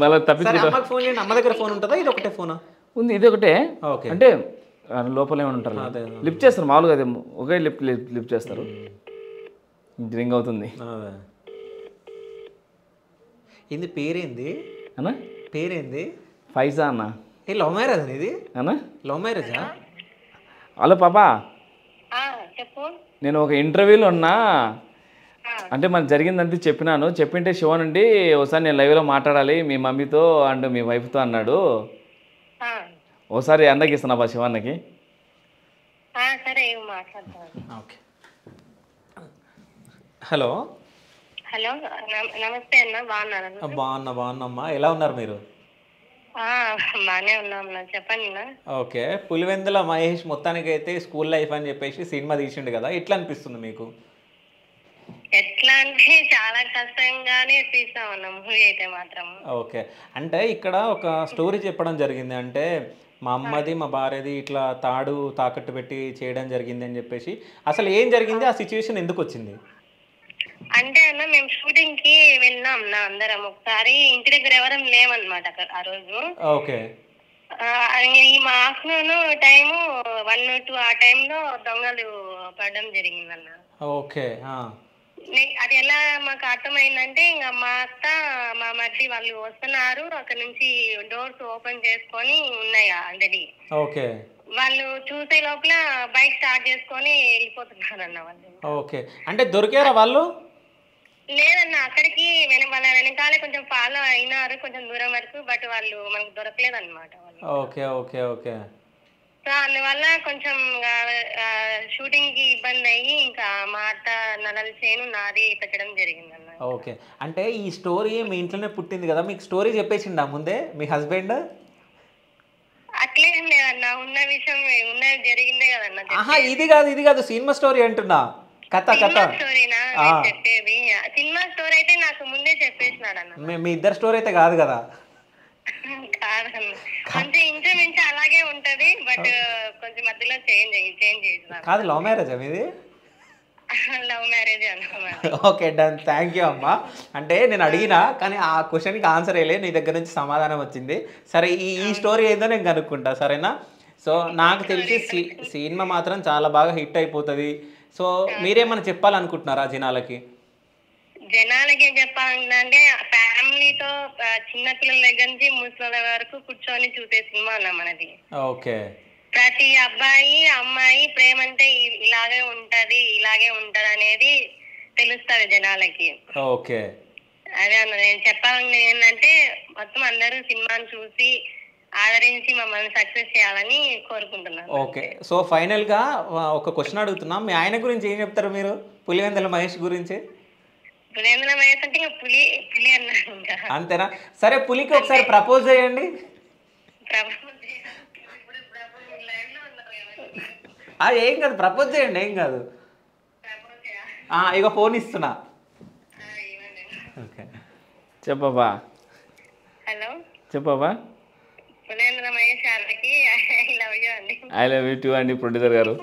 మళ్ళీ తప్పించుకుంటా. ఫోన్ చేయండి, అమ్మ దగ్గర ఫోన్ ఉంటుందా, ఇది ఒకటే ఫోనా ఉంది? ఇది ఒకటే. అంటే లోపల ఏమైనా ఉంటారు, లిఫ్ట్ చేస్తారు మామూలుగా, అదే ఒకే లిఫ్ట్ చేస్తారు, రింగ్ అవుతుంది. ఇది పేరేంది అన్నా? పేరేంది? ఫైజా అన్న. ఏ లవ్ మ్యారేజ్ అని ఇది? అన్నా లవ్ మ్యారేజా? హలో పాపా, చెప్పు. నేను ఒక ఇంటర్వ్యూలో ఉన్నా, అంటే మనకు జరిగిందంటే చెప్పినాను, చెప్పింటే శివ నుండి ఒకసారి నేను లైవ్లో మాట్లాడాలి మీ మమ్మీతో అండ్ మీ వైఫ్తో అన్నాడు. ఒకసారి అన్నకి ఇస్తున్నా బా, శివన్నకి. ఓకే. హలో. హలో, నమస్తే అన్న, బాగున్నారా? బాగున్నామ్మా, ఎలా ఉన్నారు మీరు? బాగానే ఉన్నాం, చెప్పండి. ఓకే, పులివెందుల మహేష్ మొత్తానికి అయితే స్కూల్ లైఫ్ అని చెప్పేసి సినిమా తీసిండు కదా, ఎట్లా అనిపిస్తుంది మీకు? ఎట్లా అంటే చాలా కష్టంగానే తీసామన్న మూవీ అయితే మాత్రం. ఓకే, అంటే ఇక్కడ ఒక స్టోరీ చెప్పడం జరిగింది, అంటే మా అమ్మది మా భార్యది ఇట్లా తాకట్టు పెట్టి చేయడం జరిగింది అని చెప్పేసి, అసలు ఏం జరిగింది, ఆ సిచ్యువేషన్ ఎందుకు వచ్చింది? అంటే అన్న, మేము షూటింగ్ కి వెళ్ళాం అందరం, ఒకసారి ఇంటి దగ్గర ఎవరం లేమన్నమాట ఆ రోజు. ఓకే. మా ఆఫ్టర్నూన్ టైము 1-2 ఆ టైంలో దొంగలు పడడం జరిగిందన్న. ఓకే. అది ఎలా మాకు అర్థమైందంటే, ఇంకా మా అత్త మా మధ్య వాళ్ళు వస్తున్నారు, అక్కడ నుంచి డోర్స్ ఓపెన్ చేసుకొని ఉన్నాయి ఆల్రెడీ. ఓకే. వాళ్ళు చూసే లోపల బైక్ స్టార్ట్ చేసుకొని వెళ్ళిపోతున్నారు అన్న వాళ్ళు. ఓకే, అంటే దొరికారా వాళ్ళు? లేదన్న, అక్కడికి వాళ్ళ వెనకాలే కొంచెం ఫాలో అయినారు కొంచెం దూరం వరకు, బట్ వాళ్ళు మనకు దొరకలేదు అనమాట. ఓకే. ఓకే. ఓకే. సో అందువల్ల కొంచెం షూటింగ్ కి ఇబ్బంది అయ్యి ఇంకా మా అత్త నలల చేను నాది పెట్టడం జరిగిందన్న. ఓకే, అంటే ఈ స్టోరీ మీ ఇంట్లోనే పుట్టింది కదా, మీకు స్టోరీ చెప్పేసిండా ముందే మీ హస్బెండ్? అట్లేం లేదన్నా, ఉన్న విషయం ఉన్నది జరిగిందే కదన్నా. ఆహా, ఇది కాదు సినిమా స్టోరీ అంటున్నా, కథ. స్టోరీనా చెప్పేది? సినిమా స్టోరీ అయితే నాకు ముందే చెప్పేసినాడు అన్న. మీ ఇద్దరు స్టోరీ అయితే కాదు కదా? కాదన్న, కొంచెం ఇంచుమించు అలాగే ఉంటది, బట్ కొంచెం మధ్యలో చేంజ్ చేసినా. కాదు, లవ్ మ్యారేజ్ మీది? లవ్ మ్యారేజ్ అన్న. ఓకే, డన్, థ్యాంక్ యూ అమ్మా. అంటే నేను అడిగినా కానీ ఆ క్వశ్చన్కి ఆన్సర్ వేయలే, నీ దగ్గర నుంచి సమాధానం వచ్చింది. సరే, ఈ స్టోరీ ఏందో నేను కనుక్కుంటా, సరేనా? సో నాకు తెలిసి సినిమా మాత్రం చాలా బాగా హిట్ అయిపోతుంది. సో మీరేమైనా చెప్పాలనుకుంటున్నారా జనాలకి? జనాలకి ఏం చెప్పాలంటే, ఫ్యామిలీతో చిన్నపిల్లల దగ్గర నుంచి ముసలి వరకు కూర్చొని చూసే సినిమా అన్న మనది. ఓకే, ప్రతి అబ్బాయి అమ్మాయి ప్రేమ అంటే ఇలాగే ఉంటది అనేది తెలుస్తుంది జనాలకి. ఓకే, అదే అన్న నేను చెప్పాలని ఏంటంటే, మొత్తం అందరూ సినిమాని చూసి ఆదరించి మమ్మల్ని సక్సెస్ చేయాలని కోరుకుంటున్నాను. ఓకే. సో ఫైనల్గా ఒక క్వశ్చన్ అడుగుతున్నాం, మీ ఆయన గురించి ఏం చెప్తారు మీరు? పులివెందుల మహేష్ గురించి? పులివెందుల మహేష్ అంటే ఇంకా పులి అన్నారు ఇంకా. అంతేనా? సరే, పులికి ఒకసారి ప్రపోజ్ చేయండి. ఏం కాదు, ప్రపోజ్ చేయండి, ఏం కాదు. ఇక ఫోన్ ఇస్తున్నా. ఓకే, చెప్పబ్బా. హలో, చెప్పబ్బా. పులివెందుల మహేష్ గారికి ఐ లవ్ యూ అండి. ఐ లవ్ యూ టూ అండి, ప్రొడ్యూసర్ గారు.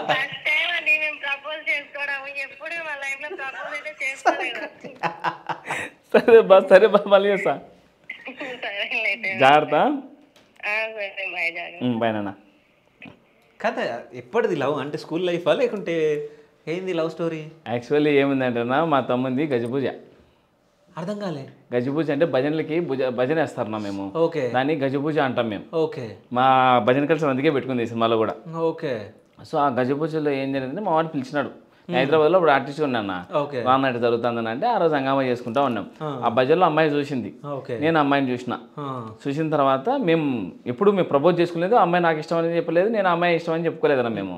ఫస్ట్ టైం అండి మేము ప్రపోజ్ చేసుకోవడం, ఎప్పుడు మా లైఫ్ లో ప్రపోజ్ అయితే చేసుకోలేదు. సరే బా, మళ్ళీ చేస్తా. జాగ్రత్త. బాయ్ నాన్న. కథ ఎప్పటిది లవ్? అంటే స్కూల్ లైఫా లేకుంటే ఏంది లవ్ స్టోరీ? యాక్చువల్లీ ఏముందంటేనా, మా తమ్ముంది గజపూజ. అర్థం కాలే. గజపూజ అంటే భజనలకి భజన వేస్తారన్నా మేము. ఓకే, దాన్ని గజపూజ అంటాం మేము. ఓకే. మా భజన కలిసి అందుకే పెట్టుకుంది ఈ సినిమాలో కూడా. ఓకే. సో ఆ గజపూజలో ఏం జరిగిందంటే, మా వాడిని పిలిచినాడు. హైదరాబాద్లో ఇప్పుడు ఆర్టిస్ట్ ఉన్నాను. ఓకే. రాన్నట్టు జరుగుతుందని అంటే ఆ రోజు హంగామా చేసుకుంటా ఉన్నాం. ఆ భజనలో అమ్మాయి చూసింది, నేను అమ్మాయిని చూసిన తర్వాత మేము ప్రపోజ్ చేసుకోలేదు. అమ్మాయి నాకు ఇష్టం అని చెప్పలేదు, నేను అమ్మాయి ఇష్టం అని చెప్పుకోలేదన్నా మేము.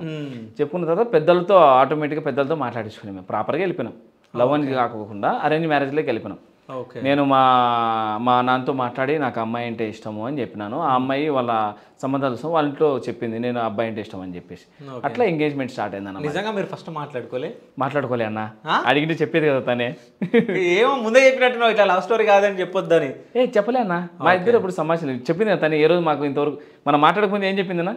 చెప్పుకున్న తర్వాత ఆటోమేటిక్గా పెద్దలతో మాట్లాడించుకున్నాం. మేము ప్రాపర్గా వెళ్ళిపోయినాం. లవ్ అని కాకుండా అరేంజ్ మ్యారేజ్లోకి వెళ్ళిపోయినాం. నేను మా నాన్నతో మాట్లాడి నాకు అమ్మాయి అంటే ఇష్టము అని చెప్పినాను. ఆ అమ్మాయి వాళ్ళ సంబంధాలు వాళ్ళ ఇంట్లో చెప్పింది నేను అబ్బాయి అంటే ఇష్టం అని చెప్పేసి. అట్లా ఎంగేజ్మెంట్ స్టార్ట్ అయింది అన్న. నిజంగా మీరు ఫస్ట్ మాట్లాడుకోలే అన్న, అడిగితే చెప్పేది కదా తనే. ఏమో ముందే చెప్పినట్టు ఇట్లా లవ్ స్టోరీ కాదని చెప్పొద్దని. చెప్పలే అన్న, మా ఇద్దరు ఇప్పుడు సంభాషణ చెప్పింది కదా తను. ఏ రోజు మాకు ఇంతవరకు మనం మాట్లాడకముందు ఏం చెప్పిందన్నా,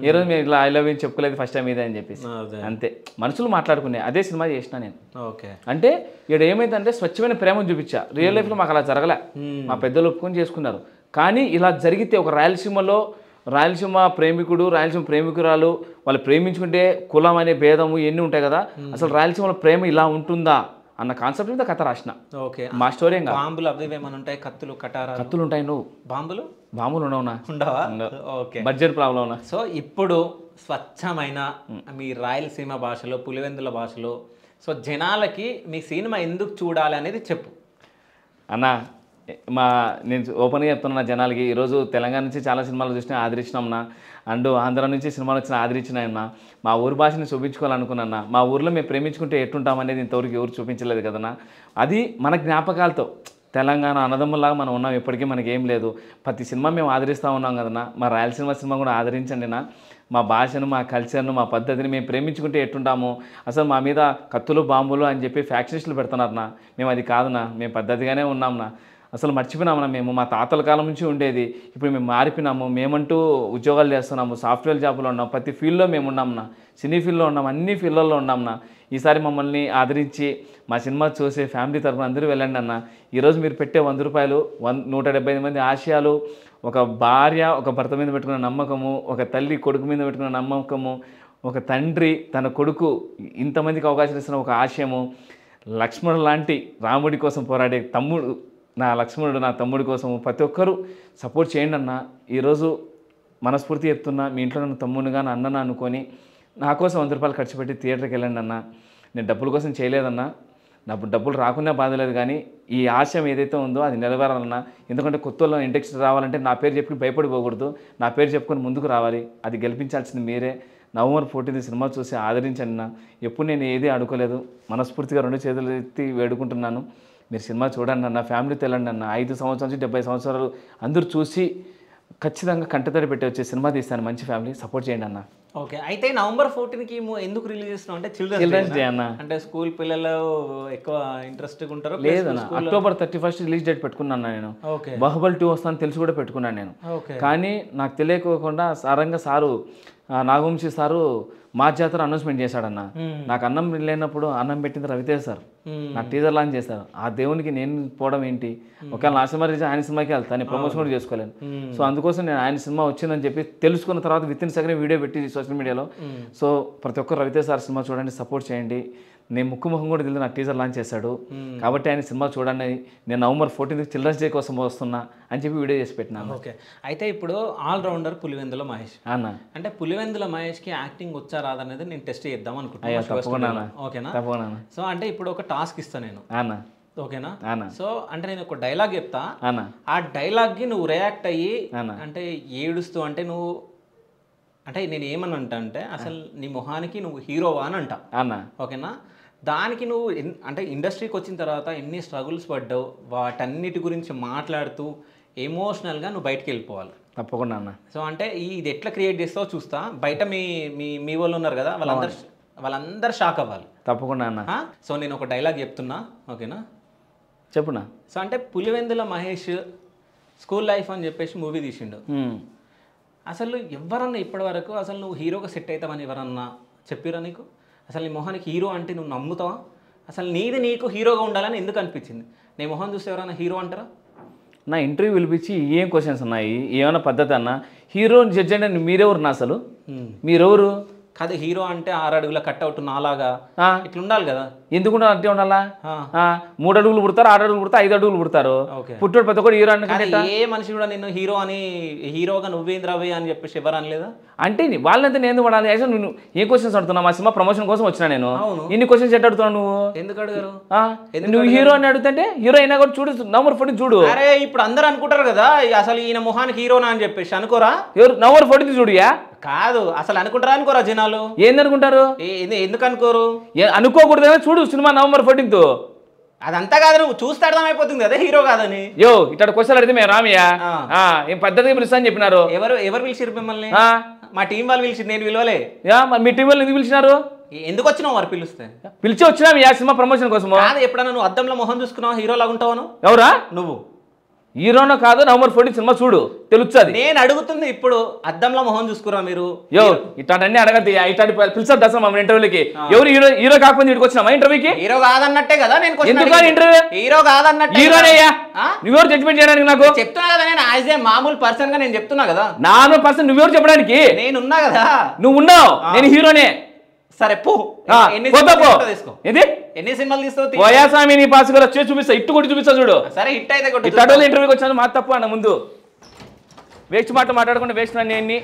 ఏ రోజు మేము ఇట్లా ఐ లవ్ యూ చెప్పుకోలేదు ఫస్ట్ టైం ఇదే అని చెప్పేసి. అంతే, మనుషులు మాట్లాడుకునే అదే సినిమా చేసిన నేను. అంటే ఇక్కడ ఏమైందంటే స్వచ్ఛమైన ప్రేమను చూపించా. రియల్ లైఫ్లో మాకు అలా జరగలే, మా పెద్దలు ఒప్పుకొని చేసుకున్నారు. కానీ ఇలా జరిగితే ఒక రాయలసీమ ప్రేమికుడు, రాయలసీమ ప్రేమికురాలు వాళ్ళు ప్రేమించుకుంటే కులం అనే భేదము ఎన్ని ఉంటాయి కదా, అసలు రాయలసీమలో ప్రేమ ఇలా ఉంటుందా అన్న కాన్సెప్ట్ మీద కథ రాసిన. మా స్టోరీ బాంబులు అవి ఏమైనా ఉంటాయి, కత్తులు ఉంటాయి. నువ్వు బాంబులు ఉండవా? బడ్జెట్ ప్రాబ్లం ఉన్నా. సో ఇప్పుడు స్వచ్ఛమైన మీ రాయలసీమ భాషలో, పులివెందుల భాషలో సో జనాలకి మీ సినిమా ఎందుకు చూడాలి అనేది చెప్పు అన్న. నేను ఓపెన్గా చెప్తున్నా జనాలకి, ఈరోజు తెలంగాణ నుంచి చాలా సినిమాలు చూసినా ఆదరించినామన్నా, అండ్ ఆంధ్ర నుంచి సినిమాలు వచ్చిన ఆదరించినాయన్నా. మా ఊరి భాషని చూపించుకోవాలనుకున్నా. మా ఊర్లో మేము ప్రేమించుకుంటే ఎట్టుంటామనేది ఇంతవరకు ఎవరు చూపించలేదు కదన్నా. అది మన జ్ఞాపకాలతో తెలంగాణ అన్నదమ్ములాగా మనం ఉన్నాం. ఎప్పటికీ మనకి ఏం లేదు. ప్రతి సినిమా మేము ఆదరిస్తూ ఉన్నాం కదన్నా. మా రాయలసీమ సినిమా కూడా ఆదరించండి నా. మా భాషను, మా కల్చర్ను, మా పద్ధతిని మేము ప్రేమించుకుంటే ఎట్టుంటాము. అసలు మా మీద కత్తులు బాంబులు అని చెప్పి ఫ్యాక్షనిస్టులు పెడుతున్నారన్నా. మేము అది కాదునా, మేము పద్ధతిగానే ఉన్నాంనా. అసలు మర్చిపోయినామన్నా మేము. మా తాతల కాలం నుంచి ఉండేది, ఇప్పుడు మేము మారిపోయినాము. మేమంటూ ఉద్యోగాలు చేస్తున్నాము, సాఫ్ట్వేర్ జాబ్లో ఉన్నాం, ప్రతి ఫీల్డ్లో మేము ఉన్నాంనా. సినీ ఫీల్డ్లో ఉన్నాం, అన్ని ఫీల్డ్లలో ఉన్నాంనా. ఈసారి మమ్మల్ని ఆదరించి మా సినిమా చూసే ఫ్యామిలీ తరఫున అందరూ వెళ్ళండి అన్న. ఈరోజు మీరు పెట్టే 100 రూపాయలు 175 మంది ఆశయాలు, ఒక భార్య ఒక భర్త మీద పెట్టుకున్న నమ్మకము, ఒక తల్లి కొడుకు మీద పెట్టుకున్న నమ్మకము, ఒక తండ్రి తన కొడుకు ఇంతమందికి అవకాశం ఇస్తున్న ఒక ఆశయము, లక్ష్మణుడు లాంటి రాముడి కోసం పోరాడే తమ్ముడు, నా లక్ష్మణుడు నా తమ్ముడి కోసం ప్రతి ఒక్కరూ సపోర్ట్ చేయండి అన్న. ఈరోజు మనస్ఫూర్తి చెప్తున్నా, మీ ఇంట్లో నన్ను తమ్ముడిగా నా అన్నను అనుకొని నా కోసం 100 రూపాయలు ఖర్చు పెట్టి థియేటర్కి వెళ్ళండి అన్న. నేను డబ్బుల కోసం చేయలేదన్నా, నాకు డబ్బులు రాకున్నా బాధలేదు, కానీ ఈ ఆశయం ఏదైతే ఉందో అది నెరవేరాలన్నా. ఎందుకంటే కొత్త వాళ్ళు ఇండస్ట్రీ రావాలంటే నా పేరు చెప్పి భయపడిపోకూడదు, నా పేరు చెప్పుకొని ముందుకు రావాలి. అది గెలిపించాల్సింది మీరే. నవంబర్ 14 సినిమా చూసి ఆదరించండి అన్న. ఎప్పుడు నేను ఏది అడుకోలేదు, మనస్ఫూర్తిగా 2 చేతులు ఎత్తి వేడుకుంటున్నాను. మీరు సినిమా చూడండి అన్న, ఫ్యామిలీతో వెళ్ళండి అన్న. 5 సంవత్సరాల నుంచి 70 సంవత్సరాలు అందరూ చూసి ఖచ్చితంగా కంటతడి పెట్టి వచ్చే సినిమా తీస్తాను. మంచి ఫ్యామిలీ సపోర్ట్ చేయండి అన్న. ఓకే, అయితే నవంబర్ 14కి ఎందుకు రిలీజ్ చేస్తున్నావు అంటే చిల్డ్రన్స్ డే అన్న. అంటే స్కూల్ పిల్లలు ఎక్కువ ఇంట్రెస్ట్గా ఉంటారు. లేదన్న, అక్టోబర్ 31 రిలీజ్ డేట్ పెట్టుకున్నాను నేను. బాహుబలి 2 వస్తాను తెలిసి కూడా పెట్టుకున్నాను నేను. కానీ నాకు తెలియకోకుండా సారంగా సారు నాగవంశీ సారు మా జాతర అనౌన్స్మెంట్ చేశాడన్న. నాకు అన్నం లేనప్పుడు అన్నం పెట్టింది రవితేజ్ సార్, నాకు టీజర్ లాంచ్ చేశారు. ఆ దేవునికి నేను పోవడం ఏంటి, ఒకవేళ నా సినిమా రిలీజ్ ఆయన సినిమాకి వెళ్తాను, నేను ప్రమోషన్ కూడా చేసుకోలేను. సో అందుకోసం నేను ఆయన సినిమా వచ్చిందని చెప్పి తెలుసుకున్న తర్వాత విత్ ఇన్ సెకండ్ వీడియో పెట్టి సోషల్ మీడియాలో. సో ప్రతి ఒక్కరు రవితేజ్ సార్ సినిమా చూడండి, సపోర్ట్ చేయండి. నేను ముఖం కూడా తెలియదు, నాకు టీజర్ లాంచ్ చేశాడు కాబట్టి ఆయన సినిమా చూడండి. నేను నవంబర్ 14 చిల్డ్రన్స్ డే కోసం వస్తున్నా అని చెప్పి వీడియో చేసి పెట్టినాను. ఓకే, అయితే ఇప్పుడు ఆల్రౌండర్ పులివెందుల మహేష్ అన్న. అంటే పులివెందుల మహేష్కి యాక్టింగ్ వచ్చా రాదనేది నేను టెస్ట్ చేద్దాం తప్పకుండా అనుకుంటున్నాను. ఓకేనా? తప్పకుండా. సో అంటే ఇప్పుడు ఒక టాస్క్ ఇస్తా నేను అన్న. ఓకేనా? అన్న. సో అంటే నేను ఒక డైలాగ్ చెప్తా అన్న. ఆ డైలాగ్కి నువ్వు రియాక్ట్ అయ్యి అన్న. అంటే ఏడుస్తూ అంటే నువ్వు అంటే నేను ఏమని అంటా అంటే అసలు నీ మొహానికి నువ్వు హీరోవా అని అంటా అన్న. ఓకేనా? దానికి నువ్వు అంటే ఇండస్ట్రీకి వచ్చిన తర్వాత ఎన్ని స్ట్రగుల్స్ పడ్డావు వాటన్నిటి గురించి మాట్లాడుతూ ఎమోషనల్గా నువ్వు బయటకు వెళ్ళిపోవాలి. తప్పకుండా అన్న. సో అంటే ఇది ఎట్లా క్రియేట్ చేస్తావో చూస్తా. బయట మీ మీ మీ వాళ్ళు ఉన్నారు కదా, వాళ్ళందరూ షాక్ అవ్వాలి. తప్పకుండా అన్న. సో నేను ఒక డైలాగ్ చెప్తున్నా, ఓకేనా? చెప్పునా. సో అంటే పులివెందుల మహేష్ స్కూల్ లైఫ్ అని చెప్పేసి మూవీ తీసిండు. అసలు ఎవరన్నా ఇప్పటి వరకు అసలు నువ్వు హీరోగా సెట్ అవుతావని ఎవరన్నా చెప్పిరా నీకు? అసలు నీ మొహానికి హీరో అంటే నువ్వు నమ్ముతావా? అసలు నీకు హీరోగా ఉండాలని ఎందుకు అనిపించింది? నీ మొహం చూస్తే ఎవరైనా హీరో అంటారా? నా ఇంటర్వ్యూ పిలిపించి ఏం క్వశ్చన్స్ ఉన్నాయి, ఏమైనా పద్ధతి అన్న? హీరోని జడ్జ్ అంటే మీరెవరు? నా అసలు మీరెవరు? కాదు, హీరో అంటే 6 అడుగుల కట్అవుట్ నాలాగా ఇట్లా ఉండాలి కదా. ఎందుకు అంటే ఉండాలా? 3 అడుగులు పుడతారు, 6 అడుగులు పుడతారు, 5 అడుగులు పుడతారు. పుట్టాడు ప్రతి ఒక్కరు హీరో అంటే ఏ మనిషి కూడా నిన్ను హీరో అని హీరోగా నువ్వేంద్రవే అని చెప్పేసి ఎవరు అనలేదా? అంటే వాళ్ళంతా నేను ఎందుకు పడాలి? యాక్చువల్ నువ్వు ఏ క్వశ్చన్స్ అడుగుతున్నావు? మా సినిమా ప్రమోషన్ కోసం వచ్చినా నేను. ఇన్ని క్వశ్చన్స్ ఎట్లా అడుగుతున్నావు నువ్వు? ఎందుకు అడిగారు? నువ్వు హీరో అని అడుగుతుంటే హీరో అయినా కూడా చూడు, నవంబర్ 14 చూడు. అరే ఇప్పుడు అందరూ అనుకుంటారు కదా అసలు ఈయన మొహానికి హీరోనా అని చెప్పేసి. అనుకోరా? ఎవరు నవంబర్ 14 చూడుయా? కాదు, అసలు అనుకుంటారా? అనుకోరా జనాలు? ఏందనుకుంటారు? ఎందుకు అనుకోరు? అనుకోకూడదు. చూడు సినిమా నవంబర్ 14. అదంతా కాదు, నువ్వు చూస్తే అర్థమైపోతుంది కదా హీరో కాదని. యో ఇట్లా క్వశ్చన్ అడిగితే మేము రామయ్యా ఏం పద్ధతిగా పిలుస్తా అని చెప్పినారు. ఎవరు పిలిచిరు మిమ్మల్ని? మా టీం వాళ్ళు పిలిచి, నేను పిలవలే. మీ టీం వాళ్ళు ఎందుకు పిలిచినారు? ఎందుకు వచ్చినావు? వారు పిలిస్తే పిలిచి వచ్చినాం యా సినిమా ప్రమోషన్ కోసం. కాదు, ఎప్పుడన్నా నువ్వు అద్దంలో మొహం చూసుకున్నావు హీరో లాగా ఉంటావు? ఎవరా నువ్వు? హీరోనో కాదు నవంబర్ 14 సినిమా చూడు తెలుస్తుంది. నేను అడుగుతుంది ఇప్పుడు అద్దంలో మొహం చూసుకురా మీరు? యో ఇట్లాంటి అడగద్దు, ఇట్లాంటి పిలిచారు దశ మా ఇంటర్వ్యూకి. ఎవరు హీరో కాకపోతే ఇక్కడికి వచ్చినామా ఇంటర్వ్యూకి? హీరో కాదన్నట్టే కదా నేను. ఎందుకు ఇంటర్వ్యూ? హీరో కాదన్నట్టు. హీరోనేయ్యా నువ్వెవరు జడ్జ్మెంట్ చేయడానికి? నాకు చెప్తున్నా కదా, నేను యాజ్ ఏ మామూలు పర్సన్ గా నేను చెప్తున్నా కదా. నార్మల్ పర్సన్ నువ్వెవరు చెప్పడానికి? నేనున్నా కదా. నువ్వు ఉన్నావు, నేను హీరోనే. సరే పో. ఎన్ని సినిమాలు తీస్తావు? పోయాస్వామి నీ పాస్ కూడా చేసి చూపిస్తా, ఇట్టు కొట్టి చూపిస్తా చూడు. సరే హిట్ అయితే ఇంటర్వ్యూకి వచ్చాను మా తప్పు అన్న. ముందు వేస్ట్ మాట్లాడకుండా వేస్ట్ అన్ని